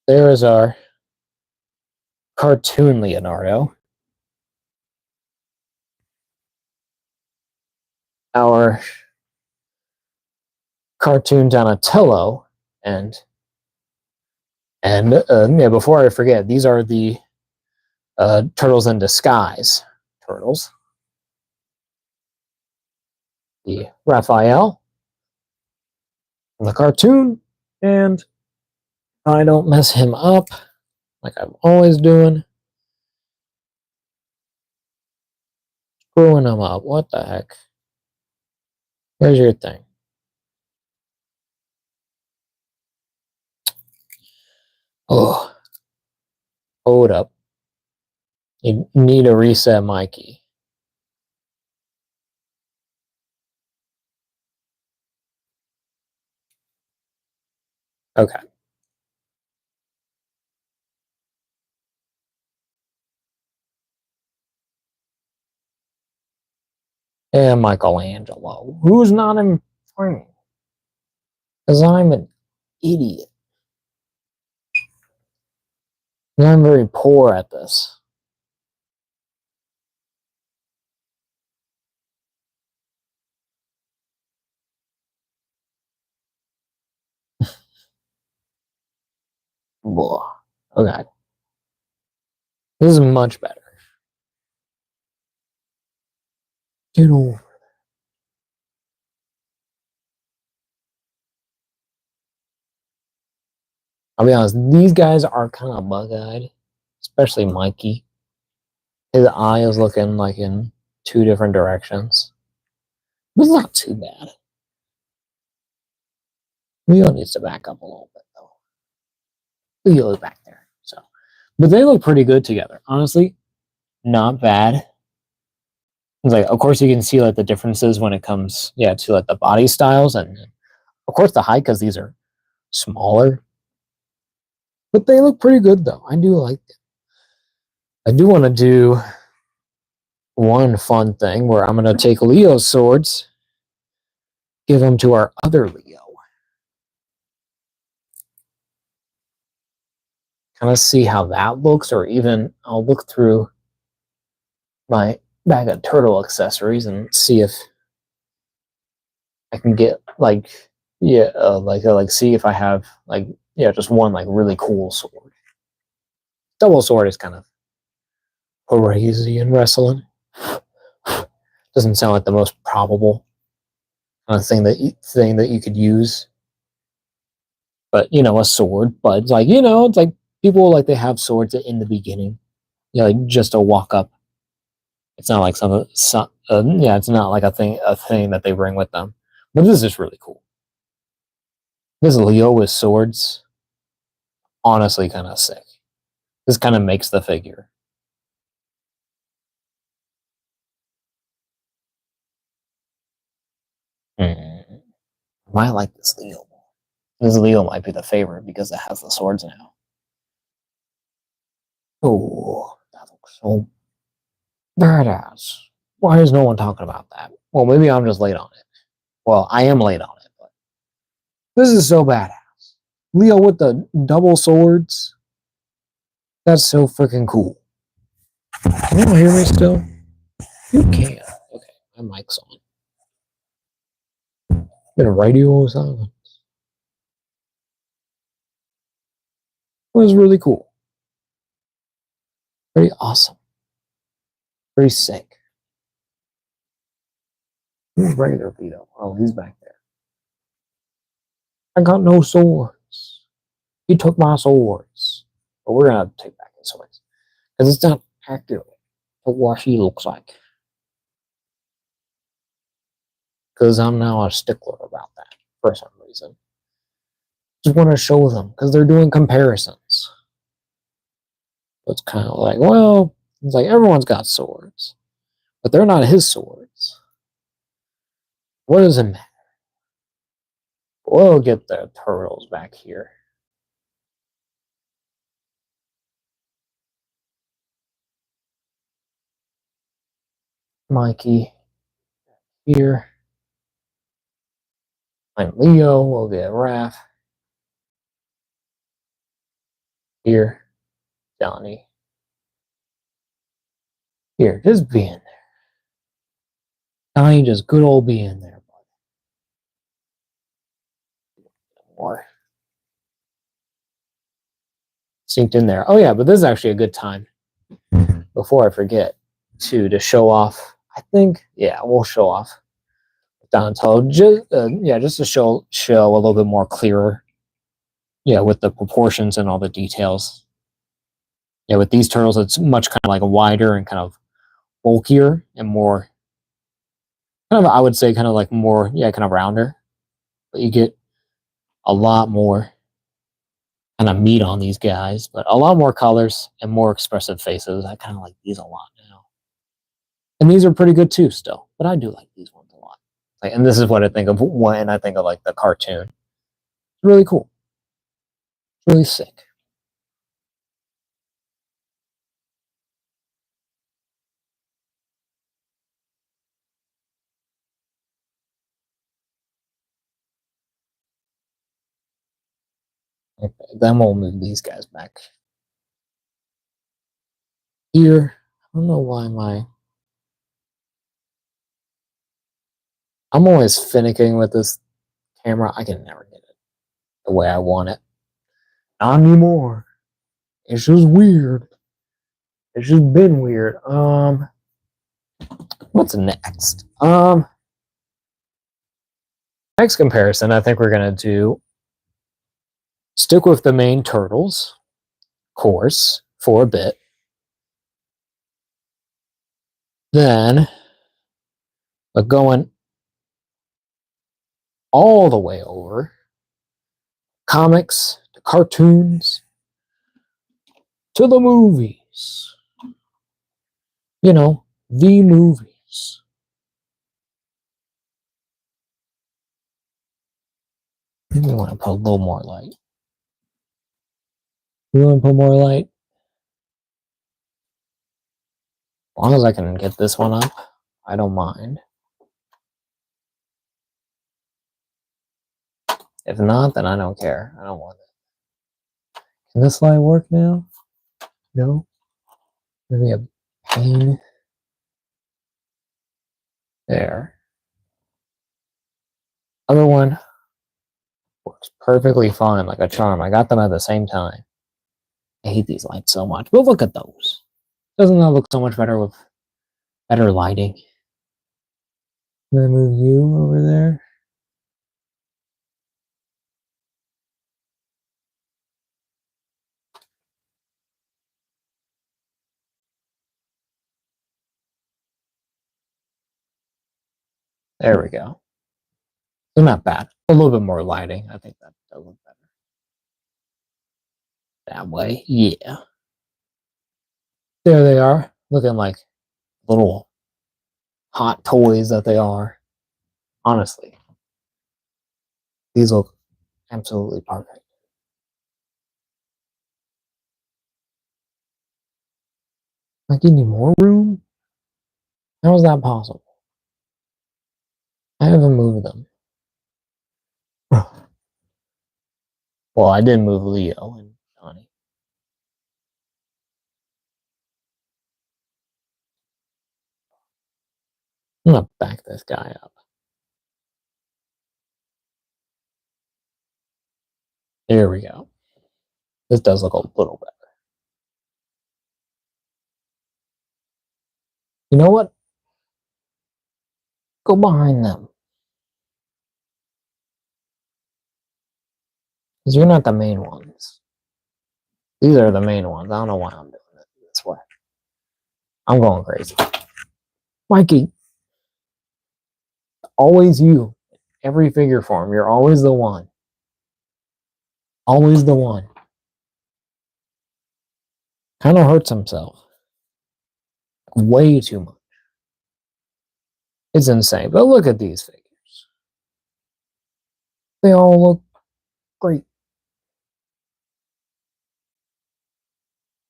there is our cartoon Leonardo. Our cartoon Donatello, and yeah, before I forget, these are the Turtles in Disguise turtles. The Raphael from the cartoon, and I don't mess him up like I'm always doing. Screwing him up. What the heck? Where's your thing? Oh, hold up. You need to reset my key. Okay. And Michelangelo, who's not in frame. Because I'm an idiot. And I'm very poor at this. Blah. Okay. This is much better. Get over. I'll be honest, these guys are kind of bug-eyed, especially Mikey. His eye is looking like in two different directions. But it's not too bad. Leo needs to back up a little bit, though. Leo's back there. So, but they look pretty good together. Honestly, not bad. It's like, of course, you can see like the differences when it comes, yeah, to like the body styles, and of course the height, because these are smaller. But they look pretty good, though. I do like them. I do want to do one fun thing where I'm going to take Leo's swords, give them to our other Leo. Kind of see how that looks, or even I'll look through my bag of turtle accessories and see if I can get like, yeah, like see if I have like, yeah, just one like really cool sword. Double sword is kind of crazy in wrestling. Doesn't sound like the most probable kind of thing that you could use. But you know, a sword. But it's like, you know, it's like people like they have swords in the beginning. You know, like just to walk up. It's not like yeah, it's not like a thing that they bring with them. But this is really cool. This Leo with swords, honestly, kind of sick. This kind of makes the figure. Mm. I might like this Leo. This Leo might be the favorite because it has the swords now. Oh, that looks so badass. Why is no one talking about that? Well, maybe I'm just late on it. Well, I am late on it, but this is so badass. Leo with the double swords. That's so freaking cool. Can you hear me still? You can. Okay, my mic's on. Been a radio silence. It was really cool. Very awesome. Very sick. Who's regular Vito? Oh, he's back there. I got no swords. He took my swords. But we're gonna take back his swords. Because it's not accurate to what he looks like. Because I'm now a stickler about that for some reason. Just want to show them because they're doing comparisons. So it's kind of like, well, it's like everyone's got swords, but they're not his swords. What does it matter? We'll get the turtles back here. Mikey here. I'm Leo. We'll get Raph. Here, Johnny. Here, just be in there. Johnny, just good old be in there, buddy. More. Synced in there. Oh yeah, but this is actually a good time. Before I forget to show off. I think we'll show off Donatello just to show a little bit more clearer. Yeah, with the proportions and all the details. Yeah, with these turtles, it's much kind of like wider and kind of bulkier and more kind of, I would say, kind of like more, kind of rounder. But you get a lot more kind of meat on these guys, but a lot more colors and more expressive faces. I kind of like these a lot now. And these are pretty good too still, but I do like these ones a lot. Like, and this is what I think of when I think of like the cartoon. It's really cool. It's really sick. Okay, then we'll move these guys back here. I don't know why I'm always finicking with this camera. I can never get it the way I want it. Not anymore. It's just weird. It's just been weird. What's next? Next comparison, I think we're gonna do stick with the main turtles course for a bit. Then, but going all the way over comics to cartoons to the movies. You know, the movies. We want to put a little more light. You want to put more light? As long as I can get this one up, I don't mind. If not, then I don't care. I don't want it. Can this light work now? No. Maybe a pain. There. Other one works perfectly fine, like a charm. I got them at the same time. I hate these lights so much. But look at those. Doesn't that look so much better with better lighting? I'm gonna move you over there. There we go. They're not bad. A little bit more lighting. I think that does look better. That way, yeah. There they are, looking like little hot toys that they are. Honestly, these look absolutely perfect. Like, you need more room? How is that possible? I haven't moved them. Well, I did move Leo and Johnny. I'm gonna back this guy up. There we go. This does look a little better. You know what? Go behind them. Because you're not the main ones. These are the main ones. I don't know why I'm doing it this way. I'm going crazy. Mikey, always you. Every figure form, you're always the one. Always the one. Kind of hurts himself. Way too much. It's insane. But look at these figures. They all look great.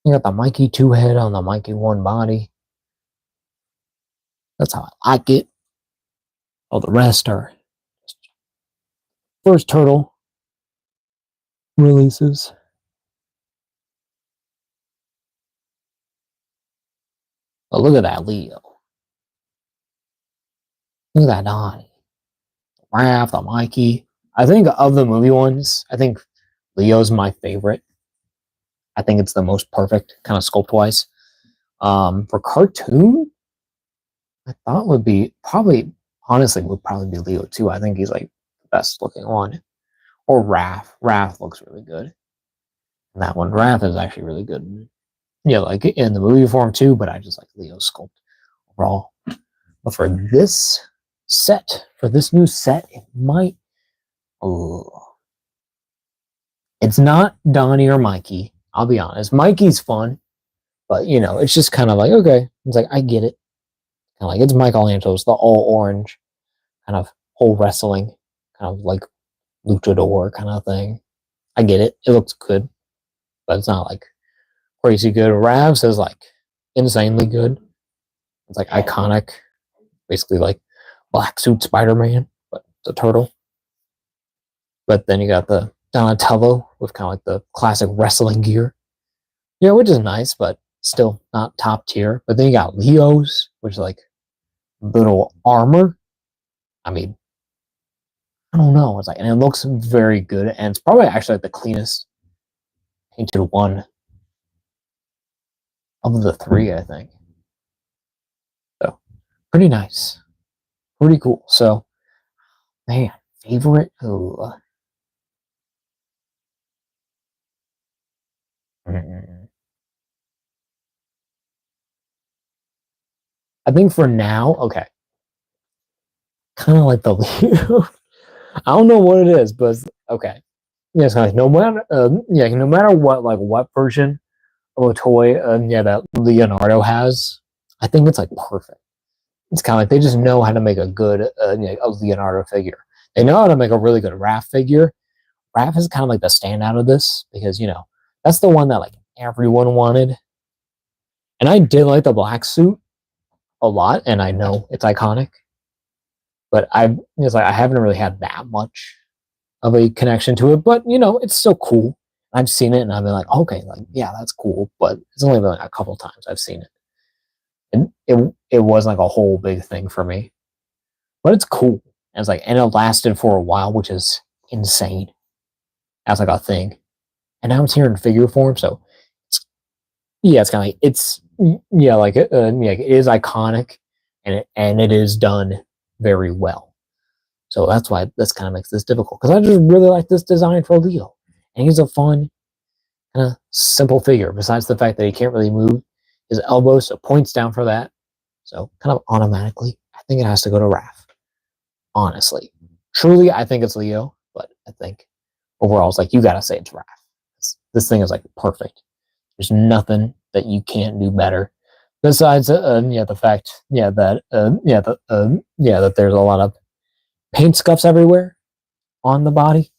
You got the Mikey 2 head on the Mikey 1 body. That's how I like it. All the rest are first turtle releases. But look at that Leo. Look at that Donnie. Raph, the Mikey. I think of the movie ones, I think Leo's my favorite. I think it's the most perfect, kind of sculpt wise. For cartoon, I thought would be probably, honestly, would probably be Leo too. I think he's like the best looking one. Or Raph. Raph looks really good. And that one, Raph is actually really good. Yeah, like in the movie form too, but I just like Leo's sculpt overall. But for this set, for this new set, it might. Oh, it's not Donnie or Mikey. I'll be honest. Mikey's fun, but you know, it's just kind of like okay. It's like I get it. Kind of like it's Michelangelo's the all orange kind of whole wrestling, kind of like luchador kind of thing. I get it. It looks good, but it's not like crazy good. Ravs is like insanely good. It's like iconic, basically like black suit Spider-Man, but it's a turtle. But then you got the Donatello with kind of like the classic wrestling gear. Yeah, which is nice, but still not top tier. But then you got Leo's, which is like little armor. I mean, I don't know. It's like, and it looks very good, and it's probably actually like the cleanest painted one of the three, I think. So pretty nice, pretty cool. So man, favorite. Ooh. I think for now, okay, kind of like the Leo. I don't know what it is, but okay. Yeah, it's kind of like no matter, yeah, no matter what, like what version of a toy, yeah, that Leonardo has, I think it's like perfect. It's kind of like they just know how to make a good a Leonardo figure. They know how to make a really good Raph figure. Raph is kind of like the standout of this because you know that's the one that like everyone wanted, and I did like the black suit a lot, and I know it's iconic, but it's like I haven't really had that much of a connection to it, but you know, it's still cool. I've seen it and I've been like, okay, like yeah, that's cool, but it's only been like a couple times I've seen it. And it wasn't like a whole big thing for me. But it's cool. And it's like and it lasted for a while, which is insane as like a thing. And now it's here in figure form, so it's yeah, it's kind of like it's yeah, like yeah, it is iconic and it is done very well. So that's why this kind of makes this difficult because I just really like this design for Leo, and he's a fun, kind of simple figure. Besides the fact that he can't really move his elbows, so points down for that. So kind of automatically, I think it has to go to Raph. Honestly, truly, I think it's Leo, but I think overall, it's like you gotta say it's Raph. This thing is like perfect. There's nothing that you can't do better. Besides, yeah, the fact, yeah, that, yeah, that there's a lot of paint scuffs everywhere on the body,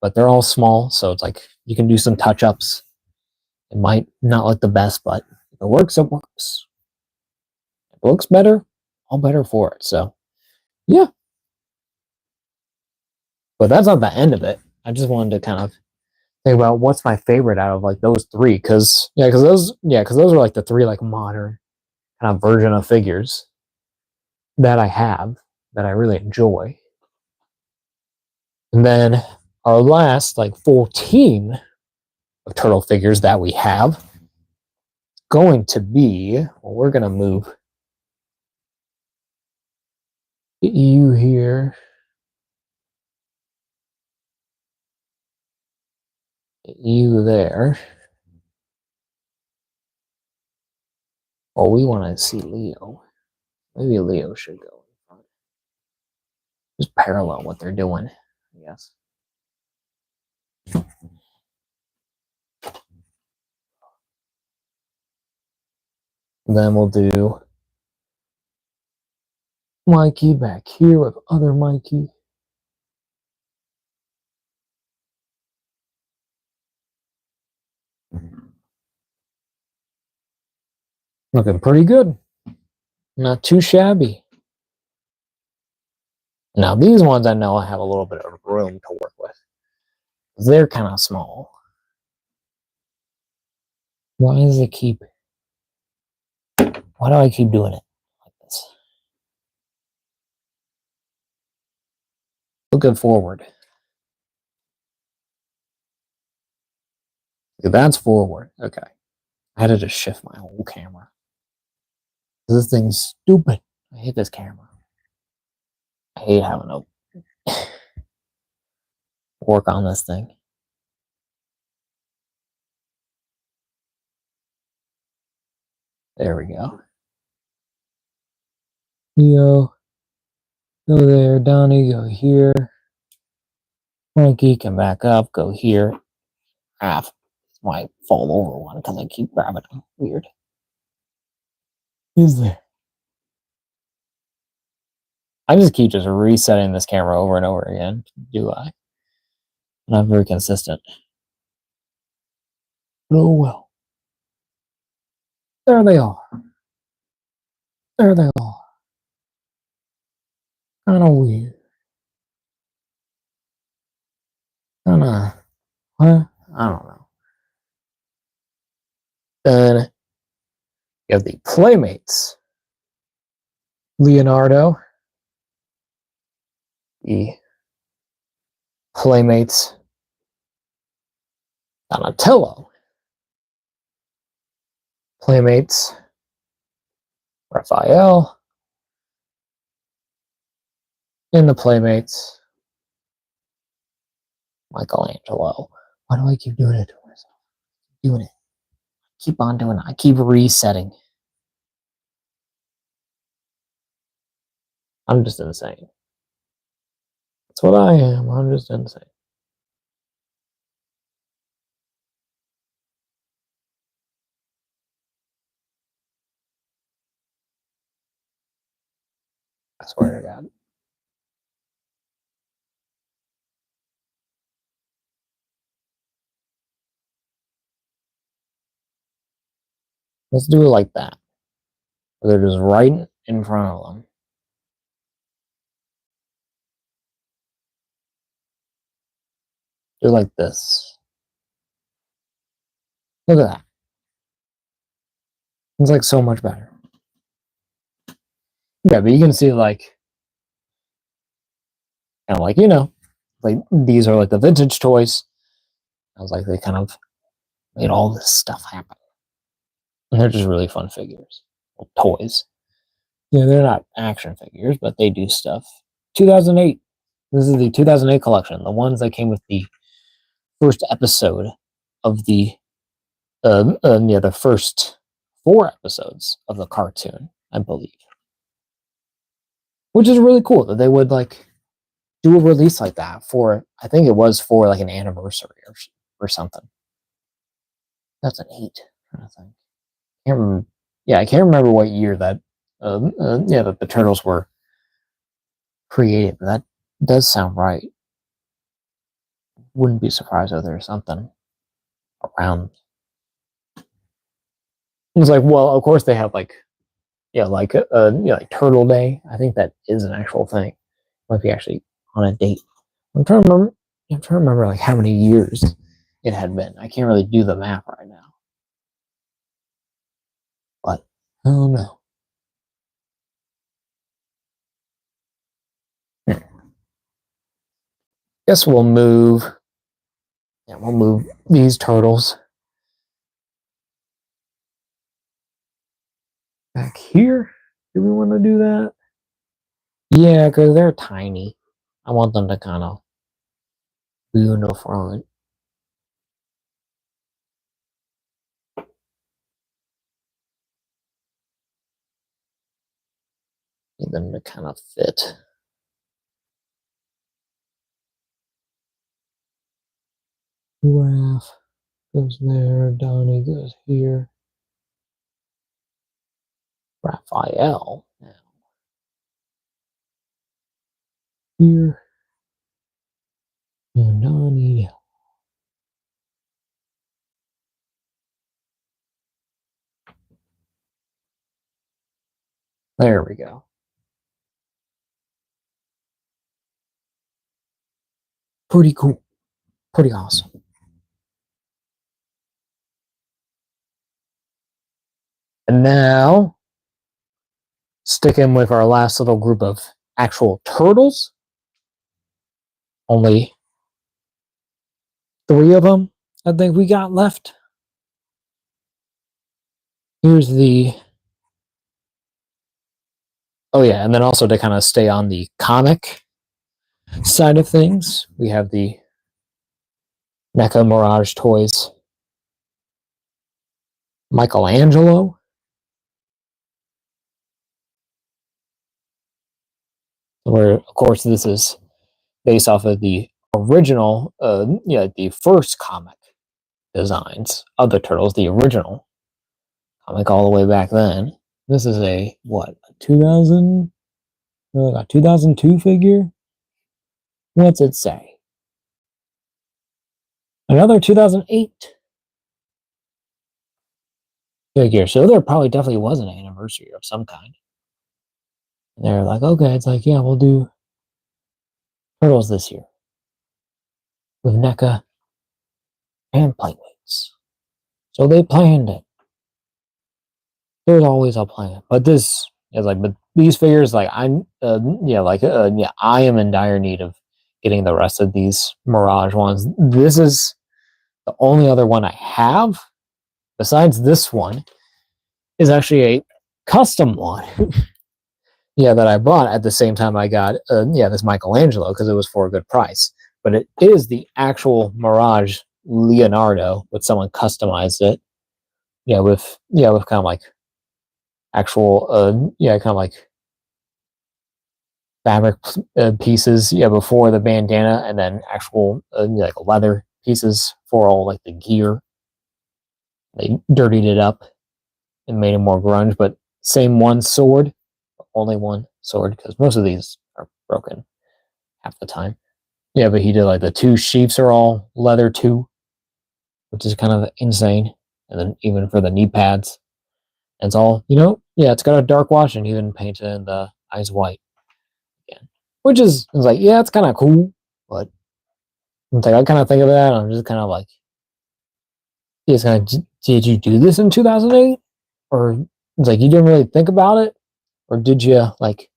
but they're all small, so it's like you can do some touch ups. It might not look the best, but if it works, it works. If it looks better, all better for it. So, yeah. But that's not the end of it. I just wanted to kind of think about what's my favorite out of like those three, because those are like the three like modern kind of version of figures that I have that I really enjoy. And then our last like full team of turtle figures that we have going to be, well, we're going to move you here, you there. Well, we want to see Leo. Maybe Leo should go in front. Just parallel what they're doing, I guess. Then we'll do Mikey back here with other Mikey. Looking pretty good. Not too shabby. Now, these ones I know I have a little bit of room to work with. They're kind of small. Why does it keep... Why do I keep doing it like this? Looking forward. That's forward. Okay. I had to just shift my whole camera. This thing's stupid. I hate this camera. I hate having to work on this thing. There we go. Yo, go there. Donnie, go here. Frankie, come back up. Go here. Ah, might fall over one because I keep grabbing them. Weird. Who's there? I just keep resetting this camera over and over again. Do I? Not very consistent. Oh well. There they are. There they are. Kind of weird. Kind of, huh? I don't know. Then you have the Playmates. Leonardo. The Playmates. Donatello. Playmates. Raphael. In the Playmates. Michelangelo. Why do I keep doing it to myself? Doing it. Keep on doing it. I keep resetting. I'm just insane. That's what I am. I'm just insane. I swear to God. Let's do it like that. They're just right in front of them. Do it like this. Look at that. It's like so much better. Yeah, but you can see like, kind of like, like these are like the vintage toys. I was like, they kind of made all this stuff happen. And they're just really fun figures. Well, toys. Yeah, they're not action figures, but they do stuff. 2008. This is the 2008 collection. The ones that came with the first episode of the the first 4 episodes of the cartoon, I believe. Which is really cool that they would like do a release like that for, I think it was for like an anniversary or something. That's an 8 kind of thing. Can't remember, yeah, I can't remember what year that that the turtles were created, but that does sound right. Wouldn't be surprised if there's something around. It's like, well, of course they have like, like like Turtle Day. I think that is an actual thing. Might be actually on a date. I'm trying to remember. I'm trying to remember like how many years it had been. I can't really do the math right now, but I don't know. Guess we'll move. Yeah, we'll move these turtles back here. Do we want to do that? Yeah, because they're tiny. I want them to kind of be in the front. Need them to kind of fit. Raph goes there. Donnie goes here. Raphael now here. And Donnie. There we go. Pretty cool. Pretty awesome. And now sticking with our last little group of actual turtles. Only 3 of them, I think we got left. Here's the... Oh yeah, and then also to kind of stay on the comic side of things, we have the NECA Mirage Toys Michelangelo. Where, of course, this is based off of the original, the first comic designs of the Turtles, the original comic all the way back then. This is a 2002 figure? What's it say? Another 2008 figure. So there probably definitely was an anniversary of some kind. And they're like, okay, it's like, yeah, we'll do Turtles this year with NECA and Playmates. So they planned it. There's always a plan. But this is like, but these figures, like, I am in dire need of getting the rest of these Mirage ones. This is the only other one I have, besides this one, is actually a custom one. That I bought at the same time I got, this Michelangelo, because it was for a good price. But it is the actual Mirage Leonardo, but someone customized it. With kind of like actual, kind of like fabric pieces, before the bandana, and then actual, like leather pieces for all like the gear. They dirtied it up and made it more grunge, but same one sword, only one sword, because most of these are broken half the time. But he did like the 2 sheaths are all leather too, which is kind of insane. And then even for the knee pads, it's all, it's got a dark wash and even painted in the eyes white again, which is, it's like, it's kind of cool, but it's like, I kind of think of that, and I'm just kind of like, did you do this in 2008? Or it's like, you didn't really think about it? Or did you like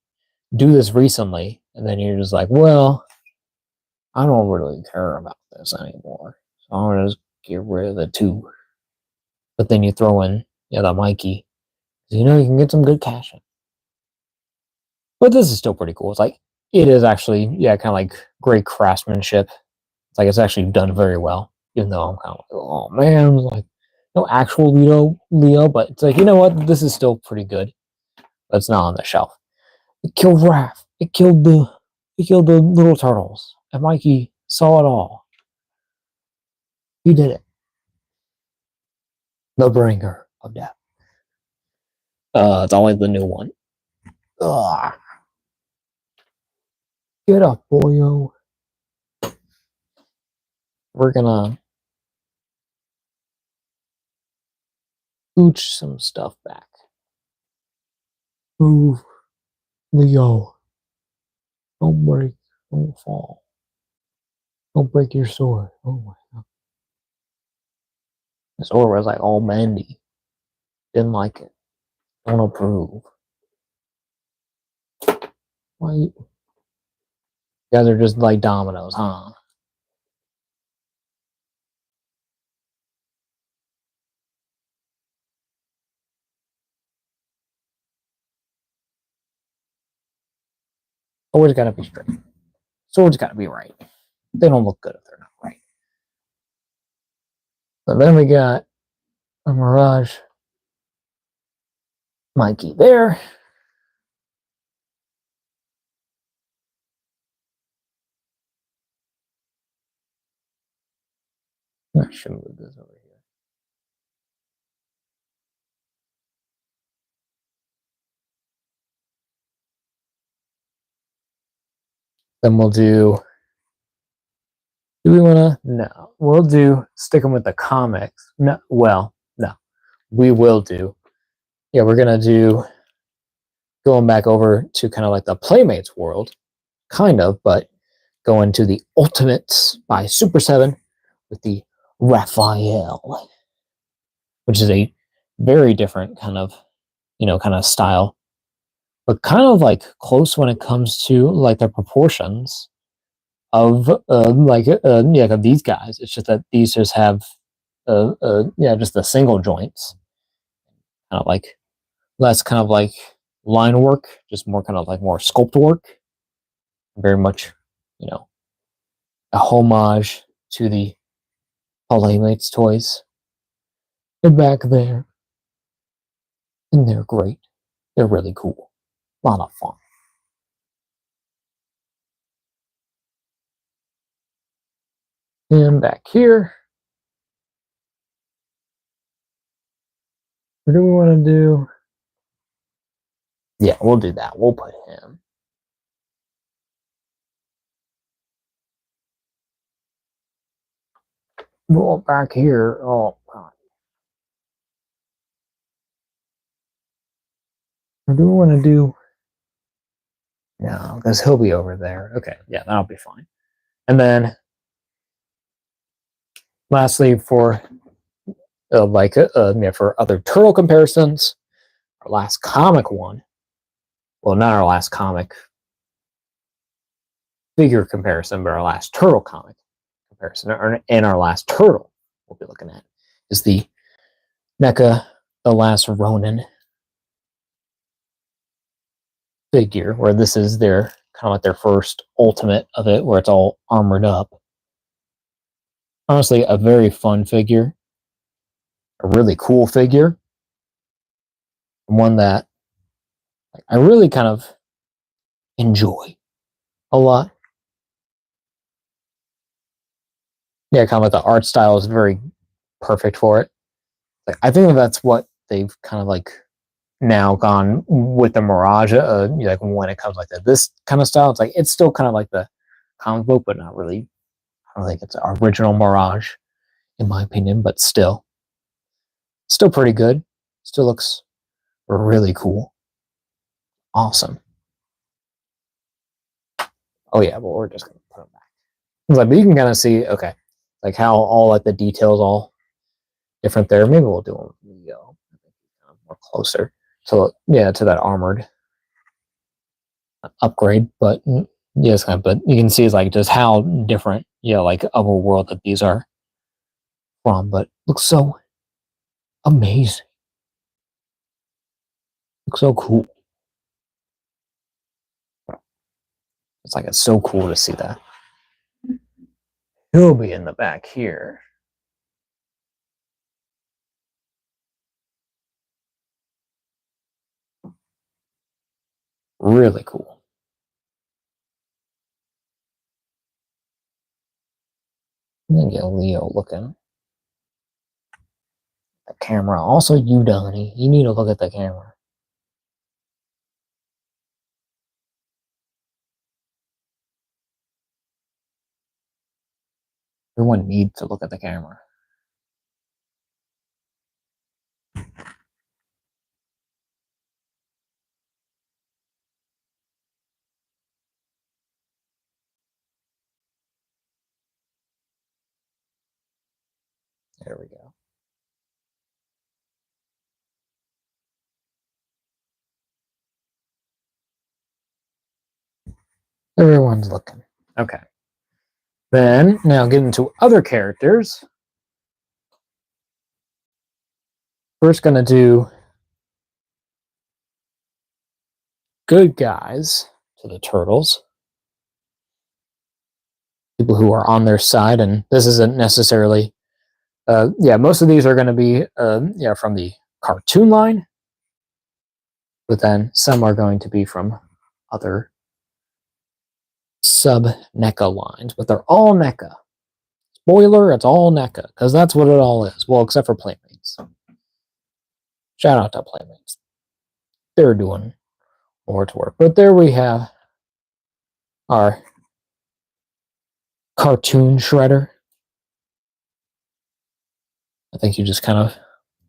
do this recently? And then you're just like, well, I don't really care about this anymore, so I'm gonna just get rid of the 2. But then you throw in, the Mikey, you can get some good cash in. But this is still pretty cool. It's like, it is actually, kind of like great craftsmanship. It's like, it's actually done very well, even though I'm kind of like, oh man, it's like, no actual Leo, but it's like, you know what, this is still pretty good. But it's not on the shelf. It killed Raph. It killed the little turtles. And Mikey saw it all. He did it. The bringer of death. It's always the new one. Ugh. Get up, boyo. We're gonna scooch some stuff back. Move, Leo. Don't break. Don't fall. Don't break your sword. Oh my god. The sword was like all bendy. Didn't like it. Don't approve. Why? You guys are just like dominoes, huh? Swords gotta be straight. Swords gotta be right. They don't look good if they're not right. But then we got a Mirage Mikey there. I should move this over here. Then we'll do we want to? No. We'll do, sticking with the comics. No. Well, no. We will do. We're going to do, going back over to kind of like the Playmates world. Kind of, but going to the Ultimates by Super 7 with the Raphael, which is a very different kind of, kind of style but kind of like close when it comes to like the proportions of yeah, of these guys. It's just that these just have yeah, just the single joints, kind of like less kind of like line work, just more kind of like more sculpt work. Very much, you know, a homage to the Playmates toys. They're back there, and they're great. They're really cool. A lot of fun. And back here, what do we want to do? Yeah, we'll do that. We'll put him. Well, back here, oh, God. What do we want to do? No, because he'll be over there. Okay, yeah, that'll be fine. And then, lastly, for yeah, for other turtle comparisons, our last comic one. Well, not our last comic figure comparison, but our last turtle comic comparison, and our last turtle we'll be looking at is the NECA The Last Ronin figure, where this is their kind of like their first ultimate of it, where it's all armored up. Honestly, a very fun figure, a really cool figure, one that I really kind of enjoy a lot. Yeah, kind of like the art style is very perfect for it. Like, I think that's what they've kind of like now gone with the Mirage. Like when it comes like this kind of style, it's like it's still kind of like the comic book, but not really. I don't think it's an original Mirage, in my opinion, but still pretty good. Still looks really cool. Awesome. Oh yeah, but we're just gonna put them back. It's like, but you can kind of see, okay, like how all like the details all different there. Maybe we'll do them more closer to yeah to that armored upgrade, but yes, but you can see it's like just how different, yeah, like of a world that these are from, but looks so amazing. Looks so cool. It's like it's so cool to see that. He'll be in the back here. Really cool. And then get Leo looking. The camera. Also, you, Donnie. You need to look at the camera. Everyone needs to look at the camera. There we go. Everyone's looking. Okay. Then, now getting to other characters. First, going to do good guys to the Turtles. People who are on their side, and this isn't necessarily, yeah, most of these are going to be, yeah, from the cartoon line, but then some are going to be from other sub NECA lines, but they're all NECA. Spoiler, it's all NECA, because that's what it all is. Well, except for Playmates. Shout out to Playmates. They're doing more to work. But there we have our cartoon shredder. I think he just kind of,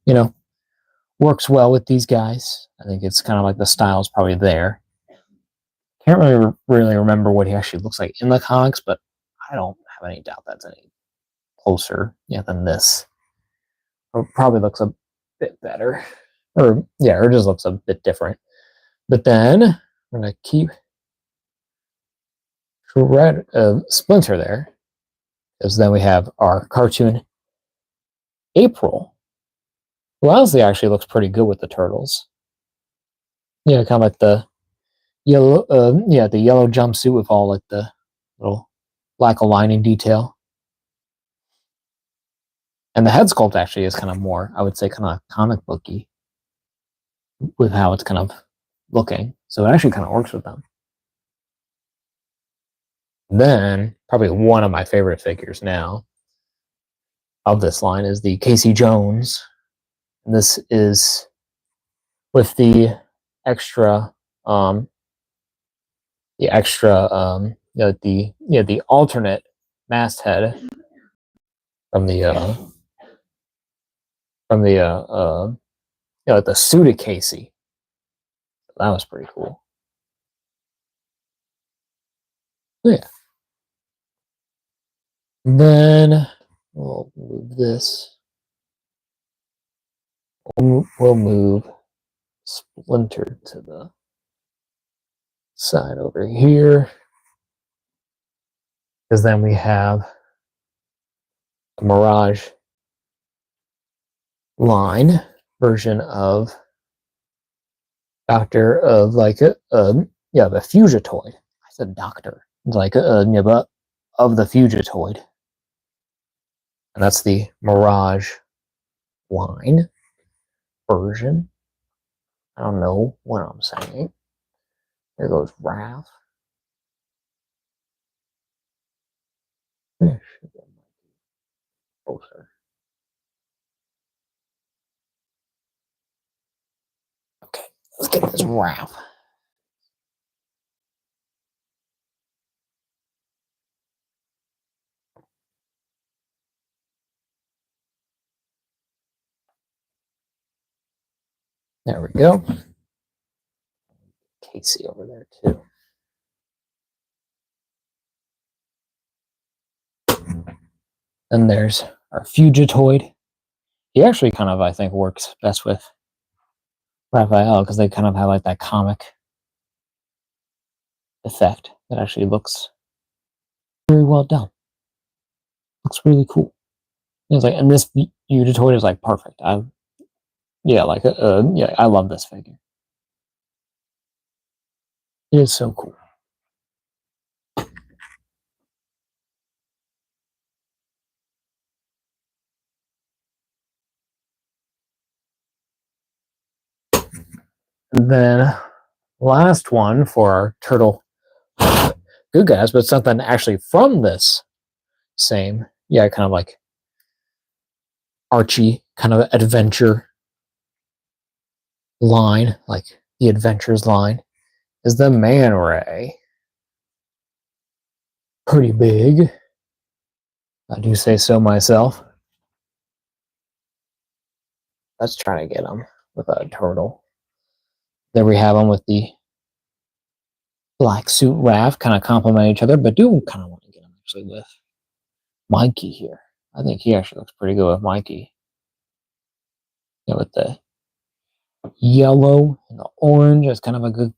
you know, works well with these guys. I think it's kind of like the style's probably there. Can't really remember what he actually looks like in the comics, but I don't have any doubt that's any closer, yeah, than this. Or probably looks a bit better, or yeah, or just looks a bit different. But then we're going to keep Splinter there, because then we have our cartoon April, who honestly actually looks pretty good with the turtles. Yeah, kind of like the yellow, the yellow jumpsuit with all like the little black lining detail. And the head sculpt actually is kind of more, I would say, kind of comic booky with how it's kind of looking. So it actually kind of works with them. Then, probably one of my favorite figures now of this line is the Casey Jones. And this is with the extra, the alternate masthead from the suit of Casey. That was pretty cool. Yeah. Then we'll move this. We'll move Splinter to the side over here, because then we have a Mirage line version of Doctor of the Fugitoid. I said Doctor, but of the Fugitoid, and that's the Mirage line version. I don't know what I'm saying. There goes Raph. Closer. Okay, let's get this Raph. There we go. Casey over there too. Then there's our Fugitoid. He actually kind of, I think, works best with Raphael, because they kind of have like that comic effect that actually looks very well done. Looks really cool. It's like, and this Fugitoid is like perfect. I love this figure. It is so cool. And then last one for our turtle good guys, but something actually from this same, kind of like Archie kind of adventure line, like the adventures line, is the Man Ray. Pretty big, I do say so myself. Let's try to get him with a turtle. There we have him with the black suit Raph, kind of complement each other, but do kind of want to get him actually with Mikey here. I think he actually looks pretty good with Mikey. With the yellow and the orange, it's kind of a good.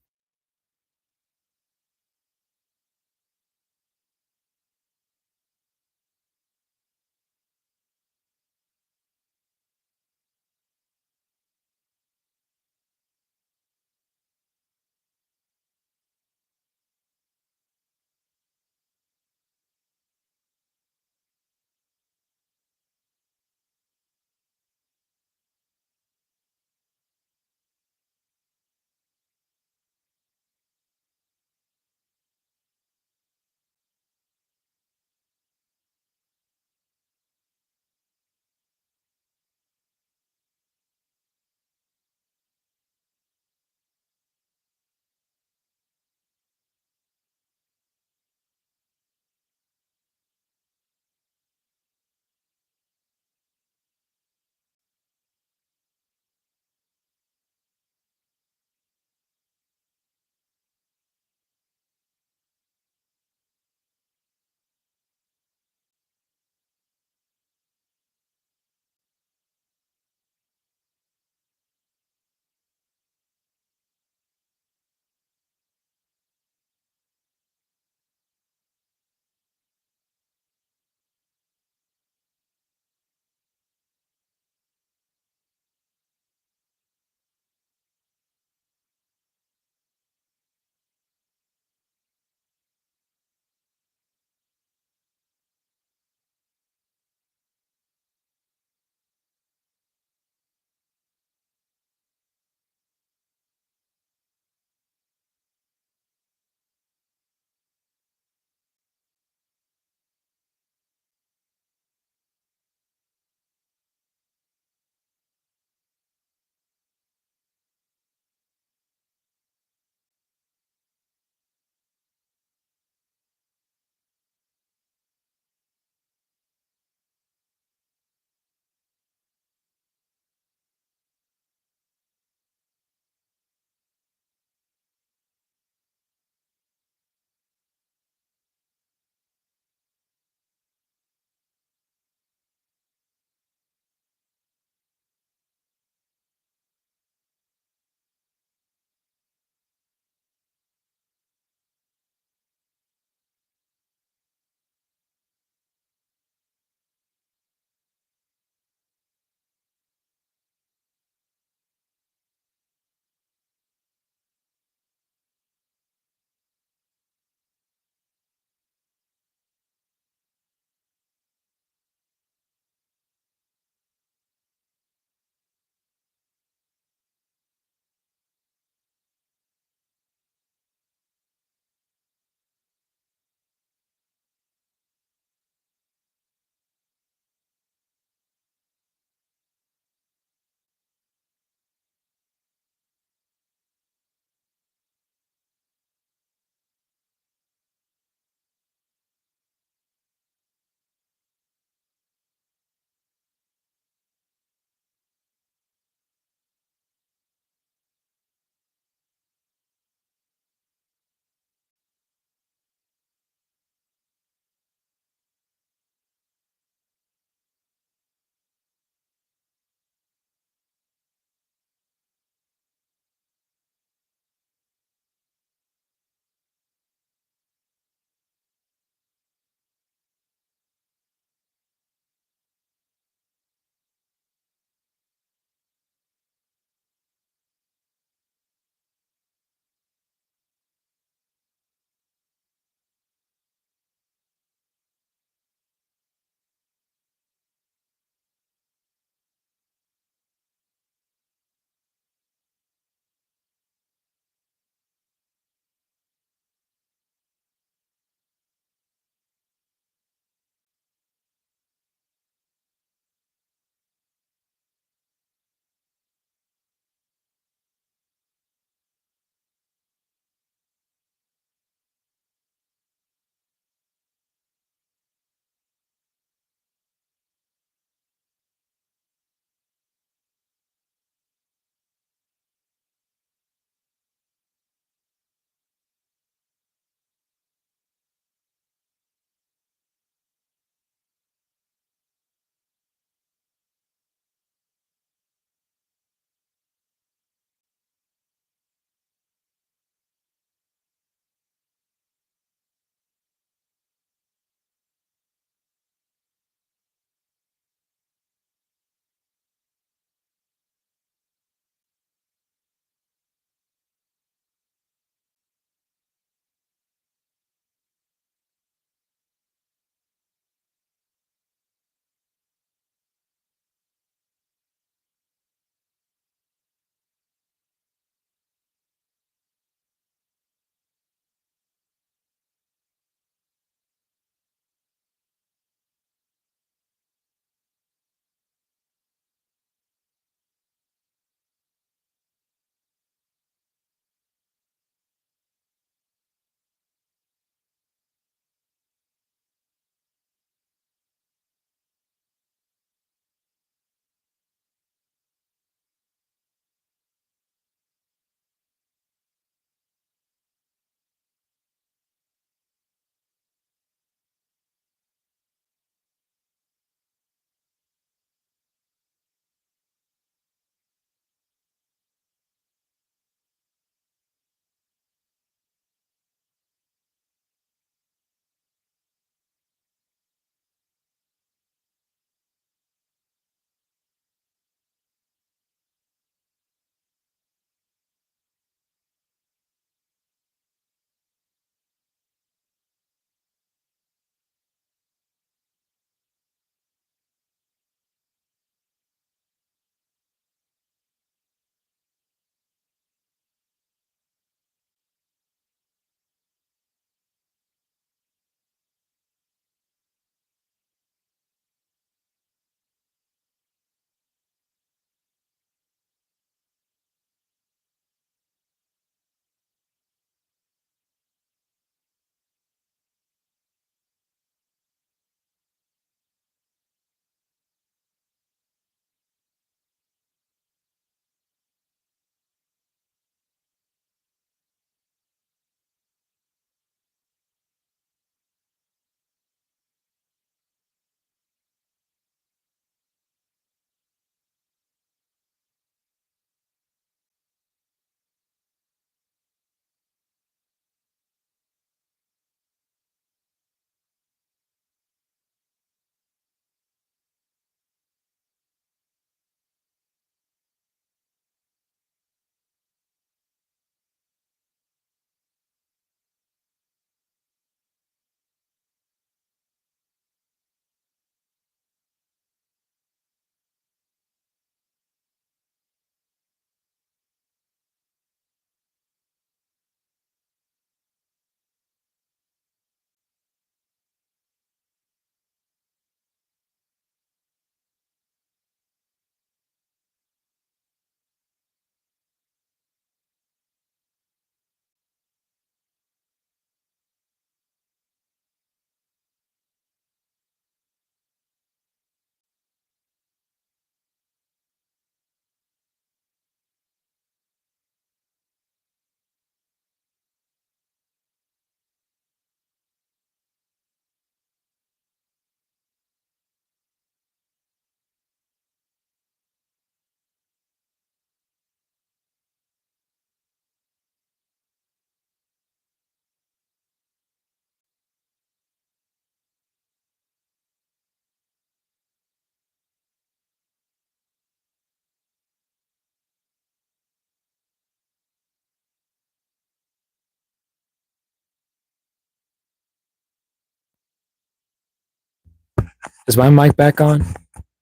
Is my mic back on?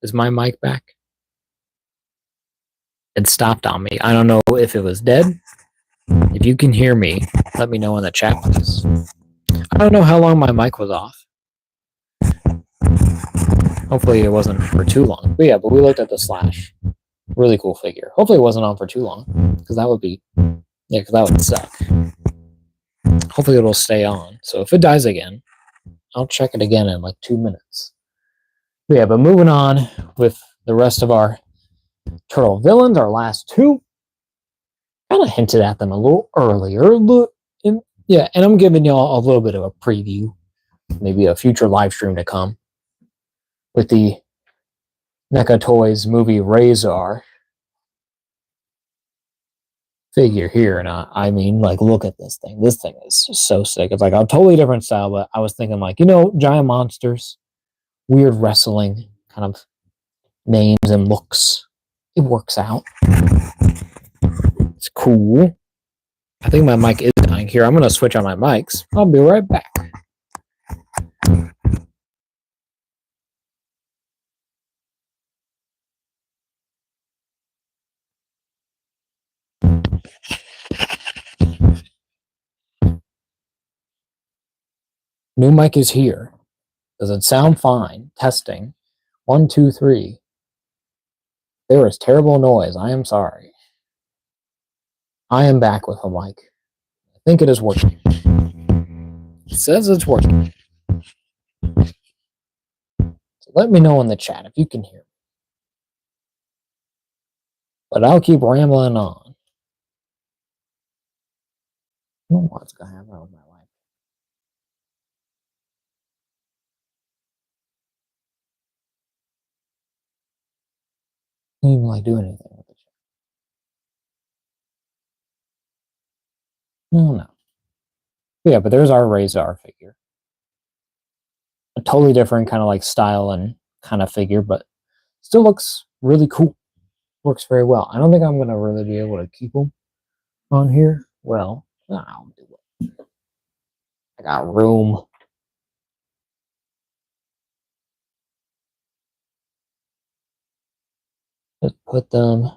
Is my mic back? It stopped on me. I don't know if it was dead. If you can hear me, let me know in the chat, please. I don't know how long my mic was off. Hopefully it wasn't for too long. But yeah, but we looked at the Slash. Really cool figure. Hopefully it wasn't on for too long, because that would be, yeah, because that would suck. Hopefully it'll stay on. So if it dies again, I'll check it again in like 2 minutes. But yeah, but moving on with the rest of our turtle villains, our last two. Kind of hinted at them a little earlier. Yeah, and I'm giving y'all a little bit of a preview, maybe a future live stream to come with the NECA Toys movie Razor figure here. And I mean, like, look at this thing. This thing is so sick. It's like a totally different style, but I was thinking, like, giant monsters, weird wrestling kind of names and looks. It works out. It's cool. I think my mic is dying here. I'm going to switch on my mics. I'll be right back. New mic is here. Does it sound fine? Testing. 1, 2, 3. There is terrible noise. I am sorry. I am back with a mic. I think it is working. It says it's working. So let me know in the chat if you can hear me. But I'll keep rambling on. I don't know what's going to happen with my life. I can't even like do anything with the chat. No. Yeah, but there's our Razor figure. A totally different kind of like style and kind of figure, but still looks really cool. Works very well. I don't think I'm going to really be able to keep them on here. Well, I'll do it. I got room. Let's put them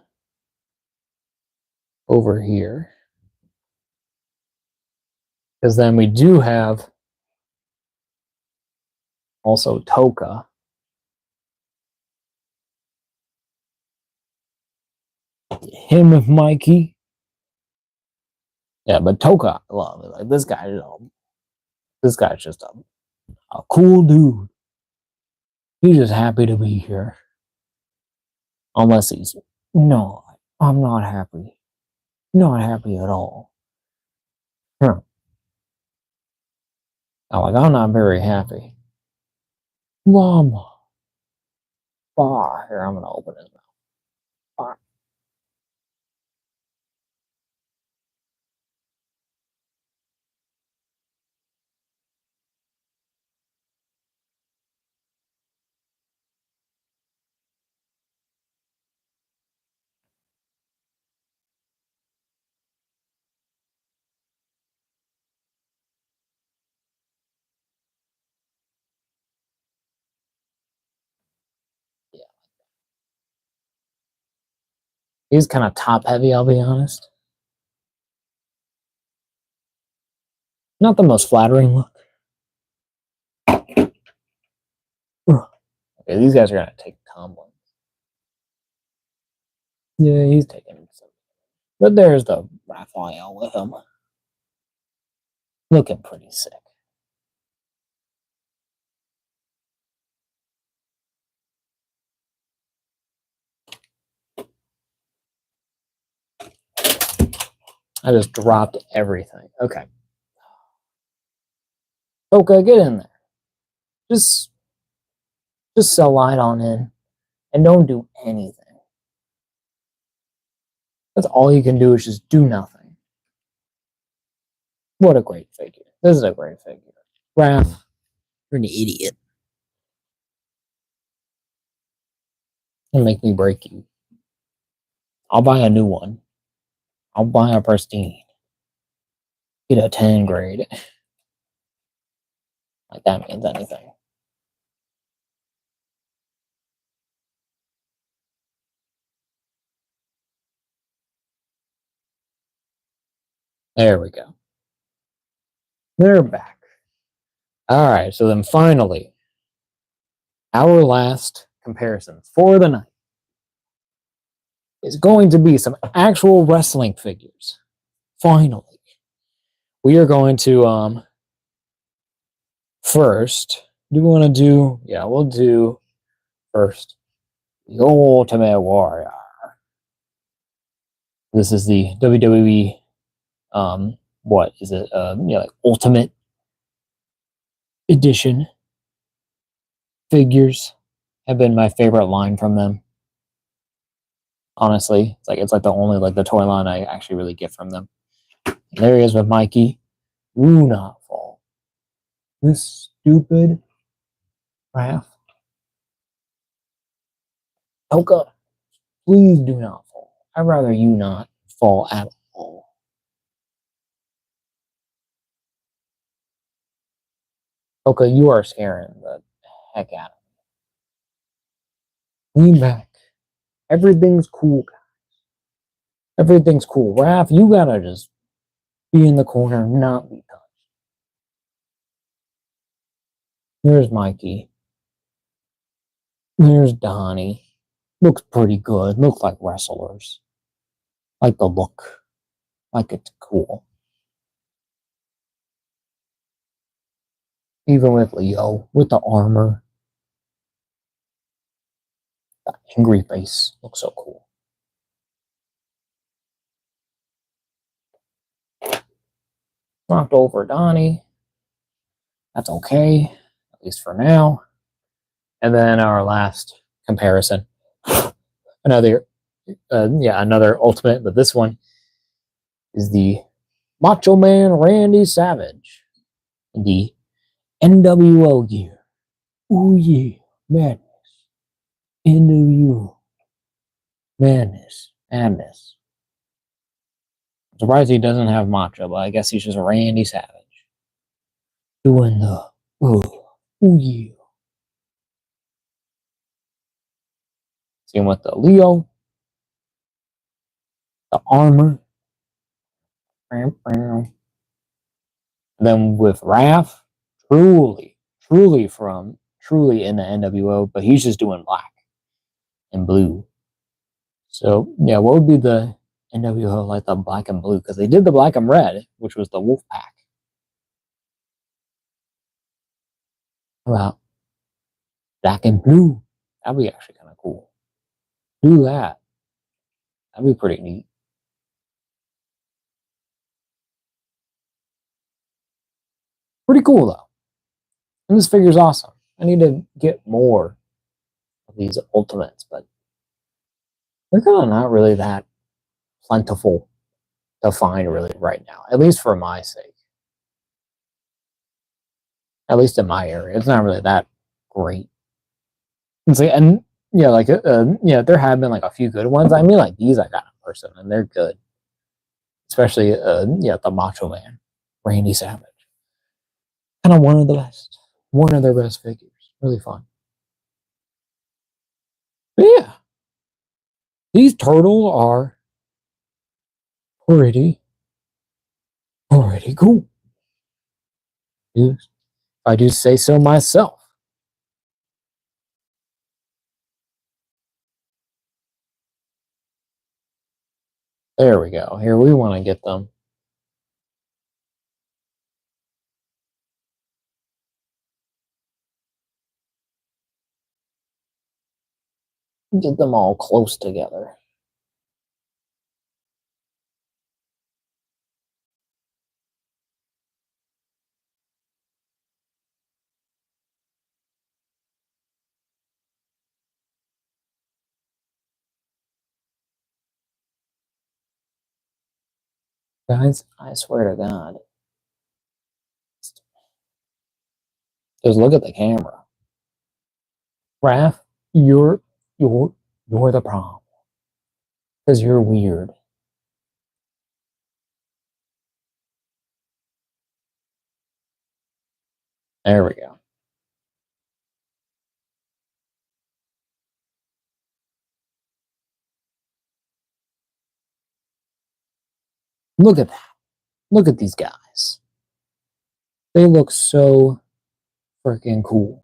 over here. Because then we do have also Toka. Him with Mikey. Yeah, but Toka, I love it. Like this guy's just a cool dude. He's just happy to be here. Unless he's, no, I'm not happy. Not happy at all. Huh. I'm not very happy. Mama. Here, I'm going to open his mouth. Yeah. He's kind of top heavy, I'll be honest. Not the most flattering look. Okay, these guys are going to take tumbling. Yeah, he's taking some. But there's the Raphael with him. Looking pretty sick. I just dropped everything. Okay. Okay, get in there. Just slide on in and don't do anything. That's all you can do is just do nothing. What a great figure. This is a great figure. Raph, you're an idiot. Don't make me break you. I'll buy a new one. I'll buy a pristine. Get a 10 grade. Like that means anything. There we go. They're back. All right, so then finally, our last comparison for the night is going to be some actual wrestling figures. Finally, we are going to first. Do we want to do? Yeah, we'll do first the Ultimate Warrior. This is the WWE. What is it? Like Ultimate Edition figures have been my favorite line from them. Honestly, it's like the only like the toy line I actually really get from them. And there he is with Mikey. Do not fall. This stupid Raph. Oka, please do not fall. I'd rather you not fall at all. Oka, you are scaring the heck out of me. Lean back. Everything's cool, guys. Everything's cool. Raph, you gotta just be in the corner, not be touched. There's Mikey. There's Donnie. Looks pretty good. Look like wrestlers. Like the look. Like it's cool. Even with Leo, with the armor. The angry face. Looks so cool. Knocked over Donnie. That's okay. At least for now. And then our last comparison. Another ultimate, but this one is the Macho Man Randy Savage in the NWO gear. Ooh yeah, madness. NWO. Madness. I'm surprised he doesn't have Macho, but I guess he's just Randy Savage. Doing the ooh yeah. Same with the Leo, the armor. And then with Raph, truly in the NWO, but he's just doing black and blue. So yeah, what would be the NWO like the black and blue? Because they did the black and red, which was the Wolf Pack. Well, black and blue. That'd be actually kind of cool. Do that. That'd be pretty neat. Pretty cool though. And this figure's awesome. I need to get more of these ultimates, but they're kind of not really that plentiful to find really right now, at least for my sake. At least in my area, it's not really that great. It's like, and yeah, like there have been like a few good ones. I mean, like these I got in person, and they're good. Especially the Macho Man, Randy Savage, kind of one of their best figures. Really fun. But yeah, these turtles are pretty cool. If I do say so myself. There we go. Here we want to get them. Get them all close together. Guys, I swear to God. Just look at the camera. Raph, you're you're the problem. Because you're weird. There we go. Look at that. Look at these guys. They look so freaking cool.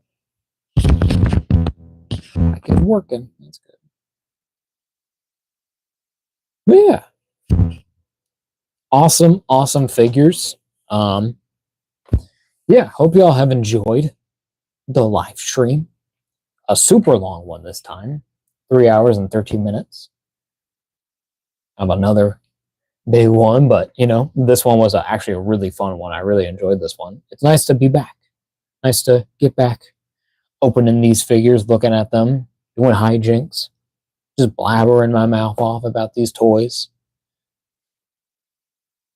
Like it's working. That's good. But yeah. Awesome, awesome figures. Yeah, hope y'all have enjoyed the live stream. A super long one this time. 3 hours and 13 minutes. I have another big one, but this one was actually a really fun one. I really enjoyed this one. It's nice to be back. Nice to get back opening these figures, looking at them, doing hijinks, just blabbering my mouth off about these toys.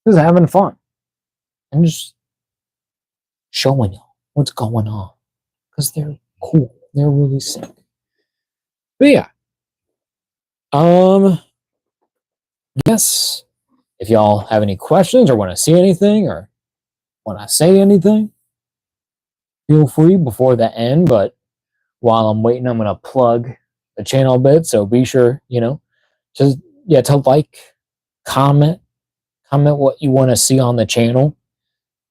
Just having fun. And just showing y'all what's going on. Because they're cool. They're really sick. But yeah. Yes. If y'all have any questions or want to see anything or want to say anything, feel free before the end. But while I'm waiting, I'm going to plug the channel a bit. So be sure, to like, comment what you want to see on the channel.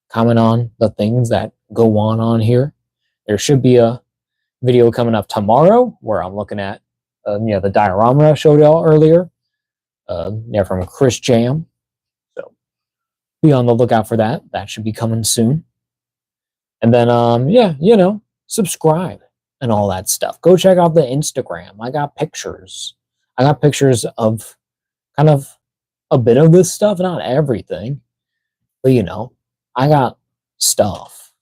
Comment on the things that go on here. There should be a video coming up tomorrow where I'm looking at, the diorama I showed y'all earlier. From Chris Jam. So be on the lookout for that. That should be coming soon. And then, subscribe and all that stuff. Go check out the Instagram. I got pictures. Of kind of a bit of this stuff, not everything. But, I got stuff.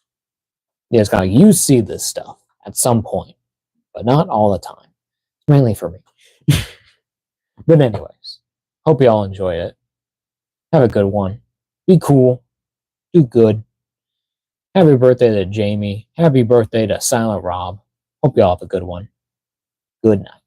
You see this stuff at some point, but not all the time. It's mainly for me. But anyways, hope you all enjoy it. Have a good one. Be cool. Do good. Happy birthday to Jamie. Happy birthday to Silent Rob. Hope you all have a good one. Good night.